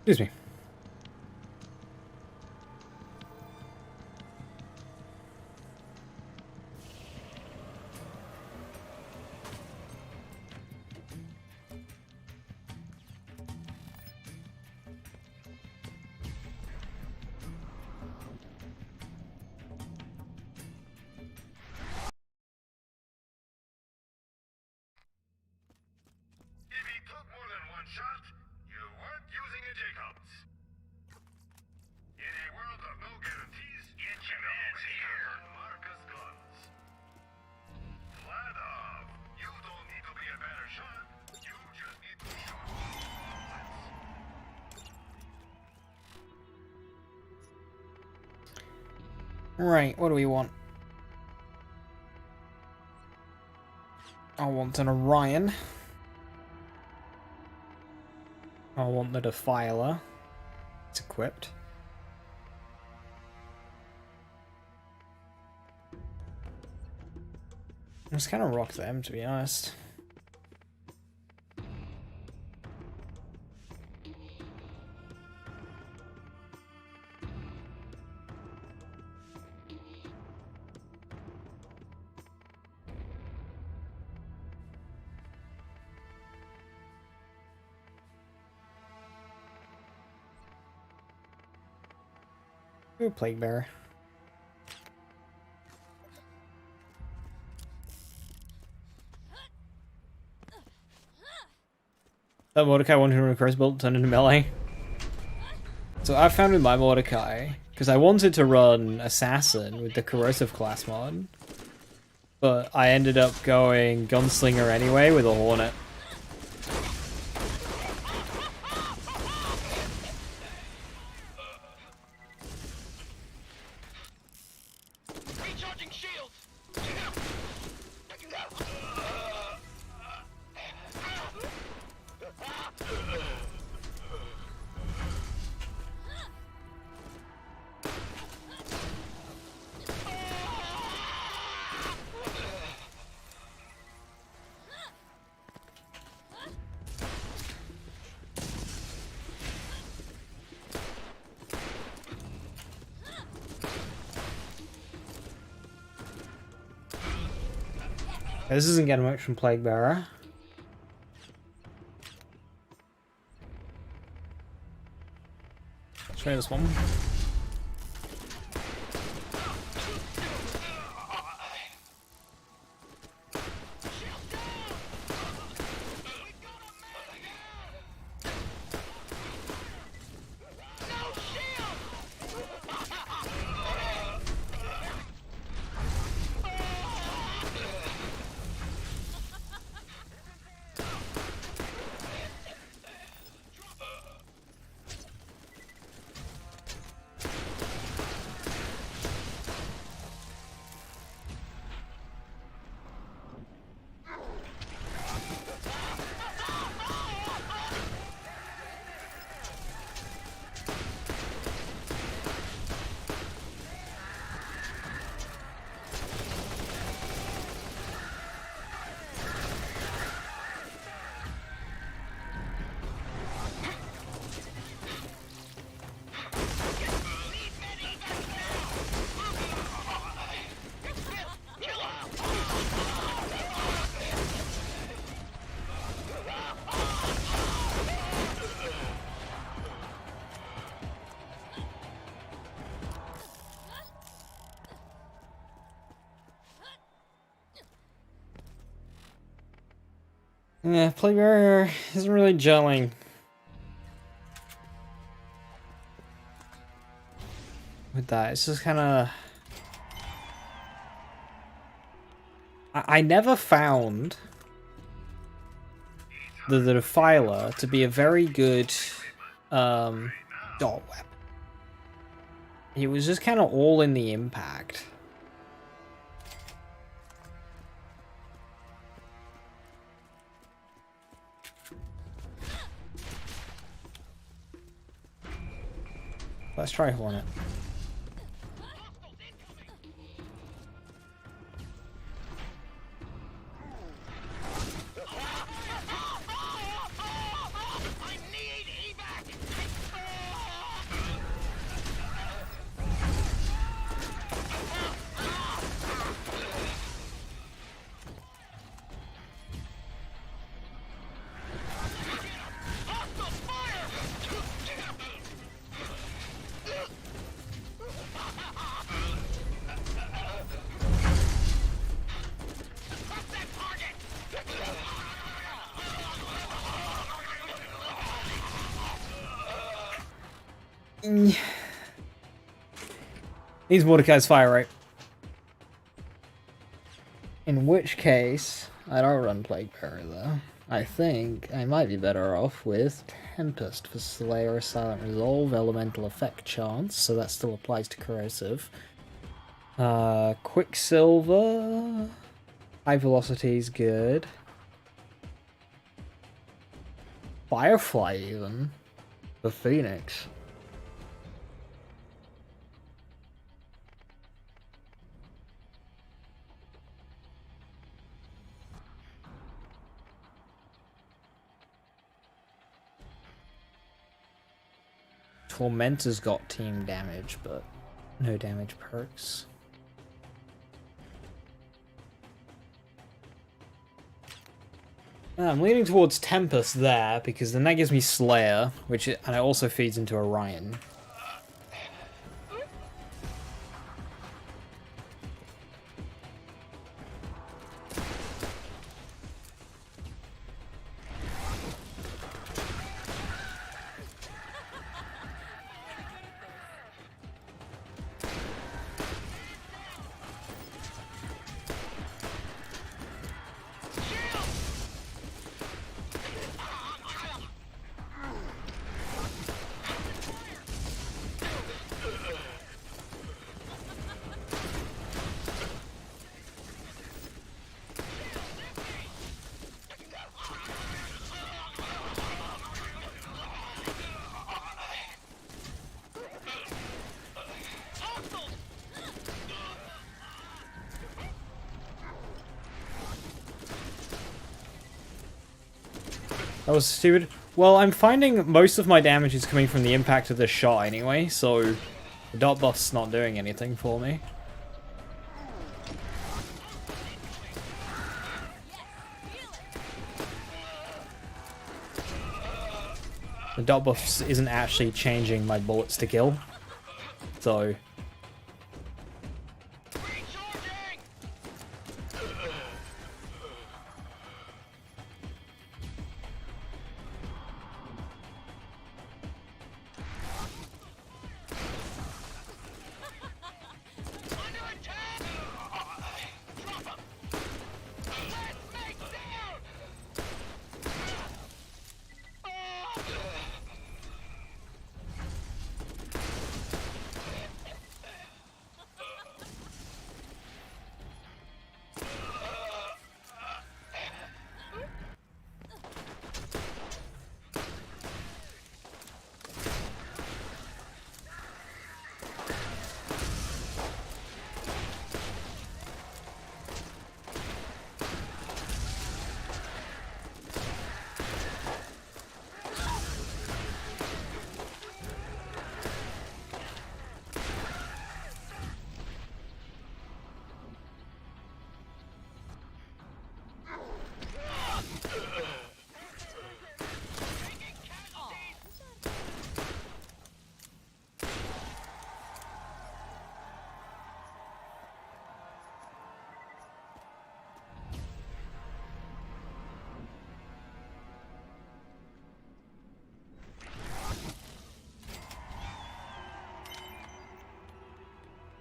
Excuse me. If he took more than one shot, you weren't using a Jacobs. In a world of no guarantees, get your ass here. Marcus guns. Flat off. You don't need to be a better shot. You just need to shoot bullets. Right, what do we want? I want an Orion. I want the Defiler. It's equipped. Let's kind of rock them, to be honest. Ooh, Plague Bearer. That Mordecai 100 cross built turned into melee. So I found with my Mordecai, because I wanted to run Assassin with the Corrosive class mod, but I ended up going Gunslinger anyway with a Hornet. Recharging shields. This isn't getting much from Plague Bearer. Let's try this one. Yeah, Plague Bearer isn't really gelling. With that, it's just kind of... I never found the Defiler to be a very good dot weapon. It was just kind of all in the impact. Let's try Hornet. Needs Mordecai's fire rate. In which case, I don't run Plague Bearer though. I think I might be better off with Tempest for Slayer, Silent Resolve, Elemental Effect Chance, so that still applies to Corrosive. Quicksilver. High velocity is good. Firefly even. The Phoenix. Tormentor's got team damage, but no damage perks. I'm leaning towards Tempest there, because then that gives me Slayer, and it also feeds into Orion. That was stupid. Well, I'm finding most of my damage is coming from the impact of this shot anyway, so the dot buff's not doing anything for me. The dot buff isn't actually changing my bullets to kill, so...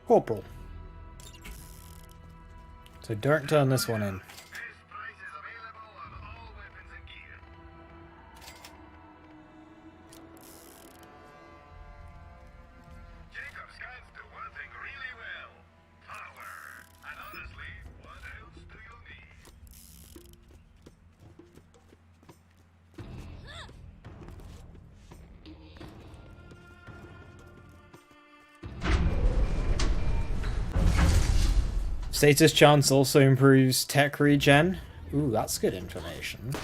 Corporal. So don't turn this one in. Status chance also improves tech regen. Ooh, that's good information.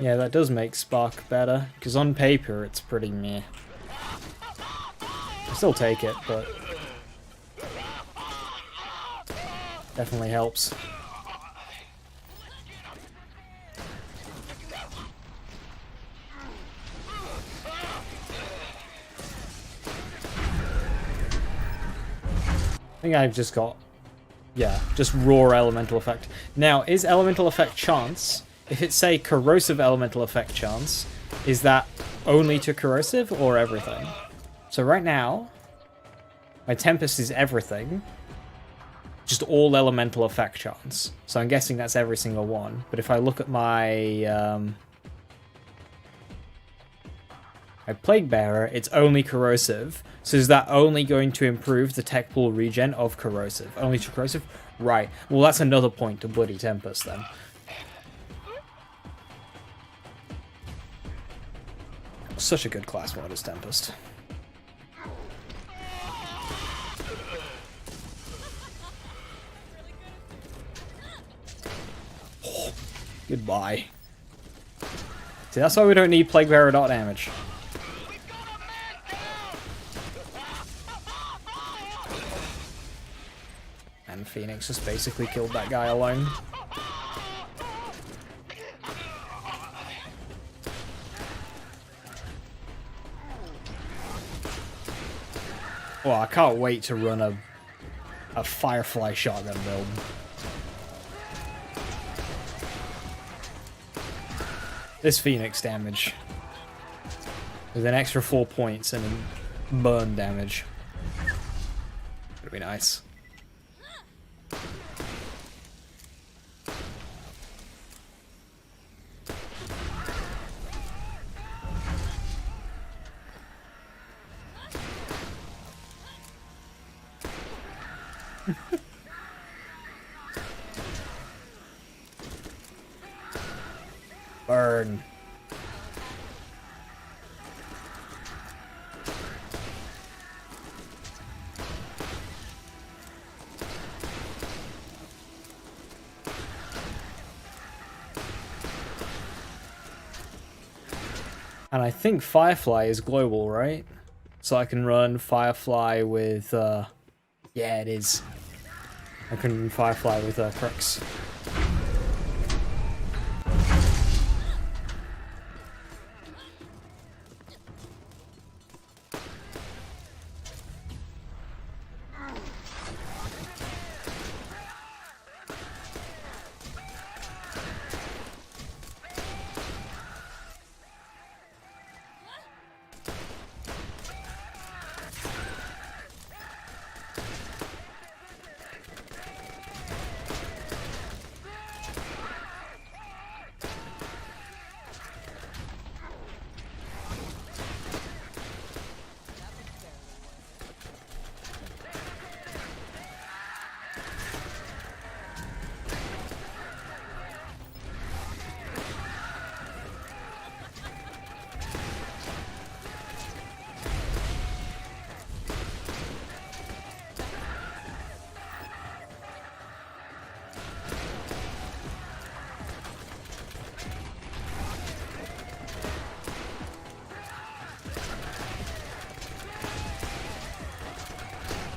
Yeah, that does make Spark better, because on paper it's pretty meh. I still take it, but definitely helps. I think I've just got, yeah, just raw elemental effect. Now, is elemental effect chance, if it's say corrosive elemental effect chance, is that only to corrosive or everything? So right now, my Tempest is everything, just all elemental effect chance. So I'm guessing that's every single one. But if I look at my A Plague Bearer, it's only corrosive. So is that only going to improve the tech pool regen of corrosive? Only to corrosive? Right. Well, that's another point to Bloody Tempest then. Such a good class mod as Tempest. Oh, goodbye. See, that's why we don't need Plague Bearer dot damage. And Phoenix just basically killed that guy alone. Well, I can't wait to run a Firefly shotgun build. This Phoenix damage. With an extra 4 points and burn damage. Would be nice. Burn. And I think Firefly is global, right? So I can run Firefly with, yeah, it is. I can run Firefly with Crux.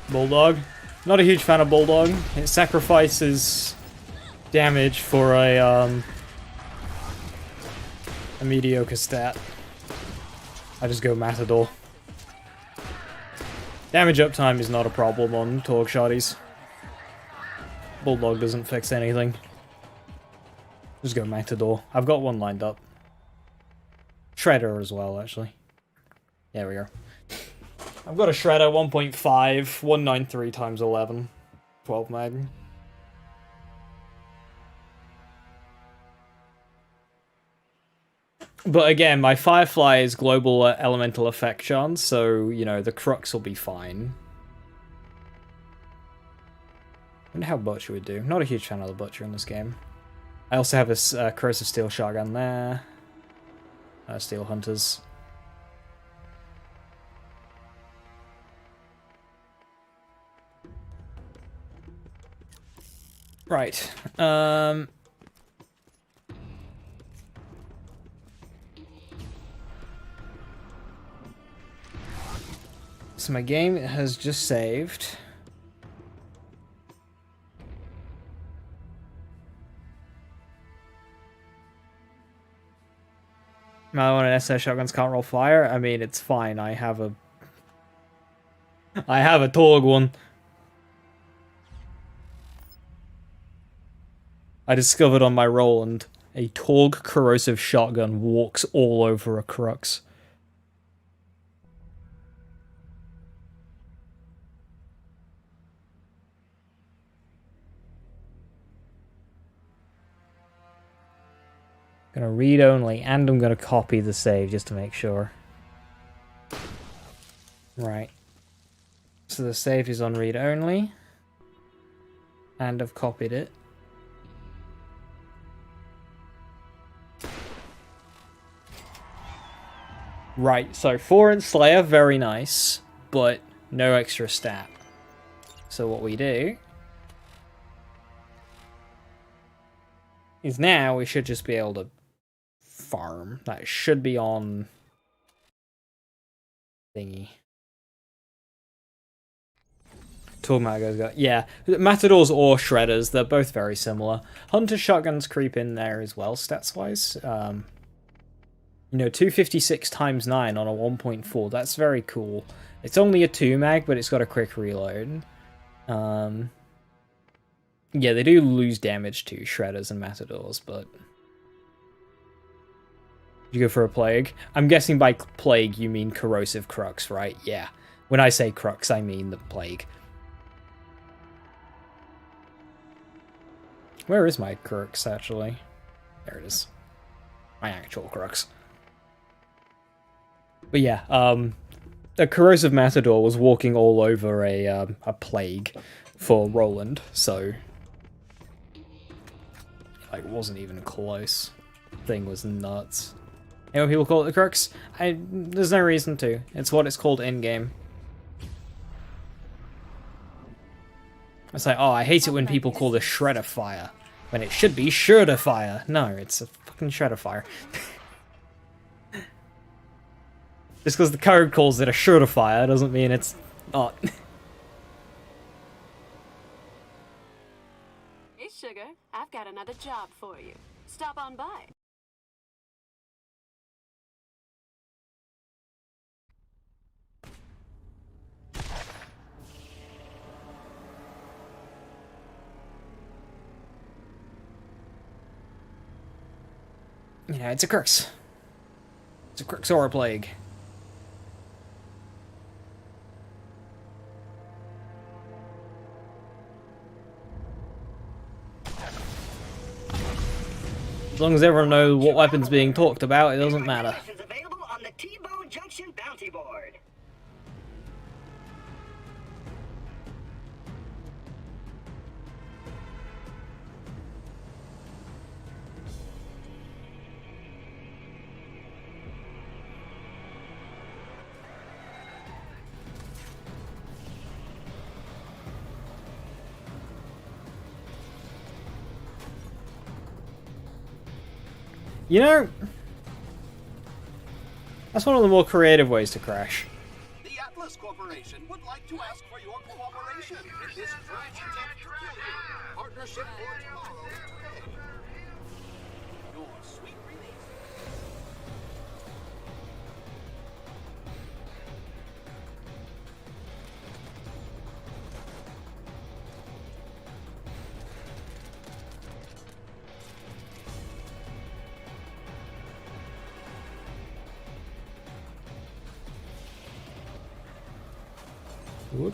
Bulldog. Not a huge fan of Bulldog. It sacrifices damage for a mediocre stat. I just go Matador. Damage uptime is not a problem on Torg Shotties. Bulldog doesn't fix anything. Just go Matador. I've got one lined up. Shredder as well, actually. There we go. I've got a Shredder 1.5, 193 times 11. 12 mag. But again, my Firefly is global elemental effect chance, so, you know, the Crux will be fine. I wonder how Butcher would do. Not a huge fan of the Butcher in this game. I also have a Corrosive Steel Shotgun there. Steel Hunters. Right. So my game has just saved. My one and SS shotguns can't roll fire. I mean, it's fine. I have a Torg one. I discovered on my roll, and a Torg corrosive shotgun walks all over a Crux. Gonna read only, and I'm gonna copy the save just to make sure. Right. So the save is on read only. And I've copied it. Right, so 4 Slayer, very nice, but no extra stat. So what we do is now we should just be able to farm. That should be on thingy. Tormago's got, yeah, Matadors or Shredders, they're both very similar. Hunter Shotguns creep in there as well, stats-wise. You know, 256 times 9 on a 1.4, that's very cool. It's only a 2 mag, but it's got a quick reload. Yeah, they do lose damage to Shredders and Matadors, but... You go for a Plague? I'm guessing by Plague you mean Corrosive Crux, right? Yeah. When I say Crux, I mean the Plague. Where is my Crux, actually? There it is. My actual Crux. But yeah, a Corrosive Matador was walking all over a Plague for Roland, so... Like, it wasn't even close. Thing was nuts. You know what people call it the Crux? There's no reason to. It's what it's called in-game. It's like, oh, I hate it when people call this Shredder Fire. When it should be Shredder Fire. No, it's a fucking Shredder Fire. Just because the code calls it a Shredder Fire doesn't mean it's not. Hey, sugar, I've got another job for you. Stop on by. Yeah, it's a Crux. It's a Crux or a Plague. As long as everyone knows what weapon's being talked about, it doesn't matter. Missions available on the T-Bone Junction bounty board. You know, that's one of the more creative ways to crash. The Atlas Corporation would like to ask for your cooperation in this partnership for tomorrow. Your sweet release. Good.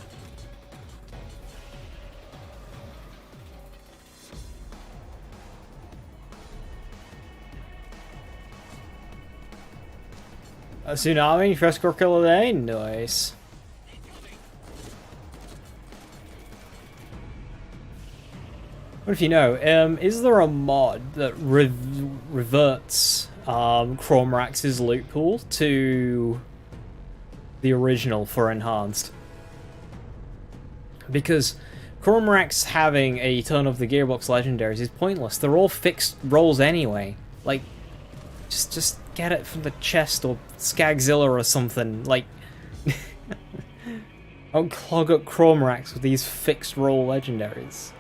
A tsunami, first core kill of the day? Nice. What if you know, is there a mod that reverts Chromrax's loot pool to the original for enhanced? Because Chromrax having a ton of the Gearbox legendaries is pointless. They're all fixed rolls anyway. Like, just get it from the chest or Skagzilla or something. Like, don't clog up Chromrax with these fixed roll legendaries.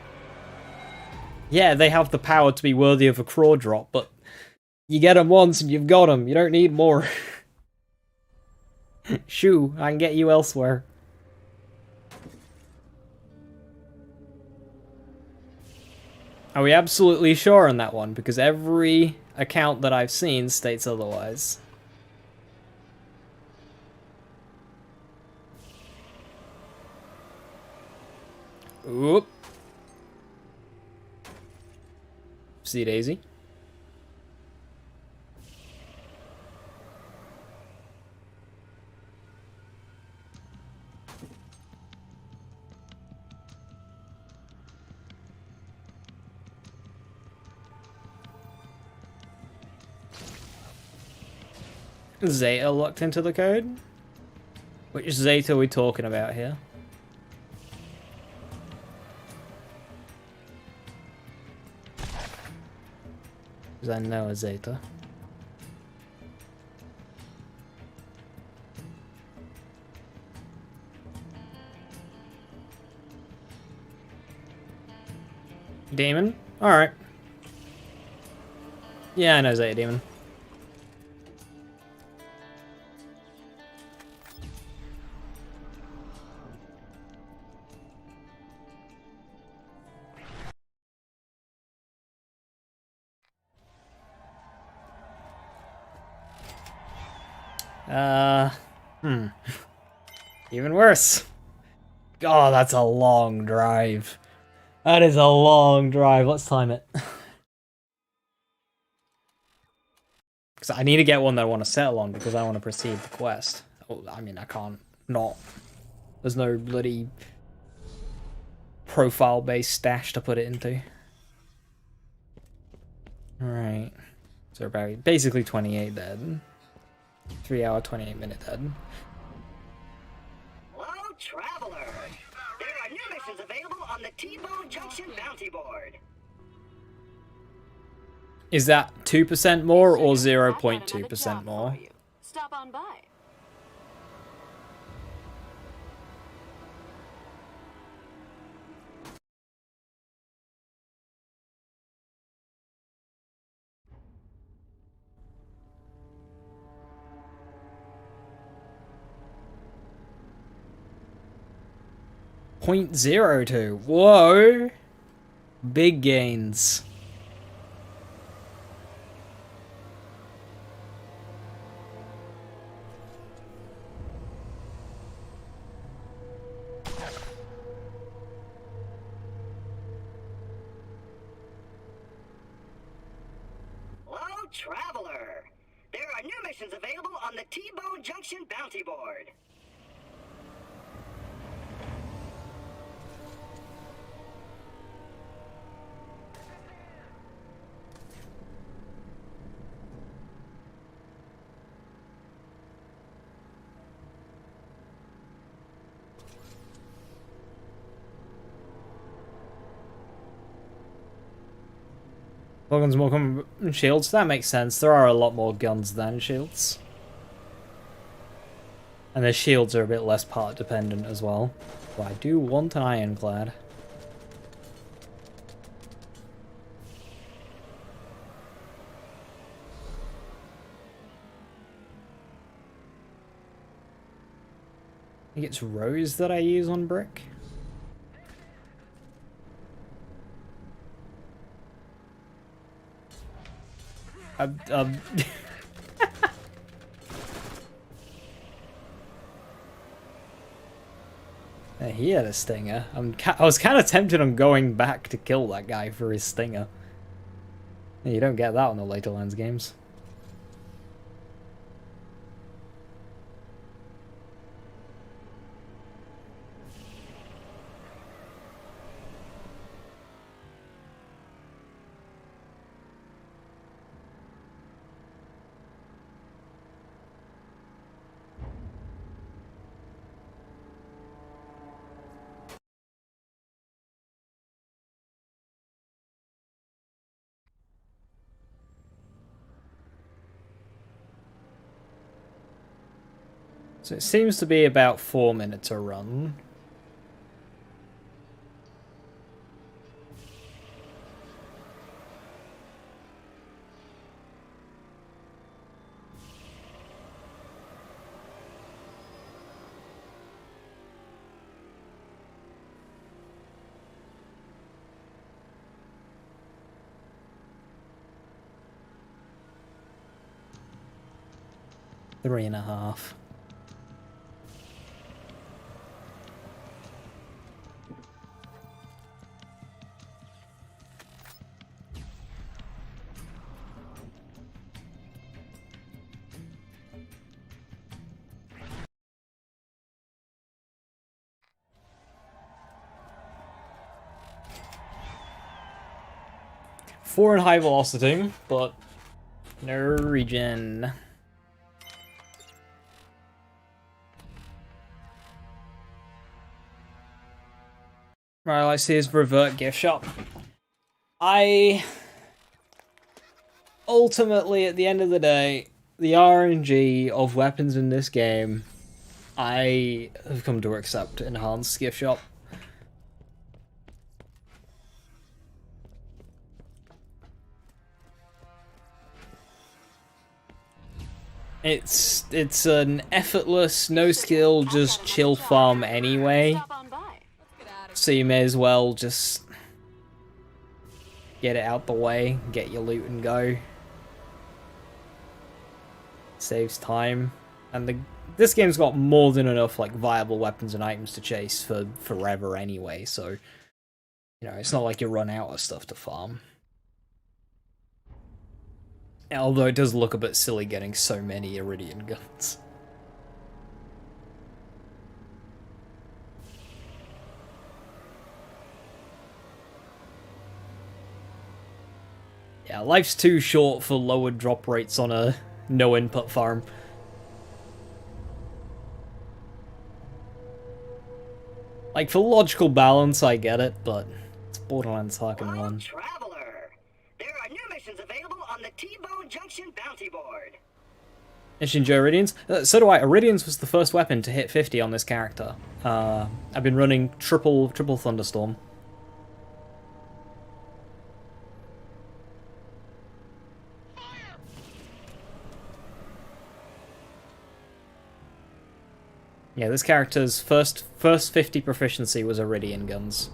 Yeah, they have the power to be worthy of a craw drop, but you get them once and you've got them. You don't need more. Shoo, I can get you elsewhere. Are we absolutely sure on that one? Because every account that I've seen states otherwise. Oop. See Daisy. Zeta locked into the code? Which Zeta are we talking about here? Because I know a Zeta. Demon? Alright. Yeah, I know Zeta Demon. Even worse. God, that's a long drive. That is a long drive. Let's time it. Because I need to get one that I want to settle on because I want to proceed the quest. Oh, I mean, I can't not. There's no bloody profile-based stash to put it into. Alright. So about basically 28 dead. 3 hour, 28 minute dead. Hello, traveler. There are new missions available on the T-Bone Junction bounty board. Is that 2% more or Sugar, I've got another 0.2% job more? for you. Stop on by. .02. Whoa! Big gains. Hello, traveler. There are new missions available on the T-Bone Junction bounty board. Guns more common shields. That makes sense. There are a lot more guns than shields. And the shields are a bit less part dependent as well. But I do want an ironclad. I think it's rose that I use on brick. He had a stinger. I was kind of tempted on going back to kill that guy for his stinger. You don't get that on the later Lands games. So it seems to be about 4 minutes a run. Three and a half. Four in high velocity, but no regen. Alright, let's see his revert gift shop. Ultimately, at the end of the day, the RNG of weapons in this game, I have come to accept enhanced gift shop. It's an effortless, no skill, just chill farm anyway. So you may as well just get it out the way, get your loot and go. Saves time. And this game's got more than enough like viable weapons and items to chase for forever anyway, so you know, it's not like you run out of stuff to farm. Although it does look a bit silly getting so many Aridian guns. Yeah, life's too short for lower drop rates on a no-input farm. Like, for logical balance, I get it, but it's Borderlands Harken 1. Traveler, there are new missions available on the T-Bone Junction bounty board. Mission Joe Eridians? So do I. Eridians was the first weapon to hit 50 on this character. I've been running triple Thunderstorm. Yeah, this character's first 50 proficiency was Aridian guns.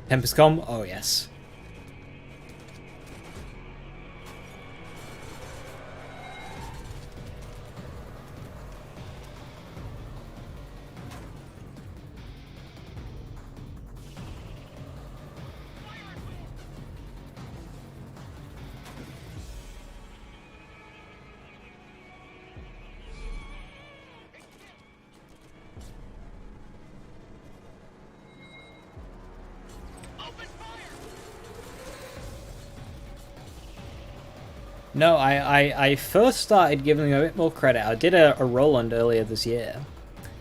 Tempest Com? Oh yes. No, I first started giving them a bit more credit. I did a Roland earlier this year.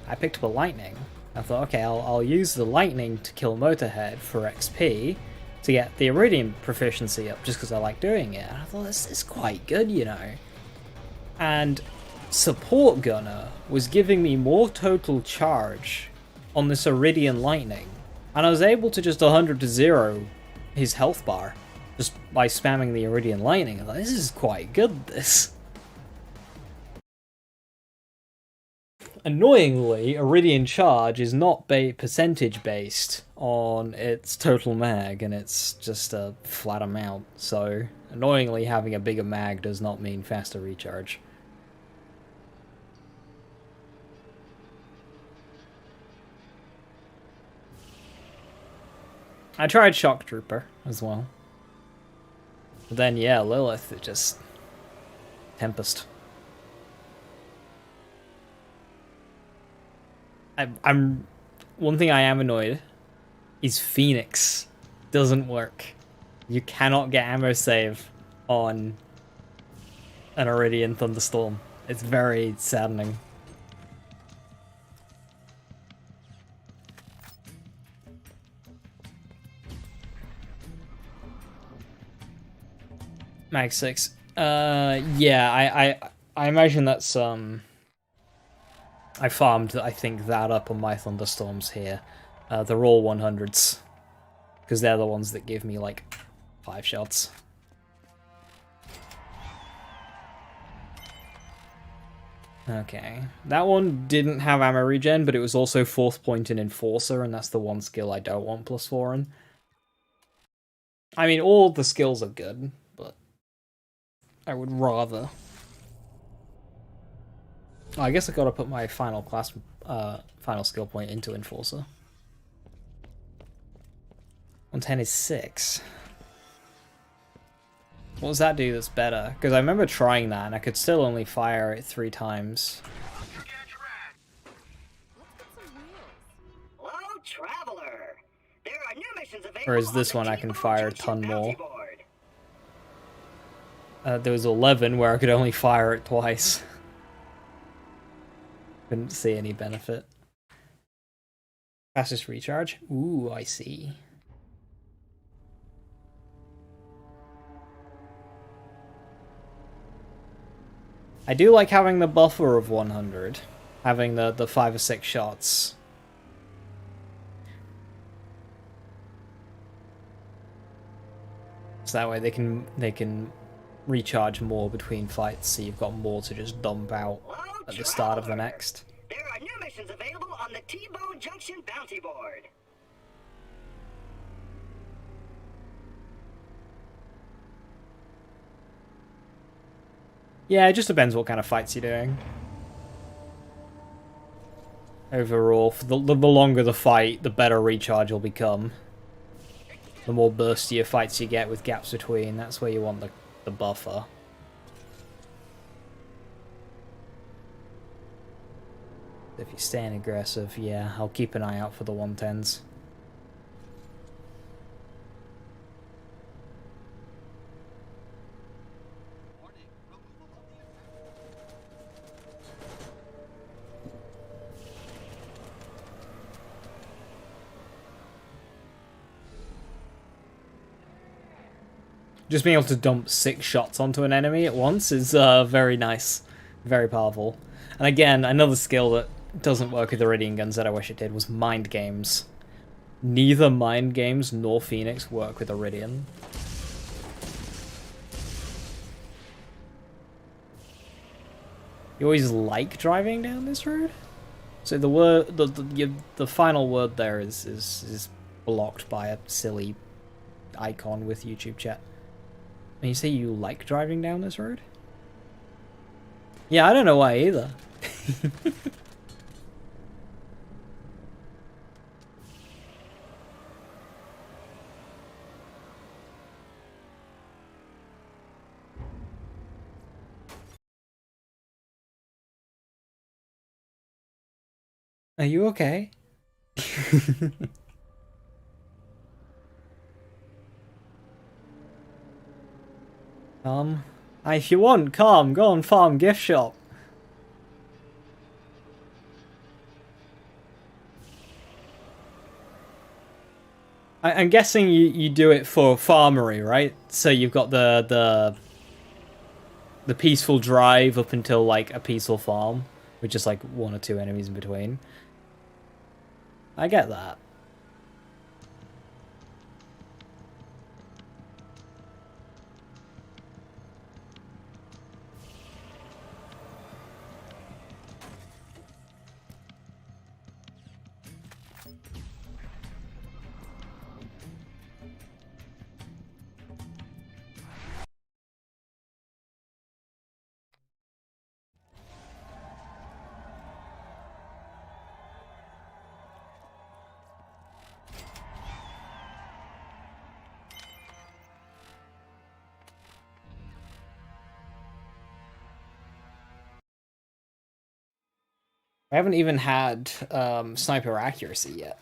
I picked up a Lightning. I thought, okay, I'll use the Lightning to kill Motorhead for XP to get the Aridian proficiency up, just because I like doing it. And I thought, this is quite good, you know. And Support Gunner was giving me more total charge on this Aridian Lightning. And I was able to just 100 to 0 his health bar. Just by spamming the Aridian Lightning. I'm like, this is quite good, this. Annoyingly, Aridian Charge is not percentage based on its total mag, and it's just a flat amount. So, annoyingly, having a bigger mag does not mean faster recharge. I tried Shock Trooper as well. But then, yeah, Lilith, it just... Tempest. I'm... One thing I am annoyed is Phoenix doesn't work. You cannot get ammo save on an Aridian Thunderstorm. It's very saddening. Mag 6. Yeah, I imagine that's, I farmed, I think, that up on my Thunderstorms here. They're all 100s. Because they're the ones that give me, like, 5 shots. Okay. That one didn't have ammo regen, but it was also 4th point in Enforcer, and that's the one skill I don't want +4 in. I mean, all the skills are good, but I would rather... Oh, I guess I gotta put my final class, final skill point into Enforcer. 110 is 6. What does that do that's better? Because I remember trying that and I could still only fire it 3 times. Hello, traveler. There are new missions available. Whereas this one I can fire a ton more. There was 11 where I could only fire it twice. Couldn't see any benefit. Fastest recharge? Ooh, I see. I do like having the buffer of 100. Having the 5 or 6 shots. So that way they can recharge more between fights, so you've got more to just dump out at the start of the next. There are new missions available on the T-Bone Junction bounty board. Yeah, it just depends what kind of fights you're doing. Overall, the longer the fight, the better recharge will become. The more burstier fights you get with gaps between, that's where you want the buffer. If you're staying aggressive, yeah, I'll keep an eye out for the 110s. Just being able to dump 6 shots onto an enemy at once is very nice. Very powerful. And again, another skill that doesn't work with Aridian guns that I wish it did was Mind Games. Neither Mind Games nor Phoenix work with Aridian. You always like driving down this road? So the word, the final word there is blocked by a silly icon with YouTube chat. And you say you like driving down this road? Yeah, I don't know why either. Are you okay? If you want, go on farm gift shop. I'm guessing you do it for farmery, right? So you've got the peaceful drive up until like a peaceful farm, with just like 1 or 2 enemies in between. I get that. I haven't even had sniper accuracy yet.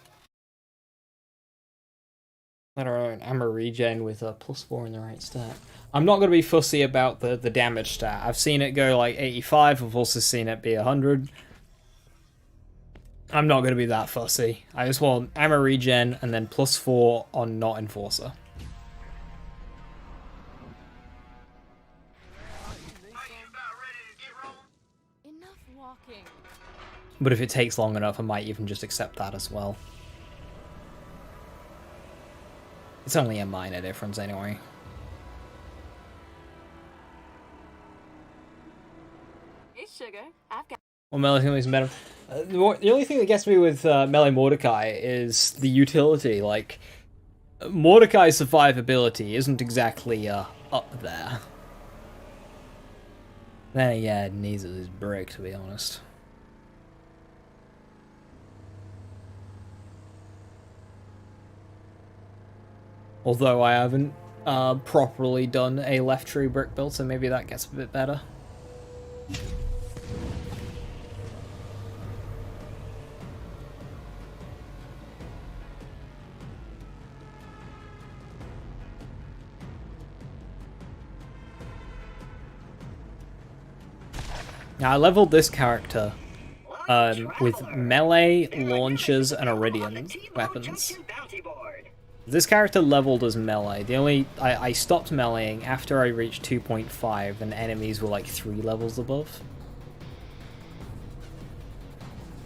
Let alone ammo regen with a +4 in the right stat. I'm not going to be fussy about the damage stat. I've seen it go like 85, I've also seen it be 100. I'm not going to be that fussy. I just want ammo regen and then +4 on not enforcer. But if it takes long enough, I might even just accept that as well. It's only a minor difference anyway. Hey, sugar. I've got. Well, Melee is better. The only thing that gets me with Melee Mordecai is the utility. Like, Mordecai's survivability isn't exactly up there. Then again, it needs his brick, to be honest. Although I haven't properly done a left tree brick build, so maybe that gets a bit better. Now, I leveled this character with melee, launchers, and Eridian weapons. This character leveled as melee. I stopped meleeing after I reached 2.5 and enemies were like 3 levels above.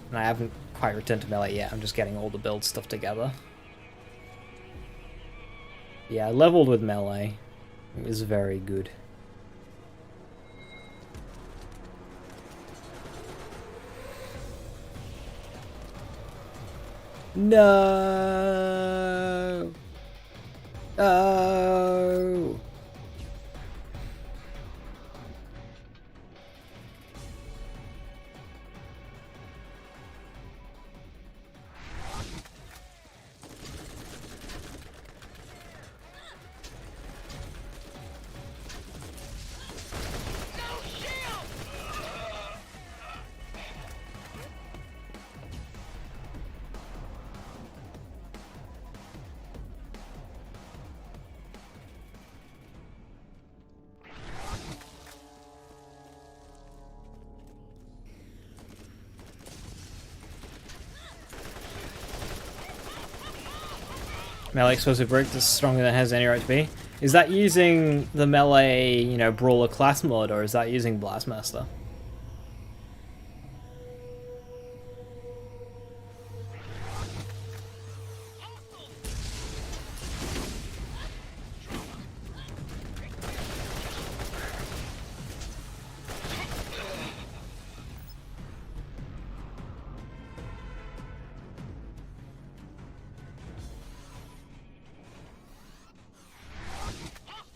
And I haven't quite returned to melee yet, I'm just getting all the build stuff together. Yeah, I leveled with melee. It was very good. No! Oh! Melee explosive brick that's stronger than it has any right to be. Is that using the melee, you know, brawler class mod, or is that using Blastmaster?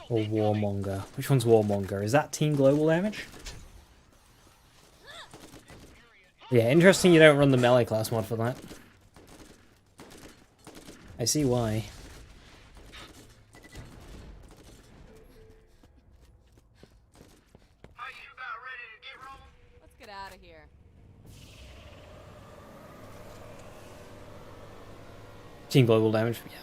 Or Warmonger? Which one's Warmonger? Is that Team Global damage? Yeah, interesting you don't run the melee class mod for that. I see why. Are you about ready to get rolling? Let's get out of here. Team Global damage, yeah.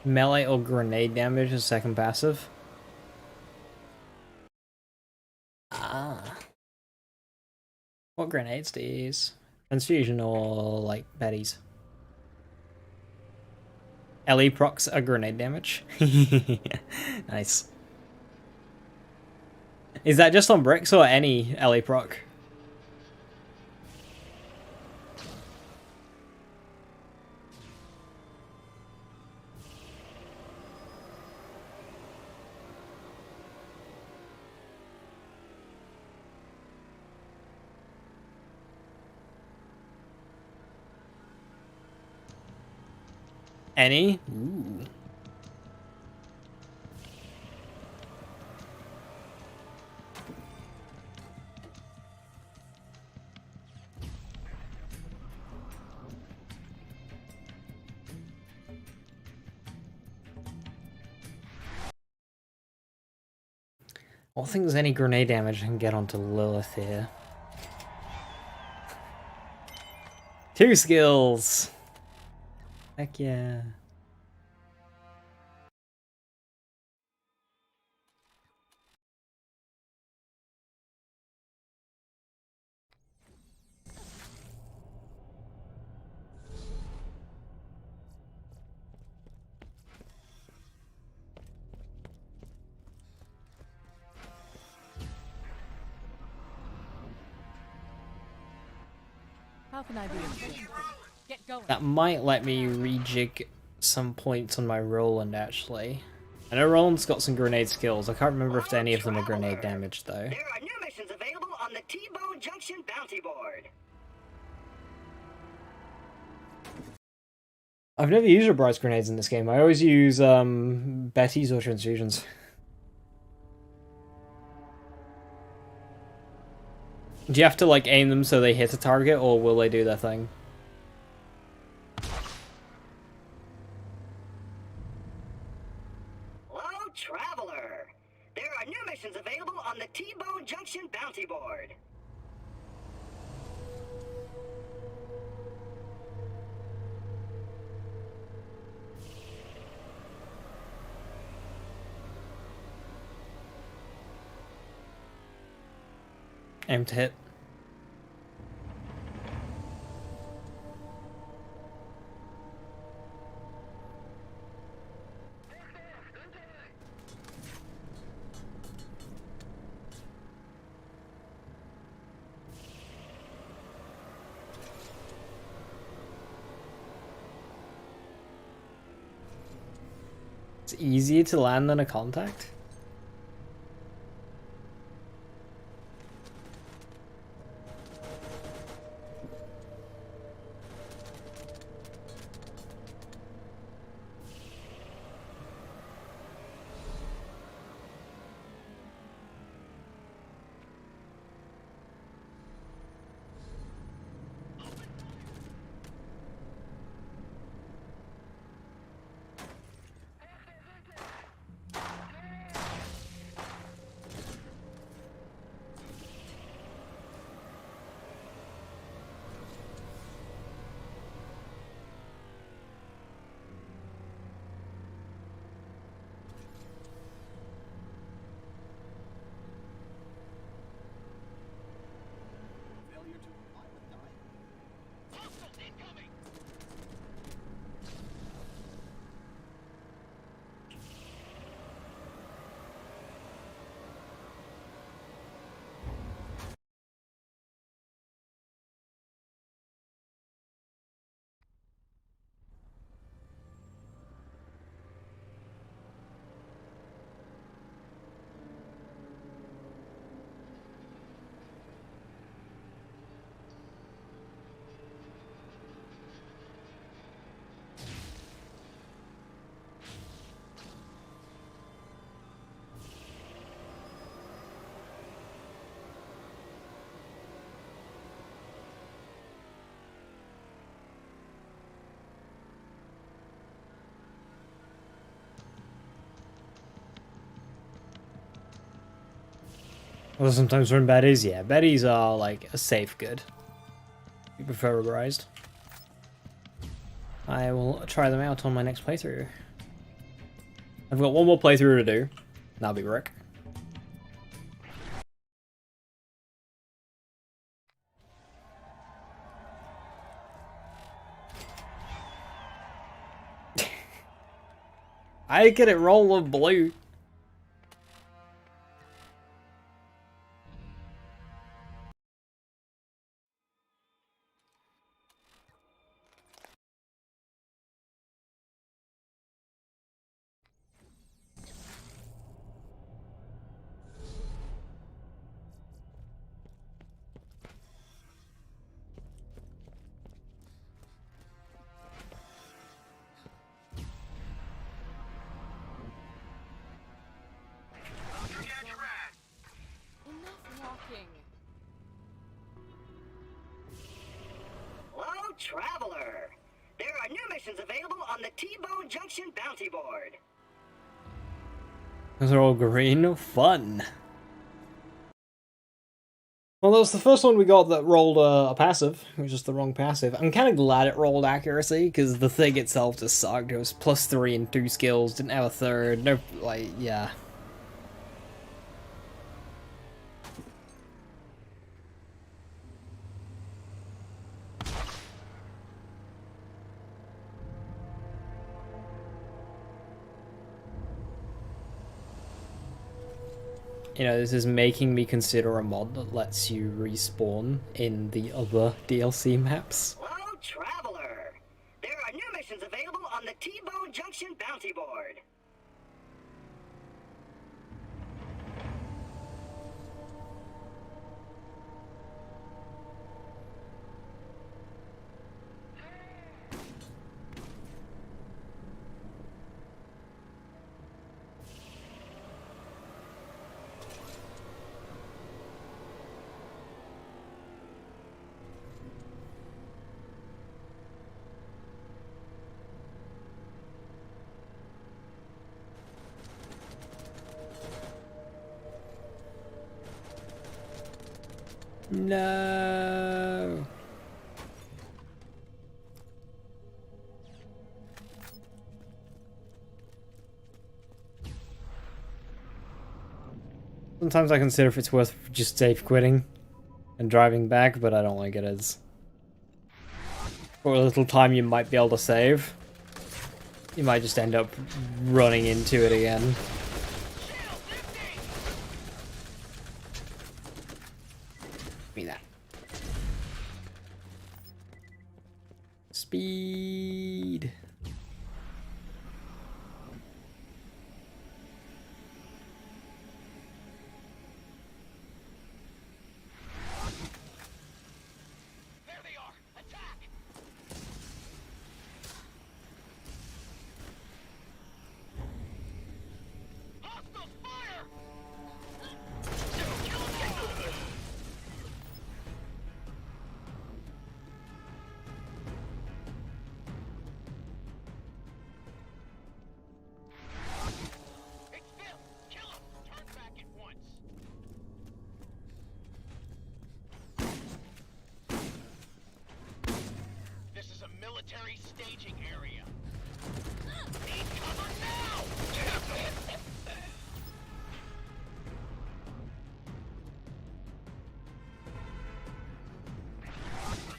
Melee or grenade damage is second passive. Ah. What grenades do you use? Transfusion or, like, Betty's? LE procs are grenade damage. Nice. Is that just on bricks or any LE proc? Any? Ooh. I don't think there's any grenade damage I can get onto Lilith here. 2 skills! Heck yeah. How can I be of use? Get going. That might let me rejig some points on my Roland, actually. I know Roland's got some grenade skills. I can't remember if any of them are grenade damage, though. There are new missions available on the T-Bone Junction bounty board. I've never used Rebrise grenades in this game. I always use Betty's or transfusions. Do you have to like aim them so they hit a target, or will they do their thing? Hello, traveler. There are new missions available on the T-Bone Junction bounty board. Aim to hit. It's easier to land than a contact. Failure to comply with diet. Hostile incoming! Well, sometimes run baddies, yeah. Baddies are like a safe good. You prefer rubberized. I will try them out on my next playthrough. I've got one more playthrough to do. That'll be Rick. I get it roll of blue. Hello, Traveler. There are new missions available on the T-Bone Junction bounty board. Those are all green. Fun. Well, that was the first one we got that rolled a passive, which is the wrong passive. I'm kind of glad it rolled accuracy, because the thing itself just sucked. It was +3 in 2 skills, didn't have a third, no, like, yeah. You know, this is making me consider a mod that lets you respawn in the other DLC maps. Hello, Traveler. There are new missions available on the T-Bone Junction bounty board. No. Sometimes I consider if it's worth just safe quitting and driving back, but I don't like it as for a little time you might be able to save. You might just end up running into it again. Give me that. Speed. There they are! Attack! Hostile fire! It's them! Kill them! Turn back at once! This is a military staging area. Need cover now!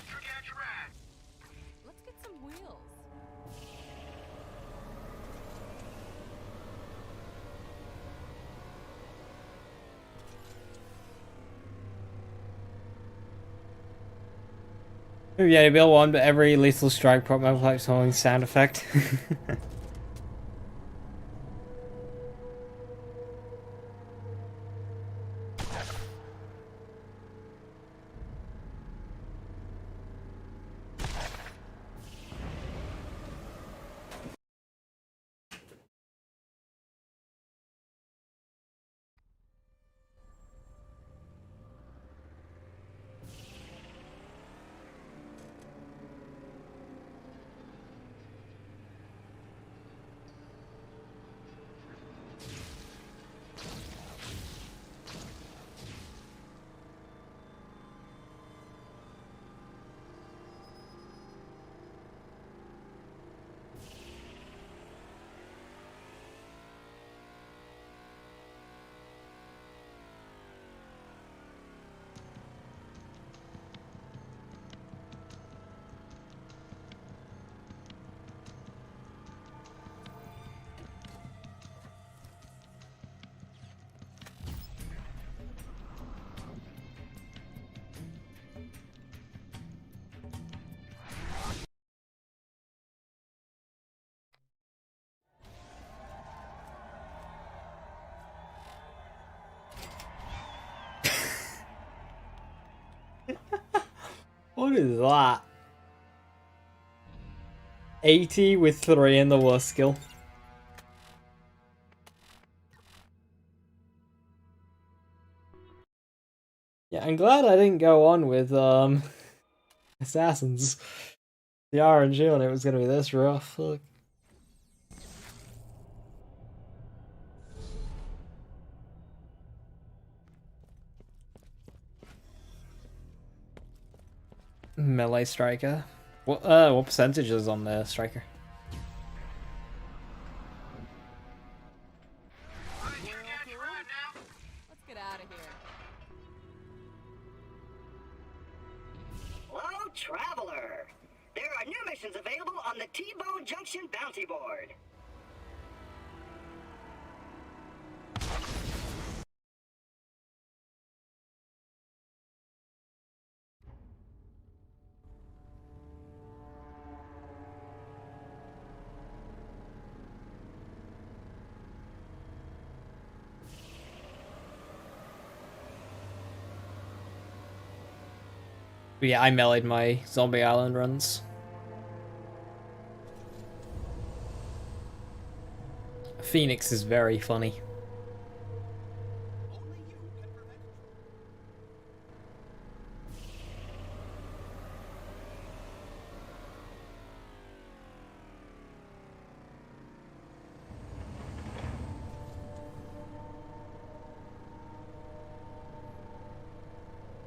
Forget your ass. Let's get some wheels. Yeah, you build one, but every lethal strike probably has like something sound effect. What is that? 80 with 3 in the worst skill. Yeah, I'm glad I didn't go on with assassins. The RNG on it was gonna be this rough. Look. Melee striker. What percentage is on the striker? Let's get out of here. Hello, traveler. There are new missions available on the T-Bone Junction bounty board. But yeah, I meleeed my Zombie Island runs. Phoenix is very funny. Only you can prevent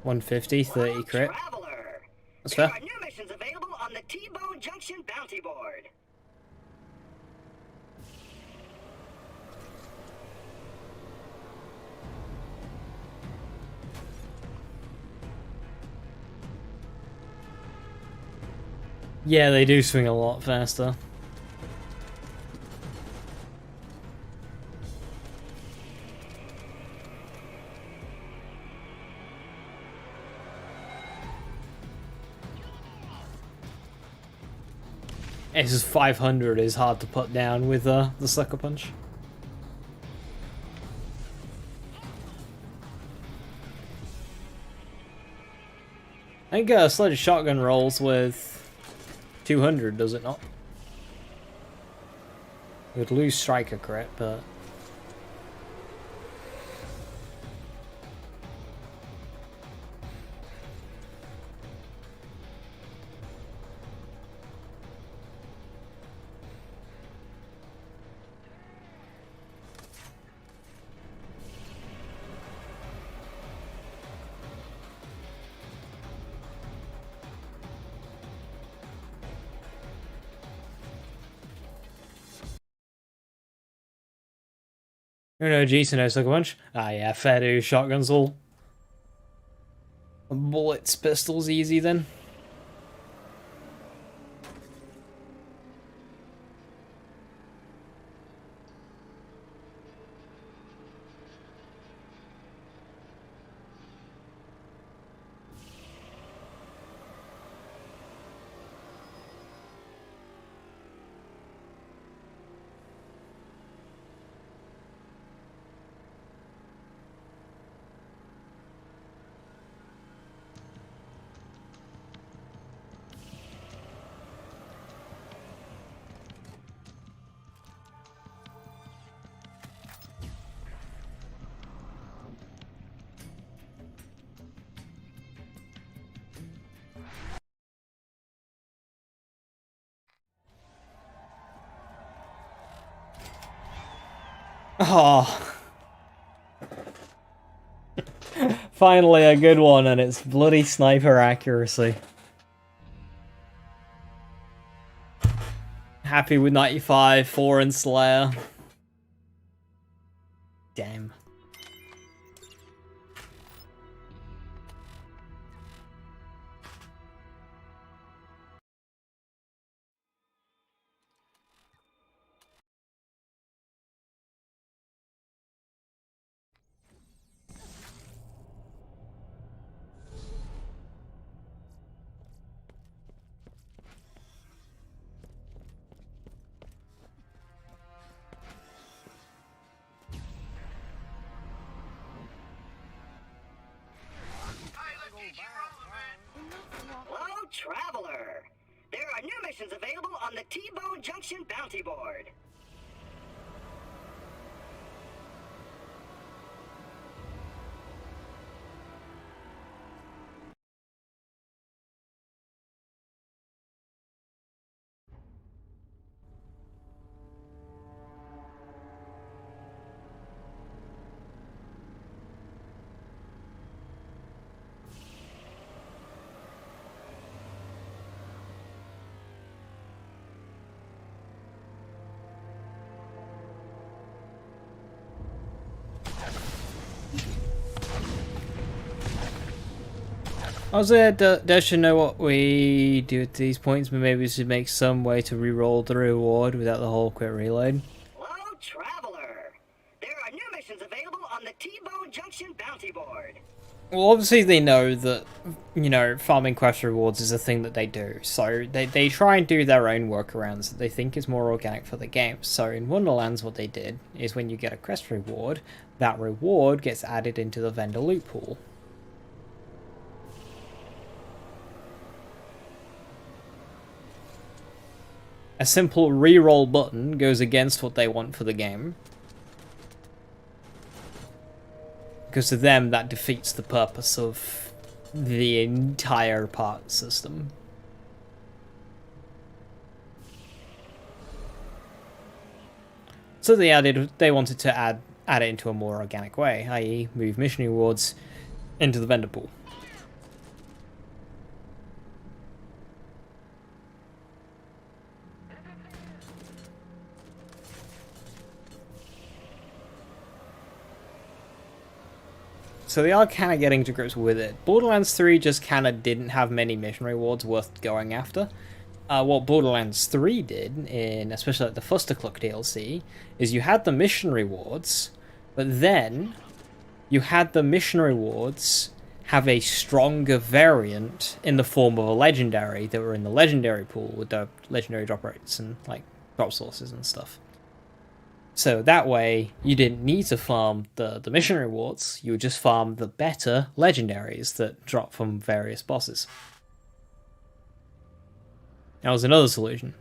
it. 150, 30 crit. Traveler. That's There fair. are new missions available on the T-Bone Junction bounty board. Yeah, they do swing a lot faster. It's just 500 is hard to put down with the sucker punch. I think sledge shotgun rolls with 200, does it not? It would lose striker crit, but... No, Jason, no sucker punch. Ah, yeah, fair do. Shotguns all. Bullets, pistols, easy then. Oh. Finally a good one, and it's bloody sniper accuracy. Happy with 95, 4 and Slayer. Damn. Hello, Traveler. There are new missions available on the T-Bone Junction bounty board. I was there, Des should know what we do at these points, but maybe we should make some way to re-roll the reward without the whole quick reload. Hello, Traveler. There are new missions available on the T-Bone Junction bounty board. Well, obviously they know that, you know, farming quest rewards is a thing that they do, so they try and do their own workarounds that they think is more organic for the game. So in Wonderlands what they did is when you get a quest reward, that reward gets added into the vendor loot pool. A simple re-roll button goes against what they want for the game. Because to them, that defeats the purpose of the entire part system. So they wanted to add it into a more organic way, i.e. move mission rewards into the vendor pool. So they are kind of getting to grips with it. Borderlands 3 just kind of didn't have many mission rewards worth going after. What Borderlands 3 did, in especially like the Fustercluck DLC, is you had the mission rewards, but then you had the mission rewards have a stronger variant in the form of a legendary that were in the legendary pool with the legendary drop rates and like drop sources and stuff. So that way, you didn't need to farm the mission rewards, you would just farm the better legendaries that drop from various bosses. That was another solution.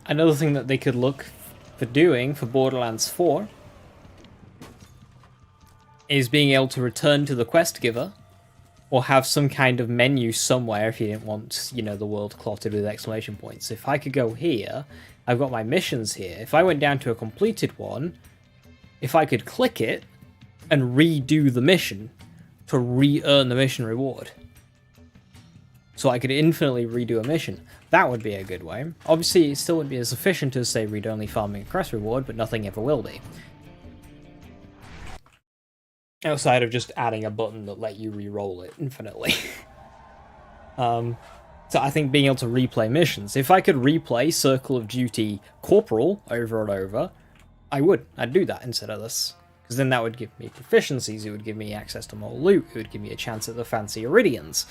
Another thing that they could look for doing for Borderlands 4 is being able to return to the quest giver, or have some kind of menu somewhere if you didn't want, you know, the world clotted with exclamation points. If I could go here, I've got my missions here. If I went down to a completed one, if I could click it and redo the mission to re-earn the mission reward. So I could infinitely redo a mission. That would be a good way. Obviously, it still wouldn't be as efficient as, say, read-only farming a quest reward, but nothing ever will be. Outside of just adding a button that let you re-roll it infinitely. So I think being able to replay missions. If I could replay Circle of Duty Corporal over and over, I'd do that instead of this. Because then that would give me proficiencies, it would give me access to more loot, it would give me a chance at the fancy Aridians.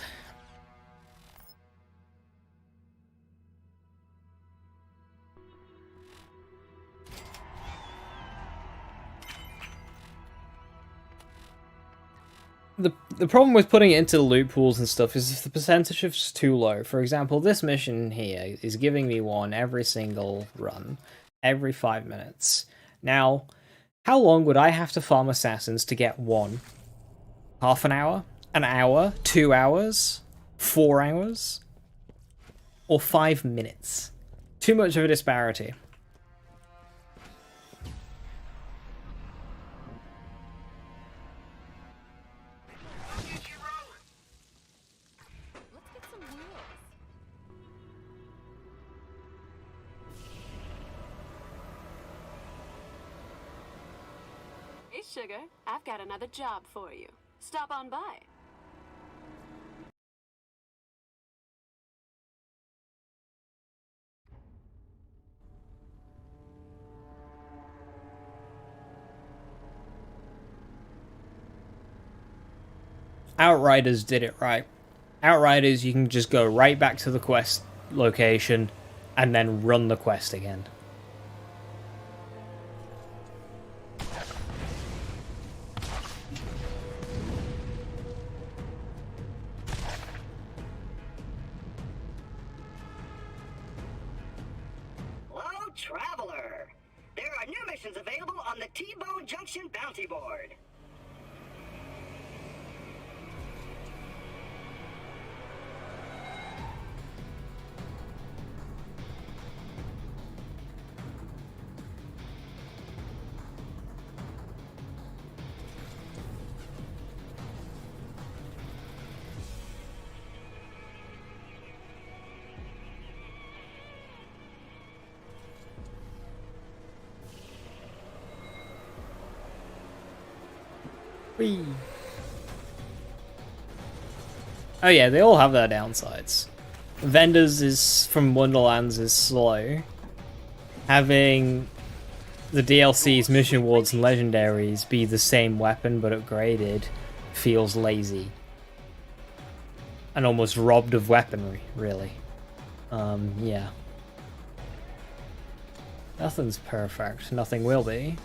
The problem with putting it into the loot pools and stuff is if the percentage is too low. For example, this mission here is giving me one every single run, every 5 minutes. Now, how long would I have to farm assassins to get one? Half an hour? An hour? 2 hours? 4 hours? Or 5 minutes? Too much of a disparity. Hey, sugar, I've got another job for you. Stop on by. Outriders did it right. Outriders, you can just go right back to the quest location and then run the quest again. Hello, traveler. There are new missions available on the T-Bone Junction bounty board. Whee. Oh yeah, they all have their downsides. Vendors is from Wonderlands is slow. Having the DLC's mission awards and legendaries be the same weapon but upgraded feels lazy. And almost robbed of weaponry, really. Yeah. Nothing's perfect. Nothing will be.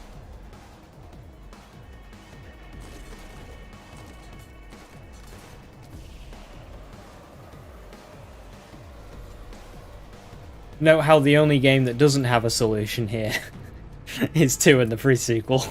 Note how the only game that doesn't have a solution here is 2 in the pre-sequel.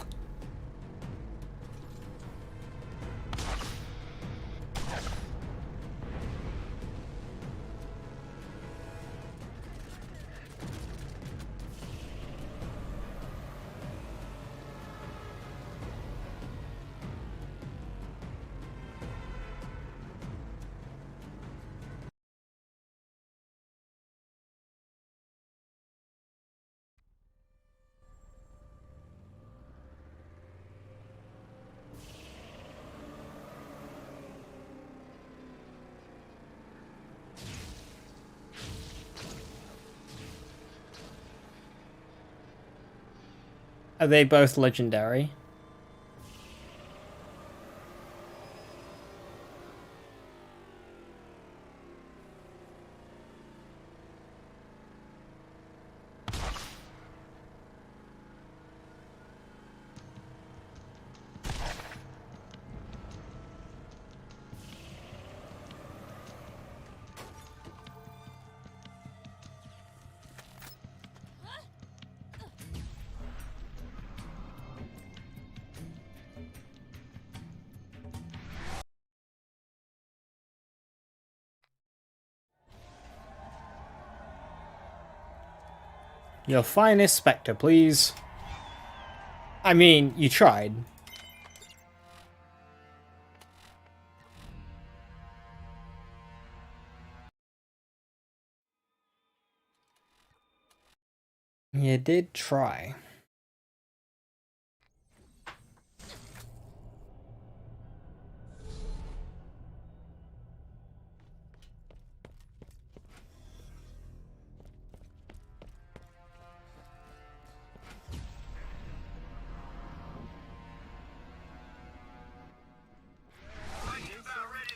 Are they both legendary? Your finest Spectre, please. I mean, you tried. You did try.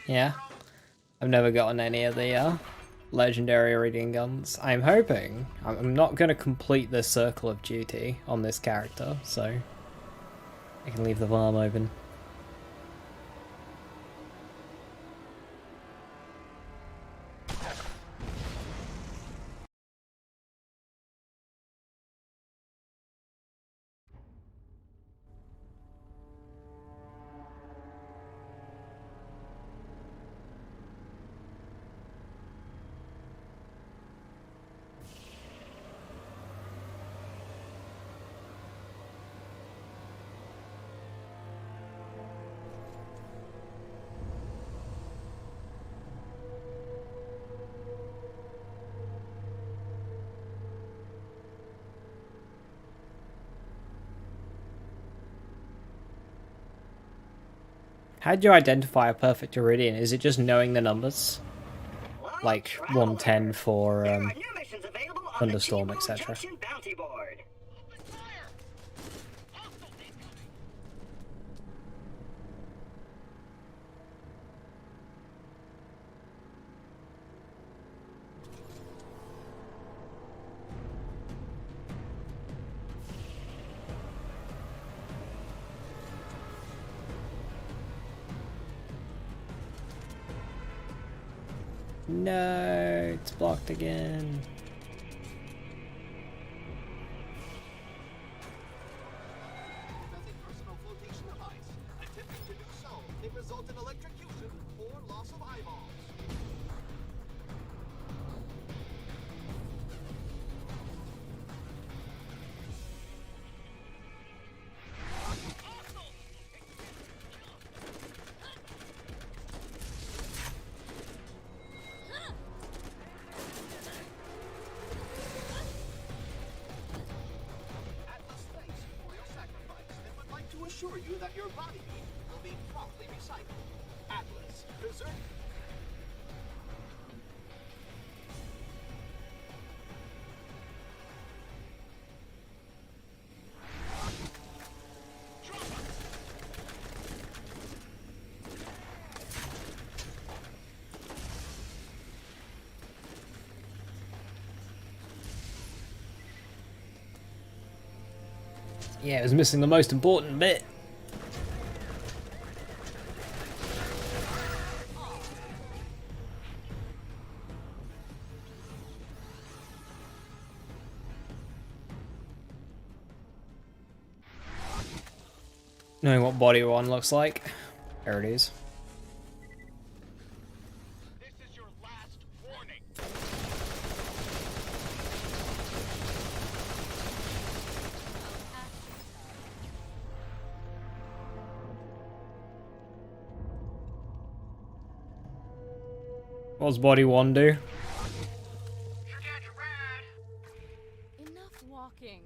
Yeah. I've never gotten any of the legendary Aridian guns. I'm hoping. I'm not going to complete this circle of duty on this character, so I can leave the farm open. How do you identify a perfect Eridian? Is it just knowing the numbers? Like 110 for Thunderstorm, etc. No, it's blocked again. Personal flotation device. Attempting to do so may result in electrocution or loss of eyeballs. To assure you that your body heat will be promptly recycled. Atlas, Berserk. Yeah, it was missing the most important bit. Knowing what body one looks like. There it is. This is your last warning. What's body one do? Enough walking.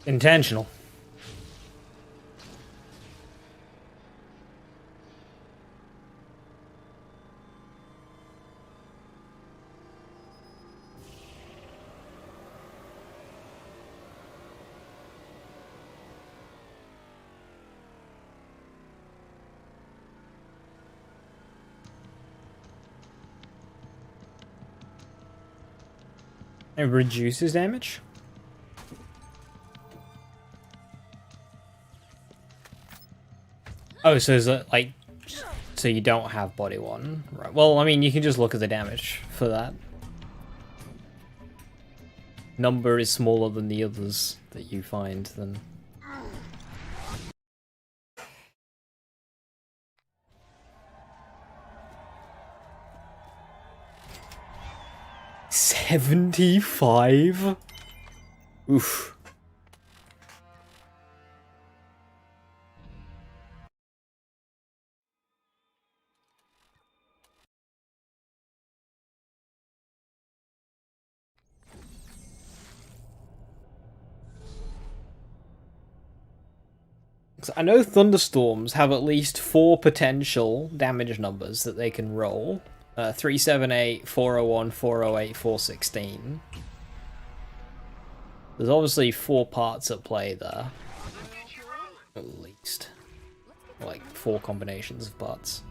Intentional. It reduces damage? Oh, so is it like... So you don't have body 1? Right. Well, I mean, you can just look at the damage for that. Number is smaller than the others that you find, then... $75? Oof. So I know thunderstorms have at least 4 potential damage numbers that they can roll. 378, 401, 408, 416. There's obviously 4 parts at play there. At least. Like 4 combinations of parts.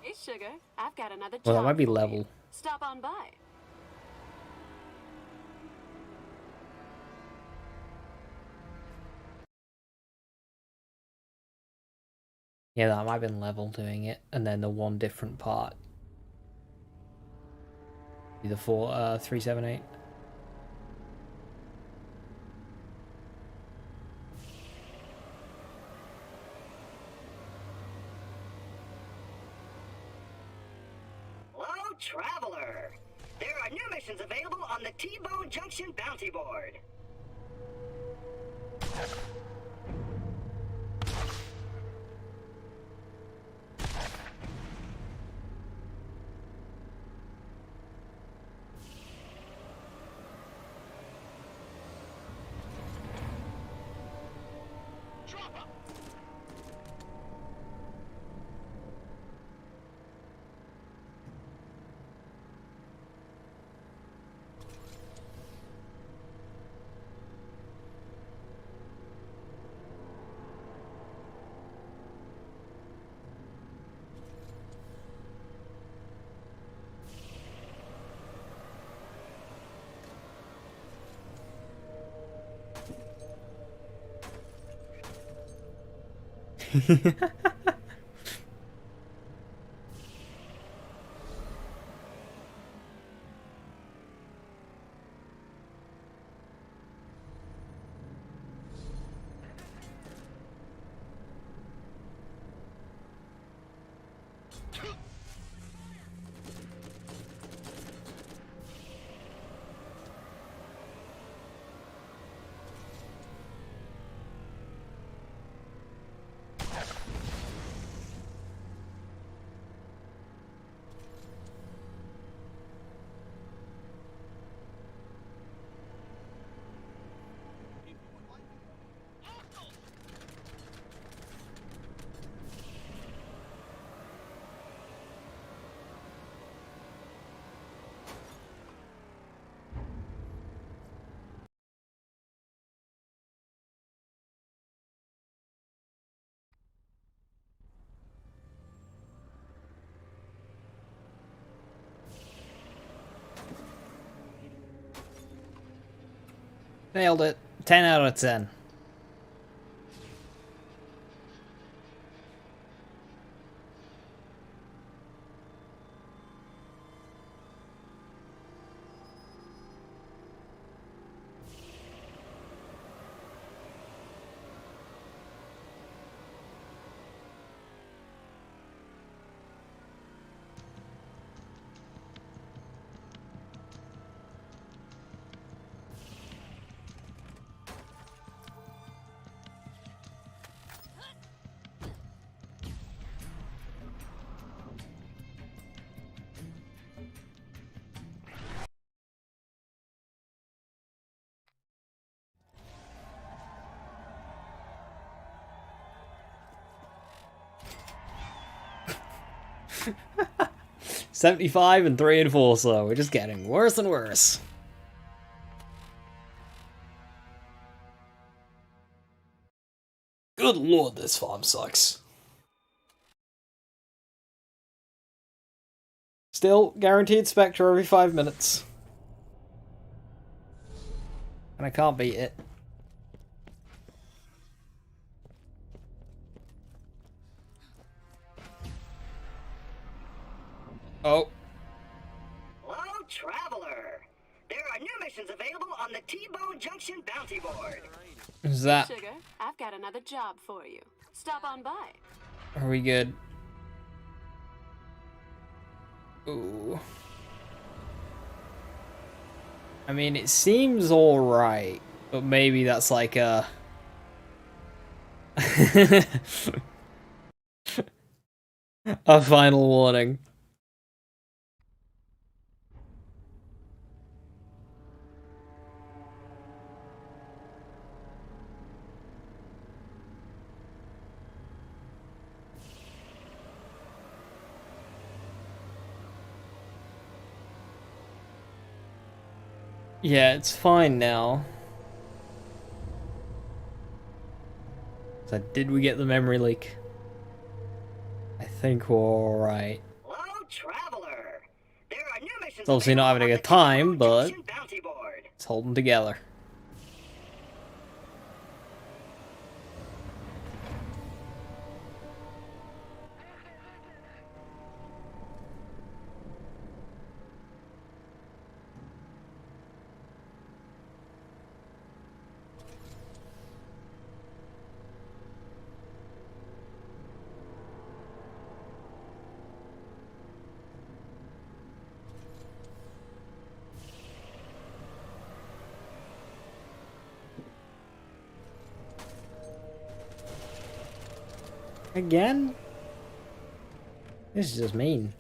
Hey, sugar. I've got another job. Well, that might be for level. you. Stop on by. Yeah, that might have been level doing it, and then the one different part. The 378. Hello, traveler. There are new missions available on the T-Bone Junction bounty board. Nailed it. 10 out of 10. 75 and 3 and 4, so we're just getting worse and worse. Good lord, this farm sucks. Still, guaranteed Spectre every 5 minutes. And I can't beat it. Oh. Hello, traveler. There are new missions available on the T-Bone Junction bounty board. Is that... Sugar, I've got another job for you. Stop on by. Are we good? Ooh. I mean, it seems alright, but maybe that's like a... a final warning. Yeah, it's fine now. So did we get the memory leak? I think we're alright. Hello, traveler. There are new missions It's obviously not having a good time, but it's holding together. Again? This is just mean.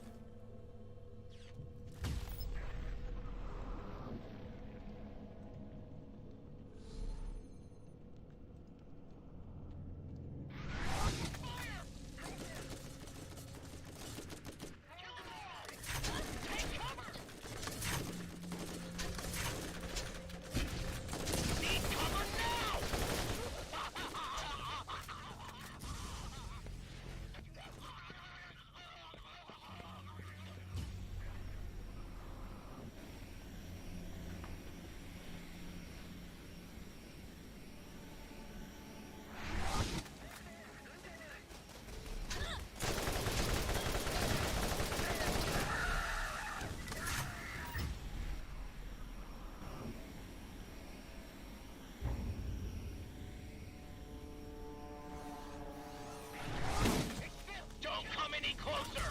Don't come any closer!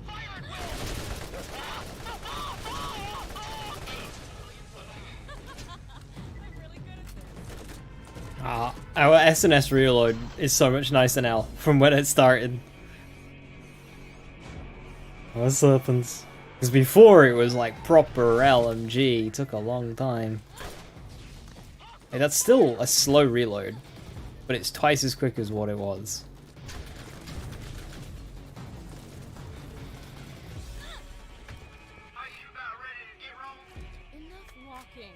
Fire at will! Our SNS reload is so much nicer now from when it started. What happens? Because before it was like proper LMG, it took a long time. Hey, that's still a slow reload, but it's twice as quick as what it was. Are you about ready to get rolling? Enough walking.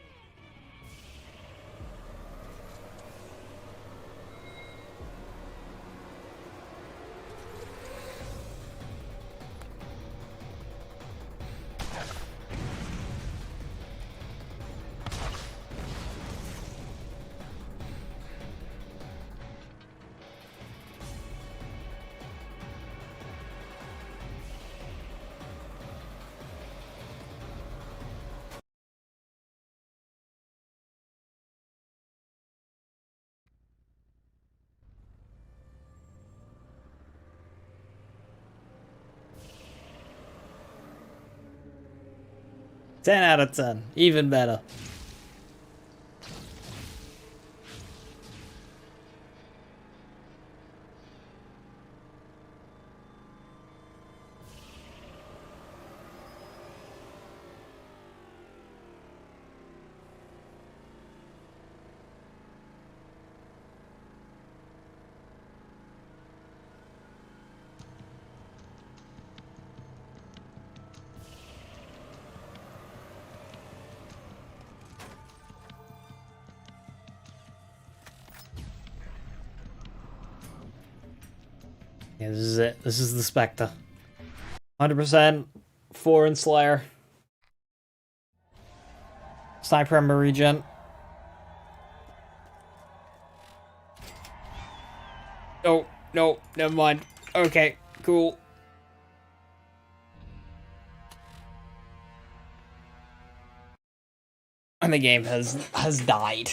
Ten out of 10, even better. Yeah, this is it. This is the Spectre. 100% 4 in Slayer. Sniper and regen. Oh, no, never mind. Okay, cool. And the game has died.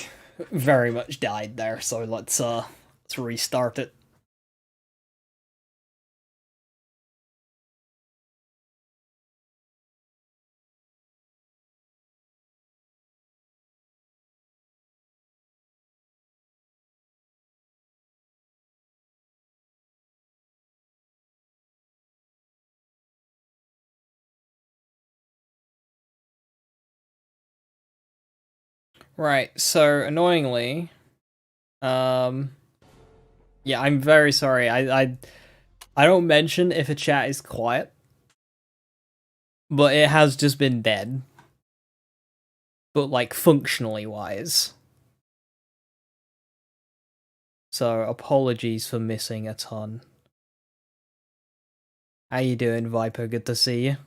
Very much died there, so let's restart it. Right, so annoyingly, yeah, I'm very sorry. I don't mention if a chat is quiet, but it has just been dead. But like functionally wise. So apologies for missing a ton. How you doing, Viper? Good to see you.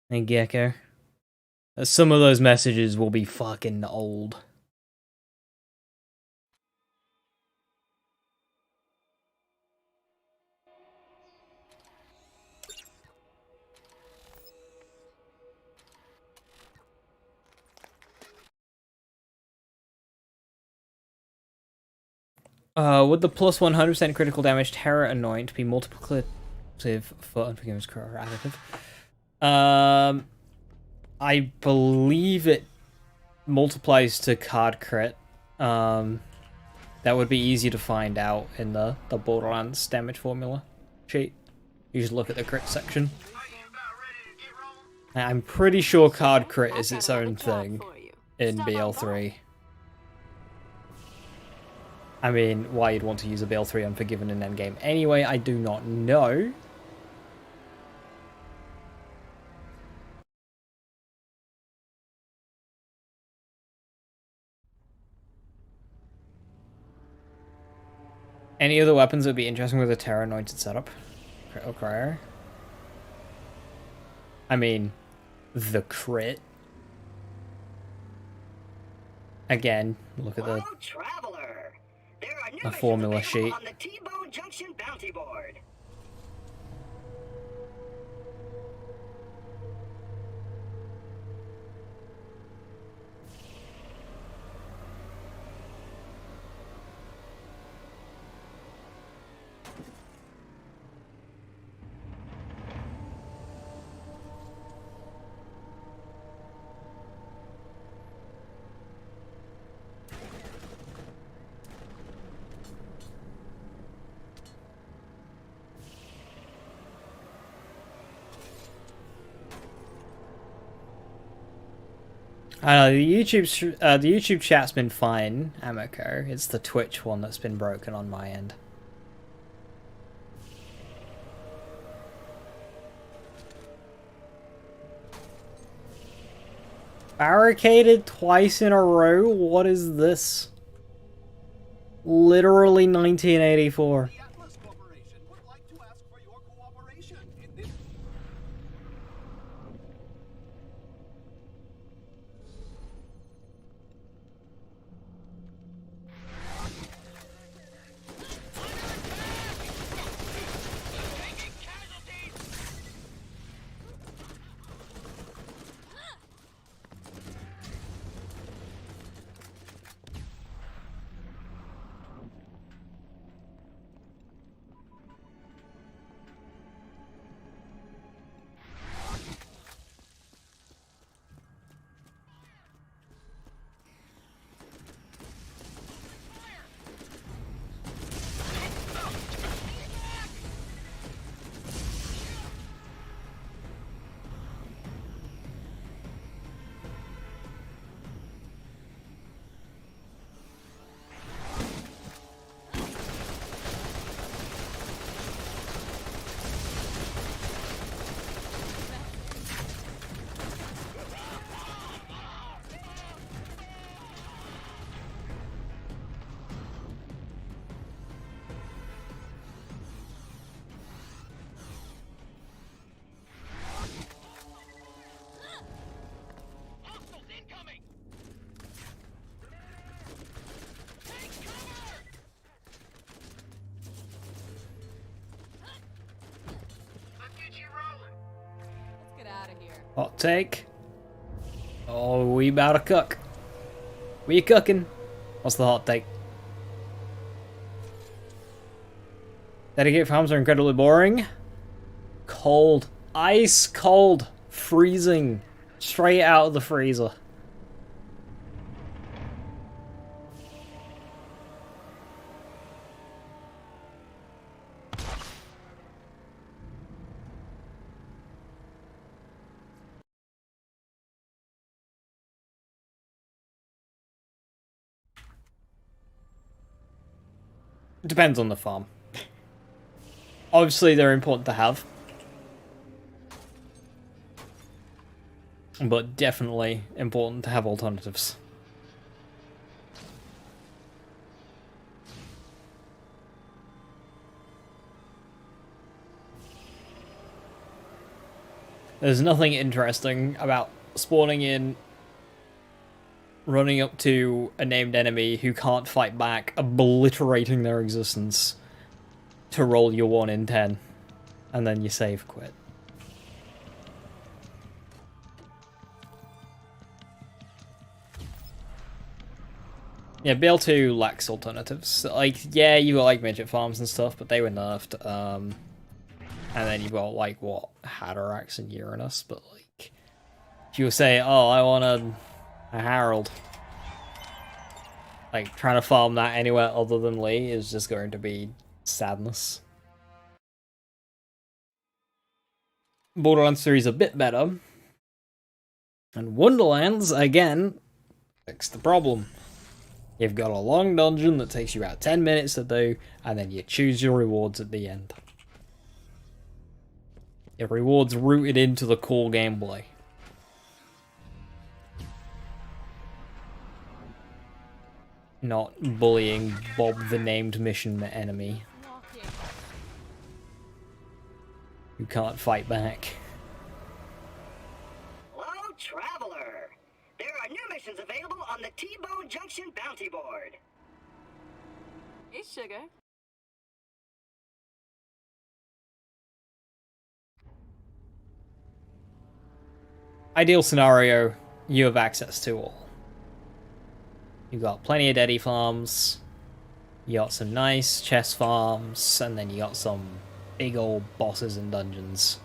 And Gecko. Some of those messages will be fucking old. Would the plus 100% critical damage Terror Anoint be multiplicative for Unforgiveness additive? I believe it multiplies to card crit. That would be easy to find out in the Borderlands damage formula sheet. You just look at the crit section. I'm pretty sure card crit is its own thing in BL3. I mean, why you'd want to use a BL3 Unforgiven in Endgame anyway, I do not know. Any other weapons that would be interesting with a Terra Anointed setup? Critical Crier? I mean, the crit. Again, look at the formula sheet. On the T-Bone Junction bounty board. I know the YouTube chat's been fine, Amiko. It's the Twitch one that's been broken on my end. Barricaded twice in a row? What is this? Literally 1984. Hot take. Oh, we about to cook. We cooking? What's the hot take? Dedicated farms are incredibly boring. Cold. Ice cold. Freezing. Straight out of the freezer. Depends on the farm. Obviously, they're important to have. But definitely important to have alternatives. There's nothing interesting about spawning in, running up to a named enemy who can't fight back, obliterating their existence, to roll your 1 in 10, and then you save quit. Yeah, BL2 lacks alternatives. Like, yeah, you got like midget farms and stuff, but they were nerfed. And then you've got like what, Hatterax and Uranus, but like, if you say, oh, I want a Harold, like trying to farm that anywhere other than Lee is just going to be sadness. Borderlands 3 is a bit better, and Wonderlands again fixed the problem. You've got a long dungeon that takes you about 10 minutes to do, and then you choose your rewards at the end. Your rewards rooted into the core gameplay. Not bullying Bob the named mission enemy who can't fight back. Hello, traveler. There are new missions available on the T-Bone Junction bounty board. Hey, sugar. Ideal scenario, you have access to all. You got plenty of Deddy farms, you got some nice chest farms, and then you got some big old bosses and dungeons.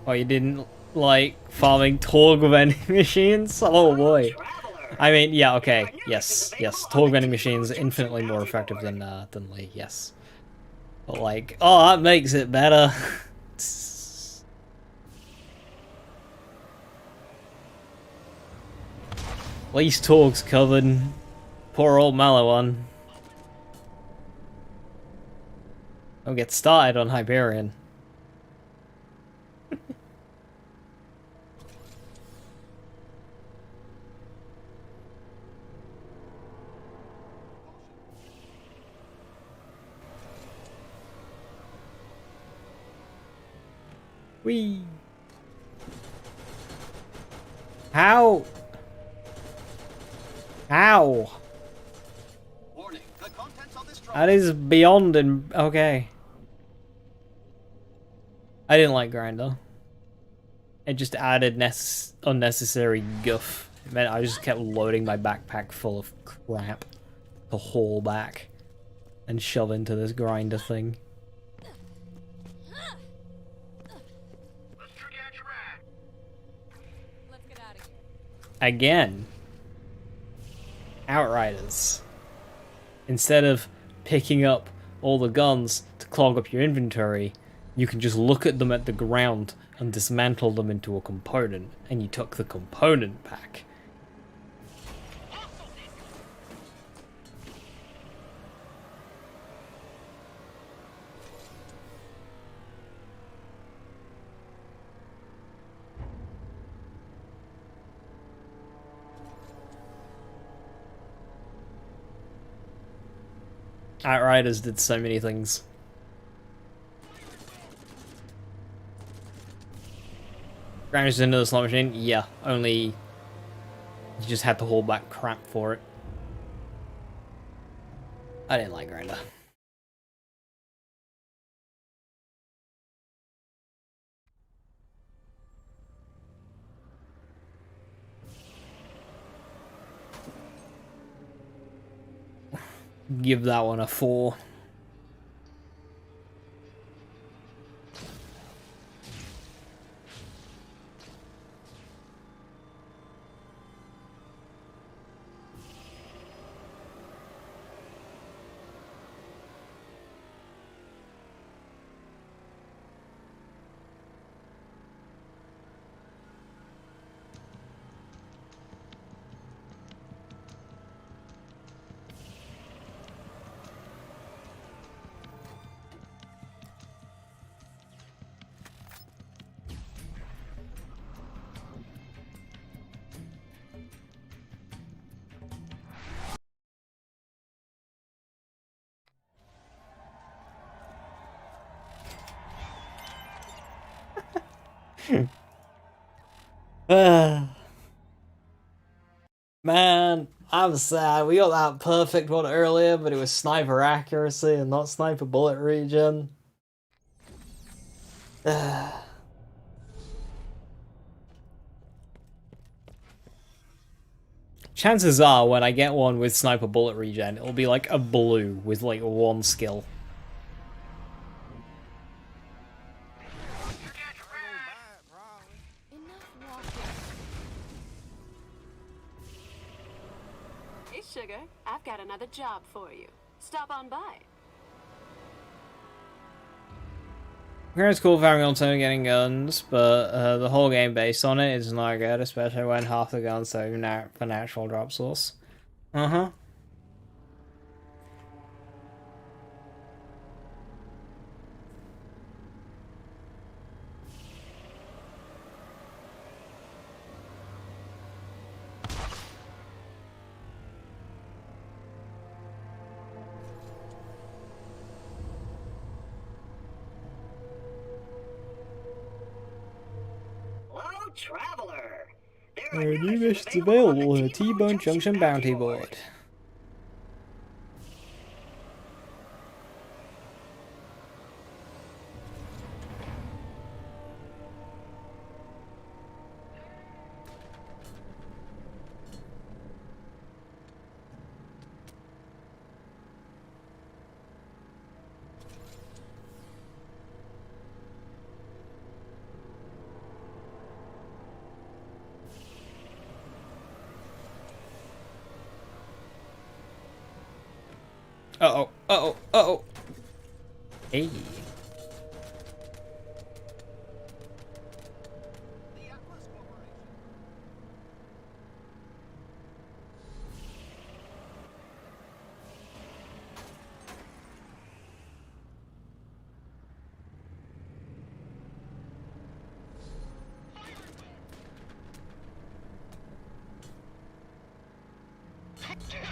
Oh, you didn't like farming Torg vending machines? Oh boy. I mean, yeah, okay, yes. Torg vending machines are infinitely more effective than Lee, yes. But like, oh, that makes it better. At least Torg's covered. Poor old Malawan. Don't get started on Hyperion. Whee! How? How? Warning, the contents of this That is beyond and okay. I didn't like Grinder. It just added unnecessary guff. It meant I just kept loading my backpack full of crap to haul back and shove into this grinder thing. Let's get out of here. Again. Outriders. Instead of picking up all the guns to clog up your inventory, you can just look at them at the ground and dismantle them into a component, and you took the component back. Outriders did so many things. Grinders into the slot machine? Yeah, only you just had to hold back crap for it. I didn't like Grinder. give that one a 4. Man, I'm sad. We got that perfect one earlier, but it was sniper accuracy and not sniper bullet region. Chances are, when I get one with sniper bullet regen, it'll be like a blue with like 1 skill. Hey, sugar, I've got another job for you. Stop on by. It's cool for having alternative getting guns, but the whole game based on it is not good, especially when half the guns are for natural drop source. Uh-huh. Traveler. There are new missions available on the T-Bone Junction Bounty Board. Uh-oh, uh-oh, uh-oh. Hey.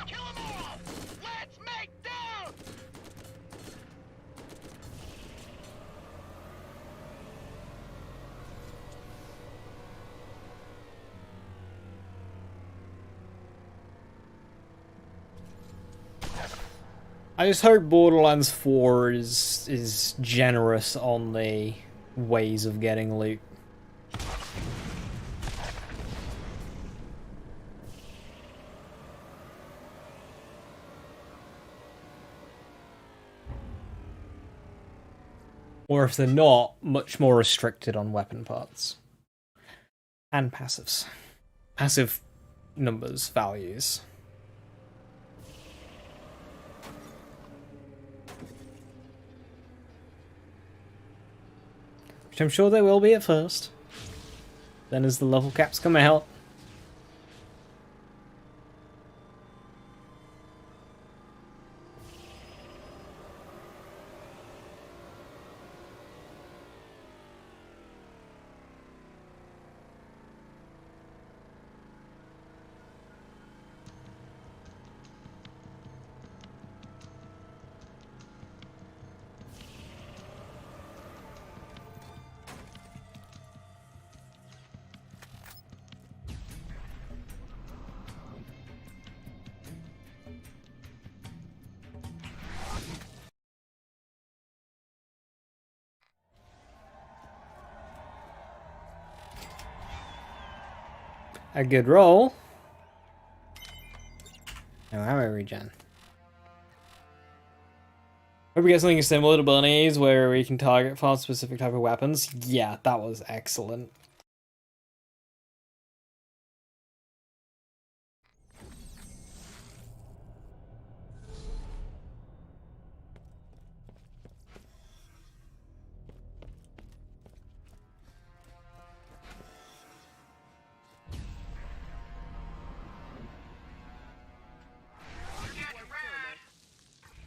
Kill them all! Let's make down! I just hope Borderlands 4 is generous on the ways of getting loot. Or if they're not, much more restricted on weapon parts. And passives. Passive numbers, values. Which I'm sure they will be at first. Then as the level caps come out. A good roll. No ammo regen. Hope we get something similar to bunnies where we can target farm specific type of weapons. Yeah, that was excellent.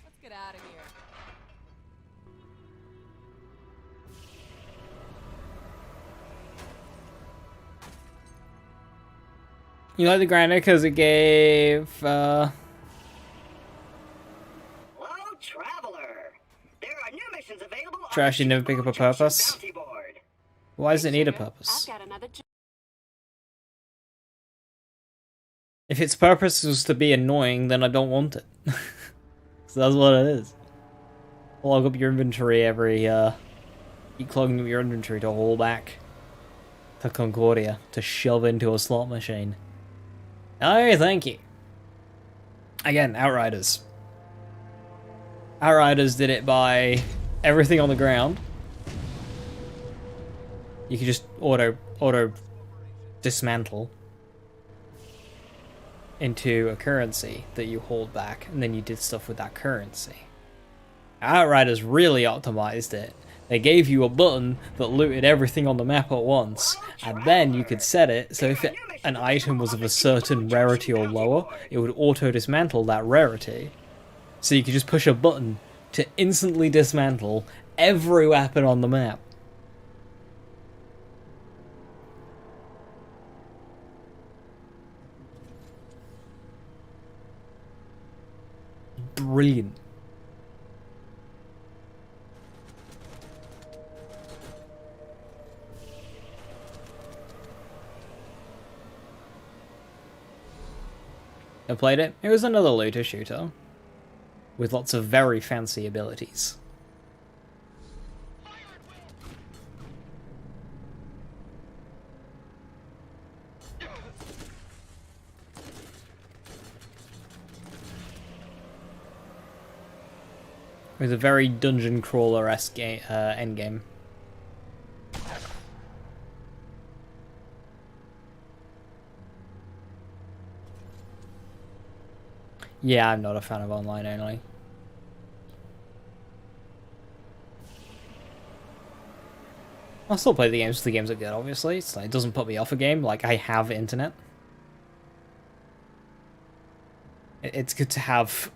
Let's get out of here. You like the grinder because it gave, Hello, traveler. There are new missions available on Trash, the you never pick up a T-Bone Junction purpose? Bounty board. Why does it need a Sugar, purpose? I've got another job. If its purpose was to be annoying, then I don't want it. So that's what it is. Log up your inventory every, keep clogging up your inventory to haul back to Concordia to shove into a slot machine. Oh, thank you. Again, Outriders. Outriders did it by everything on the ground. You could just auto dismantle into a currency that you hold back, and then you did stuff with that currency. Outriders really optimized it. They gave you a button that looted everything on the map at once, and then you could set it so if an item was of a certain rarity or lower, it would auto-dismantle that rarity. So you could just push a button to instantly dismantle every weapon on the map. Brilliant. I played it. It was another looter shooter with lots of very fancy abilities. With a very dungeon crawler-esque endgame. Yeah, I'm not a fan of online only. I'll still play the games if the games are good, obviously. It's like, it doesn't put me off a game, like I have internet. It's good to have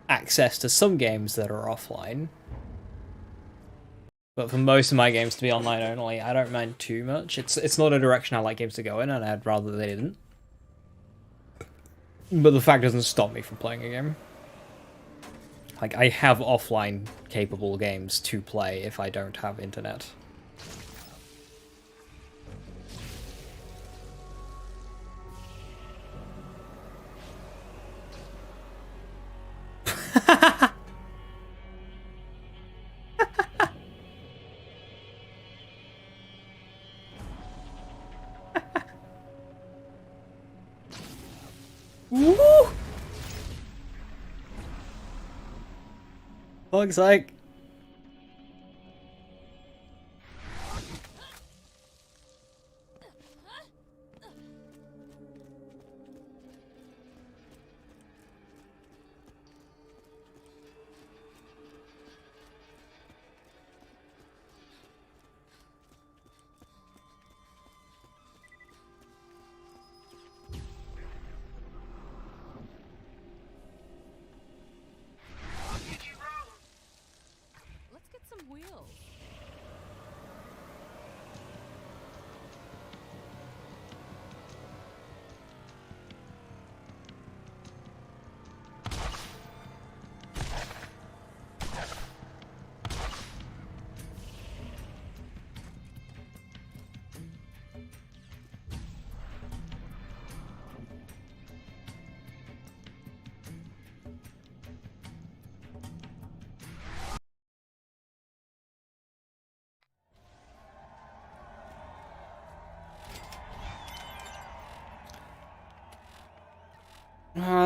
access to some games that are offline. But for most of my games to be online only, I don't mind too much. It's not a direction I like games to go in, and I'd rather they didn't. But the fact doesn't stop me from playing a game. Like, I have offline capable games to play if I don't have internet. Woo! Looks like. Let's get some wheels.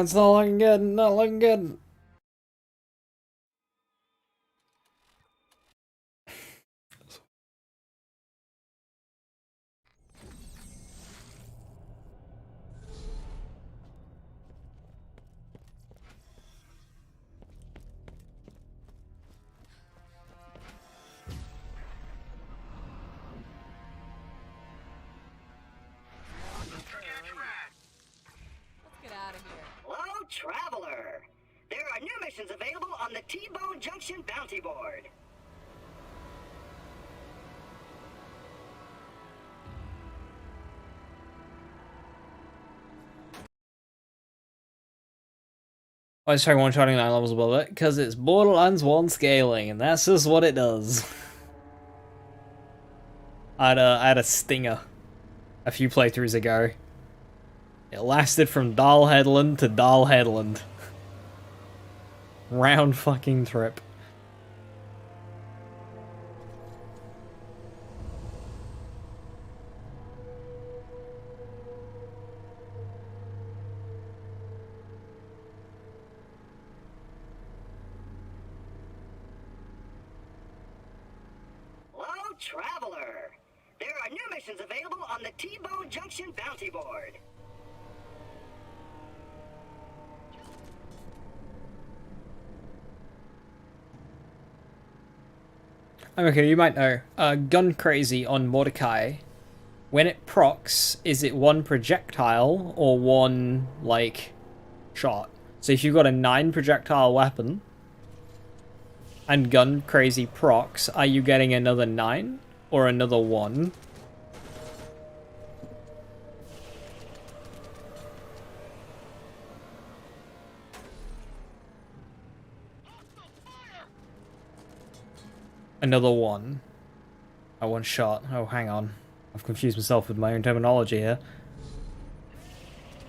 It's not looking good, not looking good. T-Bone Junction bounty board. I just try one-shotting 9 levels above it, because it's Borderlands 1 scaling, and that's just what it does. I had a stinger a few playthroughs ago. It lasted from Dahl Headland to Dahl Headland. Round fucking trip. Traveler. There are new missions available on the T-Bone Junction bounty board. Okay, you might know. Gun Crazy on Mordecai. When it procs, is it one projectile or one, like, shot? So if you've got a 9 projectile weapon and Gun Crazy procs, are you getting another 9 or another 1? Another 1. Oh, 1 shot. Oh, hang on. I've confused myself with my own terminology here.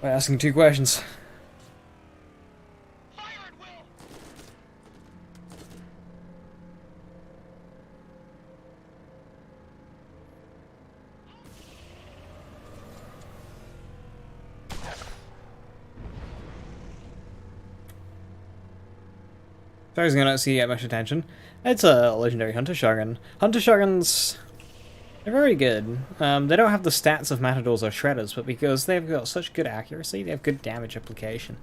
By asking 2 questions. So I was gonna see get much attention. It's a legendary Hunter Shotgun. Hunter Shotguns, they're very good. They don't have the stats of Matadors or Shredders, but because they've got such good accuracy, they have good damage application.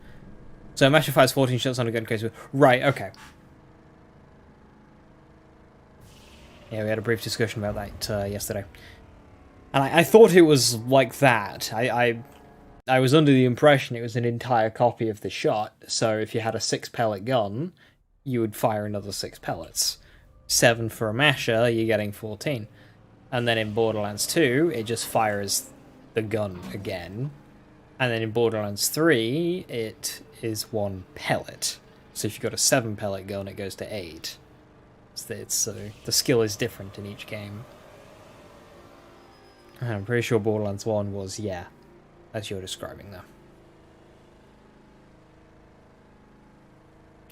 So Masher fires 14 shots on a gun case with... Right, okay. Yeah, we had a brief discussion about that yesterday. And I thought it was like that. I was under the impression it was an entire copy of the shot, so if you had a 6-pellet gun, you would fire another 6 pellets. 7 for a masher, you're getting 14. And then in Borderlands 2, it just fires the gun again. And then in Borderlands 3, it is 1 pellet. So if you've got a 7-pellet gun, it goes to 8. So the skill is different in each game. I'm pretty sure Borderlands 1 was, yeah, as you're describing though.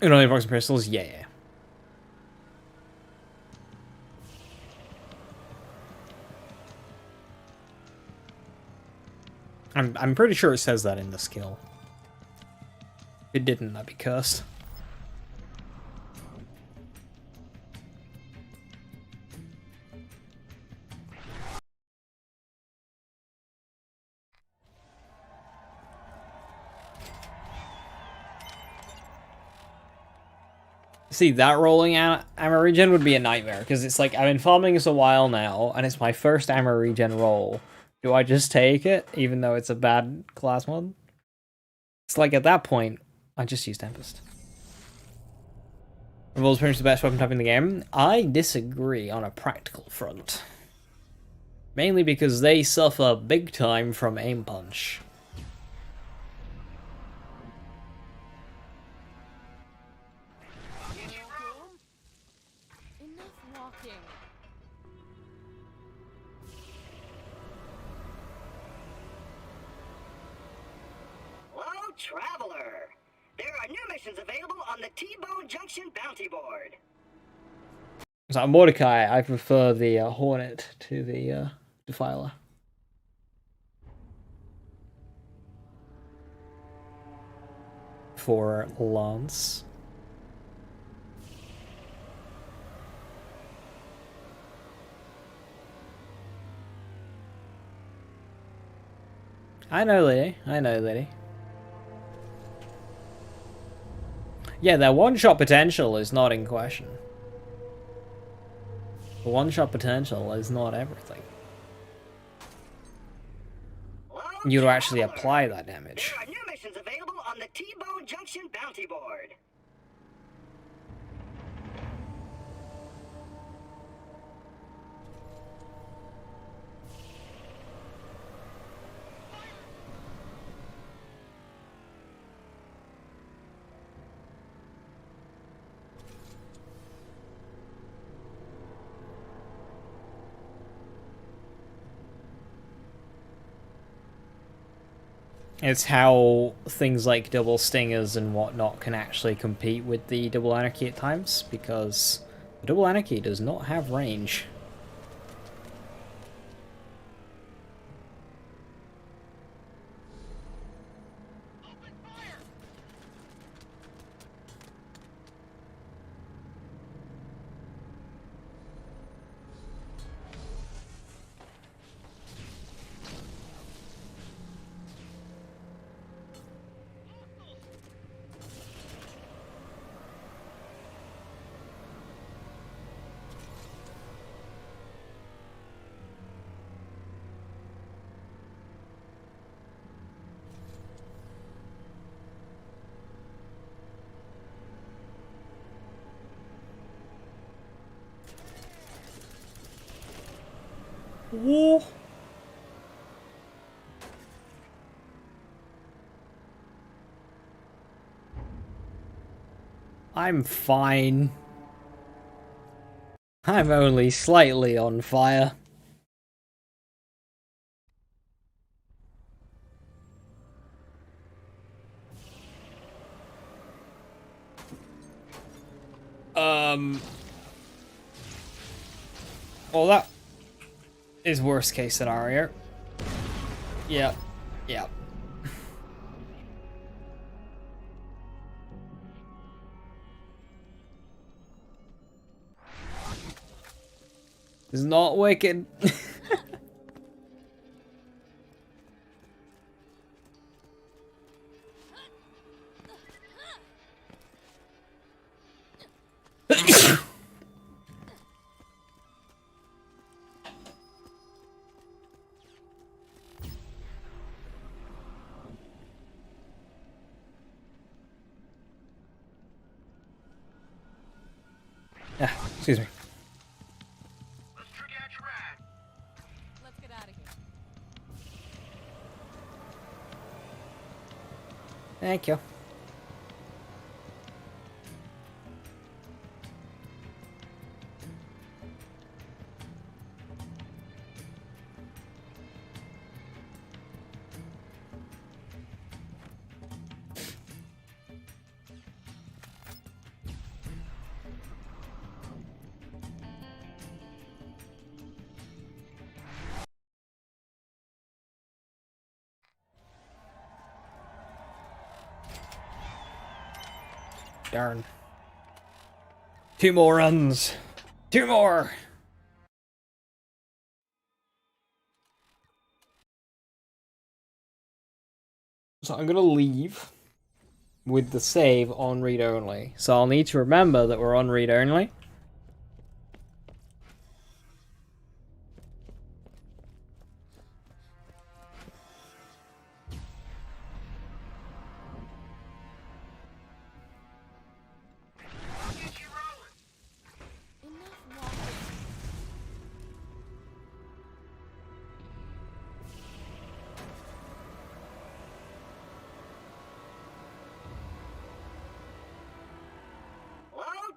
And only boxing pistols, yeah. I'm pretty sure it says that in the skill. If it didn't, I'd be cursed. See, that rolling out ammo regen would be a nightmare, because it's like, I've been farming this a while now, and it's my first ammo regen roll. Do I just take it, even though it's a bad class mod? It's like, at that point, I just use Tempest. Revolver's pretty much the best weapon type in the game. I disagree on a practical front. Mainly because they suffer big time from aim punch. Traveler. There are new missions available on the T-Bone Junction bounty board. So Mordecai, I prefer the Hornet to the Defiler. For Lance. I know, lady. I know, lady. Yeah, their one-shot potential is not in question. The one-shot potential is not everything. You to actually apply that damage. There are new missions available on the T-Bone Junction bounty board. It's how things like double stingers and whatnot can actually compete with the double anarchy at times, because the double anarchy does not have range. Whoa. I'm fine. I'm only slightly on fire. Well, that is worst case scenario. Yep. Yep. It's not wicked. Yeah, excuse me. Let's trick out your ride. Let's get out of here. Thank you. Darn. 2 more runs. 2 more. So I'm gonna leave with the save on read only. So I'll need to remember that we're on read only.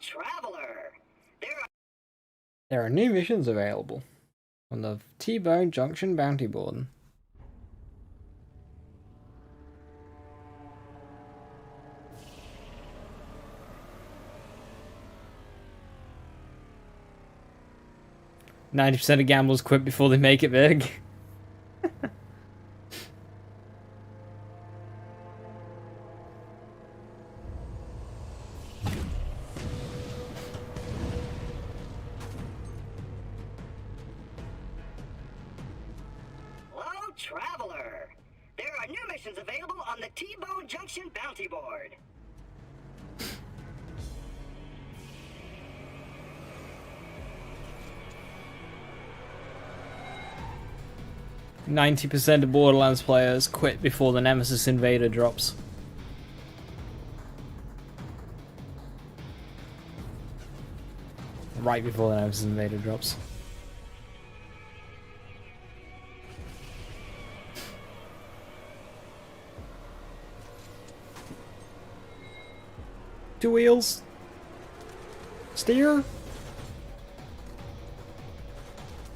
Traveler. There are new missions available on the T-Bone Junction bounty board. %of gamblers quit before they make it big. Traveler. There are new missions available on the T-Bone Junction bounty board. 90% of Borderlands players quit before the Nemesis Invader drops. Right before the Nemesis Invader drops. Two wheels. Steer.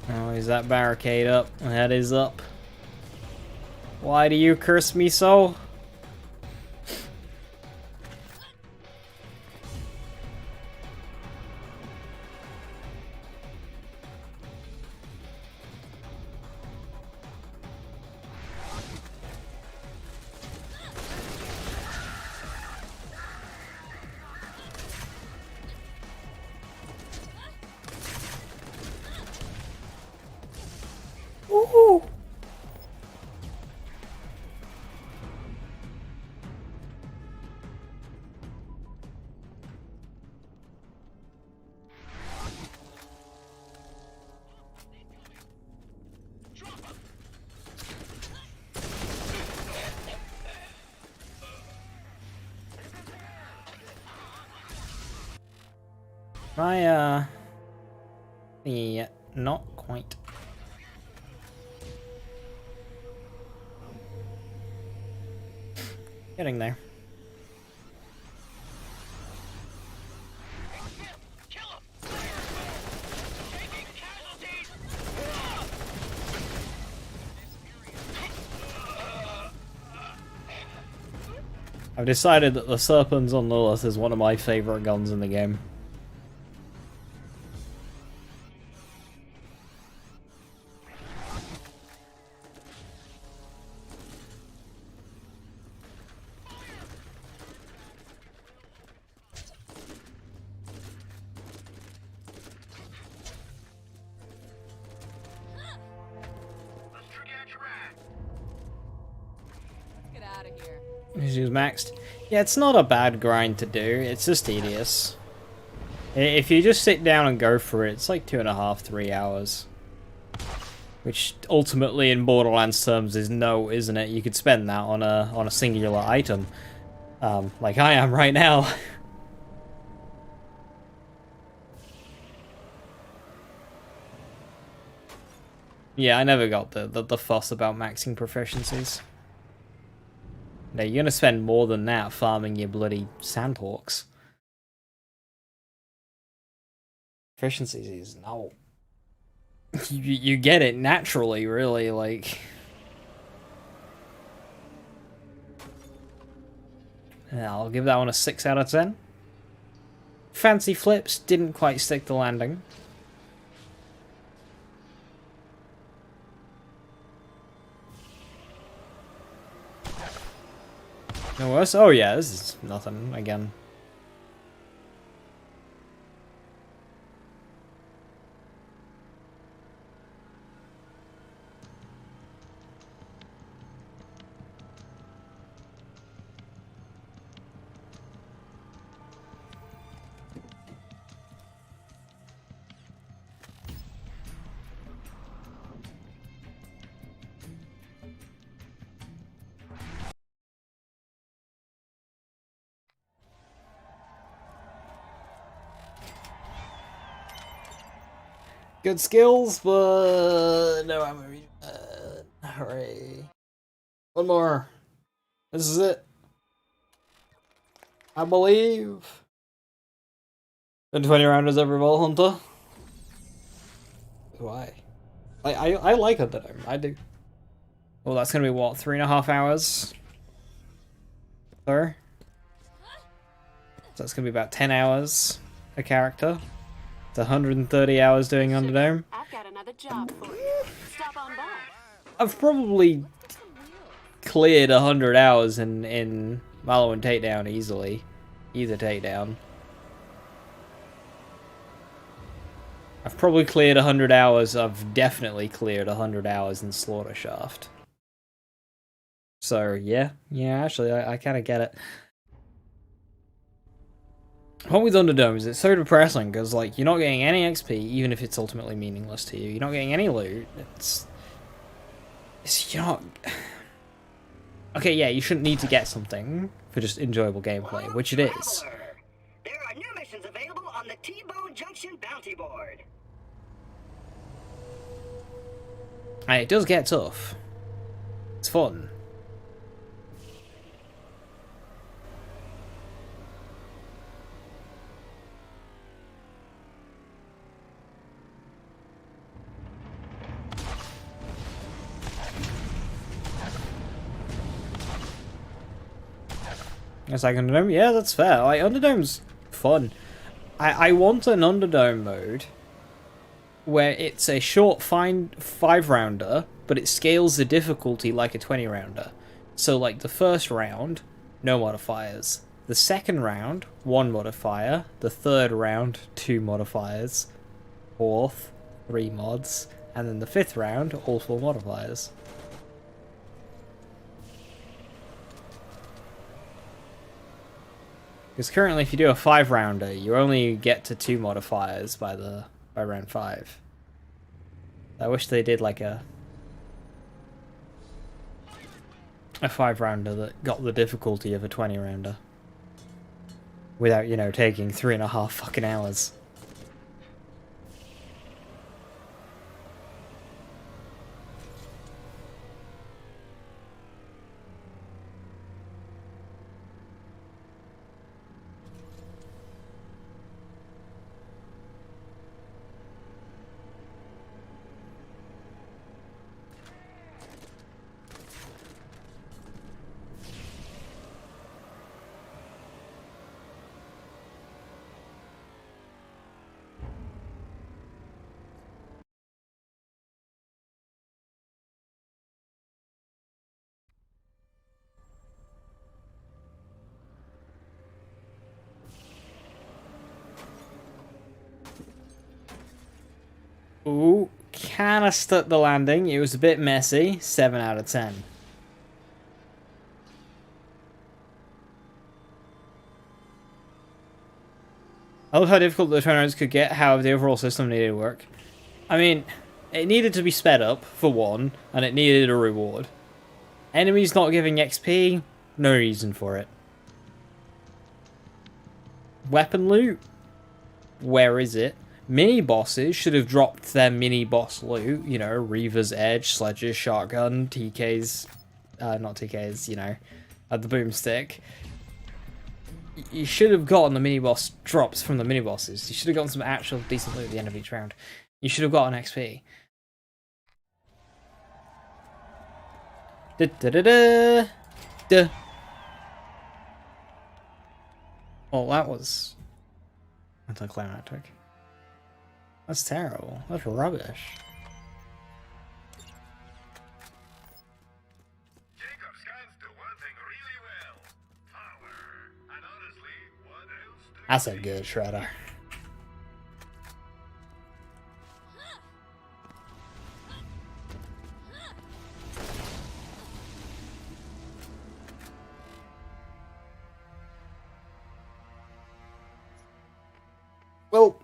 Oh, is that barricade up? That is up. Why do you curse me so? Ooh. Yeah, not quite. Getting there. Kill him! Taking casualties! I've decided that the Serpents on Lilith is one of my favorite guns in the game. Let's forget your rat. Let's get out of here. She's maxed. Yeah, it's not a bad grind to do, it's just tedious. If you just sit down and go for it, it's like 2.5, 3 hours. Which ultimately in Borderlands terms is no, isn't it? You could spend that on a singular item. Like I am right now. Yeah, I never got the fuss about maxing proficiencies. No, you're gonna spend more than that farming your bloody sandhawks. Proficiencies is no. You get it naturally, really, like. Yeah, I'll give that one a 6 out of 10. Fancy flips didn't quite stick the landing. No worse? Oh yeah, this is nothing again. Good skills, but no ammo. Hooray. One more. This is it. I believe. And 20 rounders every Vault Hunter. Why? I like Hunter. I do. Well, that's gonna be what, 3.5 hours? Sir? So that's gonna be about 10 hours a character. It's 130 hours doing Underdome. I've got another job for you. Stop on by. I've probably cleared 100 hours in Mallow and Takedown easily. Either Takedown. I've probably cleared 100 hours. I've definitely cleared 100 hours in Slaughter Shaft. So, yeah. Yeah, actually, I kind of get it. What with Underdome is it's so depressing, because, like, you're not getting any XP, even if it's ultimately meaningless to you. You're not getting any loot. You're not... Okay, yeah, you shouldn't need to get something for just enjoyable gameplay, which it is. There are new missions available on the T-Bone Junction bounty board. And it does get tough. It's fun. It's like Underdome? Yeah, that's fair. Like, Underdome's fun. I want an Underdome mode where it's a short 5-rounder, but it scales the difficulty like a 20-rounder. So, like, the first round, no modifiers. The second round, 1 modifier. The third round, 2 modifiers. Fourth, 3 mods. And then the 5th round, all 4 modifiers. Because currently, if you do a 5-rounder, you only get to 2 modifiers by round 5. I wish they did like a 5-rounder that got the difficulty of a 20-rounder. Without, you know, taking 3.5 fucking hours. Ooh, kinda stuck the landing. It was a bit messy. 7 out of 10. I love how difficult the turnarounds could get, how the overall system needed to work. I mean, it needed to be sped up, for one, and it needed a reward. Enemies not giving XP, no reason for it. Weapon loot? Where is it? Mini-bosses should have dropped their mini-boss loot, you know, Reaver's Edge, Sledge's Shotgun, TK's, not TK's, you know, the Boomstick. You should have gotten the mini-boss drops from the mini-bosses. You should have gotten some actual decent loot at the end of each round. You should have gotten XP. Da-da-da-da! Duh. Well, that was anticlimactic. That's terrible. That's rubbish. Jacob scans do one thing really well. Power. And honestly, what else do That's a good shredder. Well,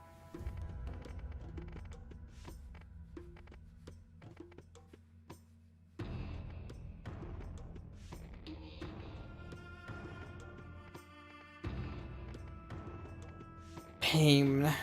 pain.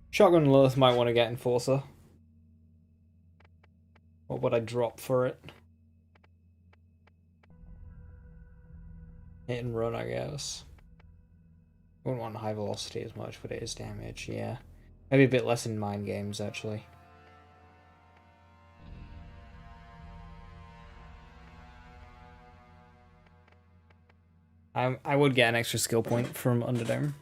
Shotgun Lilith might want to get Enforcer. What would I drop for it? Hit and run, I guess. Wouldn't want high velocity as much, but it is damage, yeah. Maybe a bit less in mind games, actually. I would get an extra skill point from Underdome.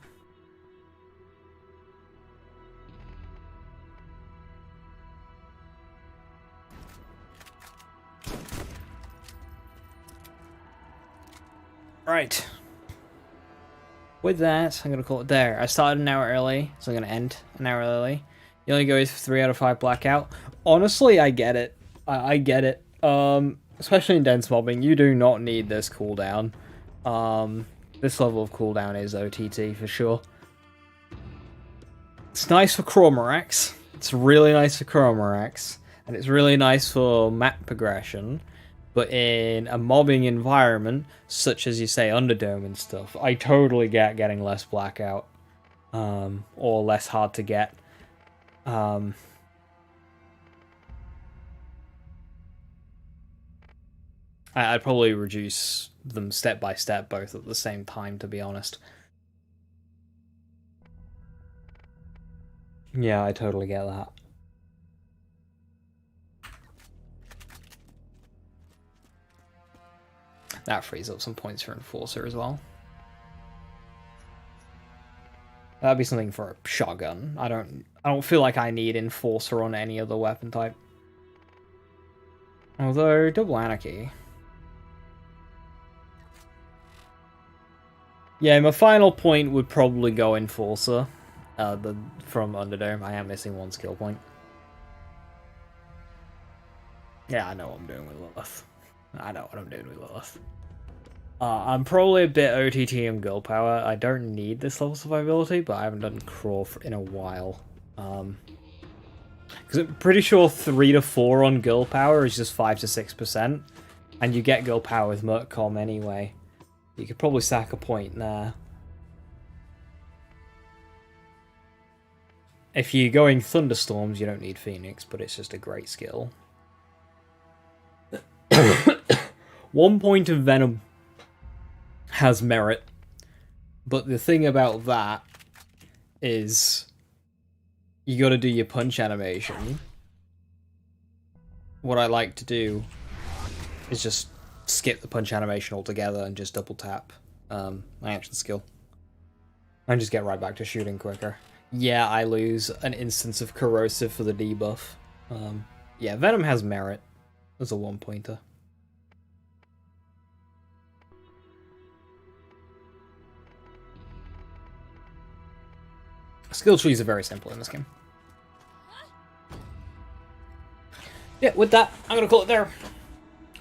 Right. With that, I'm going to call it there. I started an hour early, so I'm going to end an hour early. You only go for 3 out of 5 blackout. Honestly, I get it. I get it. Especially in dense mobbing, you do not need this cooldown. This level of cooldown is OTT for sure. It's nice for Chromorax. It's really nice for Chromorax. And it's really nice for map progression. But in a mobbing environment, such as you say Underdome and stuff, I totally get getting less blackout. Or less hard to get. I'd probably reduce them step by step, both at the same time, to be honest. Yeah, I totally get that. That frees up some points for Enforcer as well. That'd be something for a shotgun. I don't feel like I need Enforcer on any other weapon type. Although, double Anarchy. Yeah, my final point would probably go Enforcer. From Underdome. I am missing one skill point. Yeah, I know what I'm doing with Lilith. I know what I'm doing with Lilith. I'm probably a bit OTT in Girl Power. I don't need this level survivability, but I haven't done Crawl in a while. Because I'm pretty sure 3 to 4 on Girl Power is just 5 to 6%, and you get Girl Power with Merccom anyway. You could probably sack a point there. If you're going Thunderstorms, you don't need Phoenix, but it's just a great skill. 1 point of Venom has merit, but the thing about that is you gotta do your punch animation. What I like to do is just skip the punch animation altogether and just double tap my action skill. And just get right back to shooting quicker. Yeah, I lose an instance of Corrosive for the debuff. Yeah, Venom has merit as a 1-pointer. Skill trees are very simple in this game. Yeah, with that, I'm gonna call it there.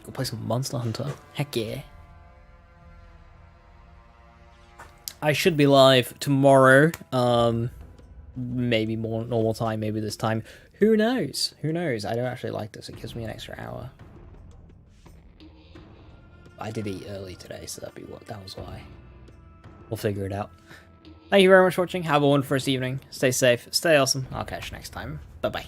Go play some Monster Hunter. Heck yeah. I should be live tomorrow. Maybe more normal time, maybe this time. Who knows? Who knows? I don't actually like this. It gives me an extra hour. I did eat early today, so that was why. We'll figure it out. Thank you very much for watching. Have a wonderful evening. Stay safe. Stay awesome. I'll catch you next time. Bye-bye.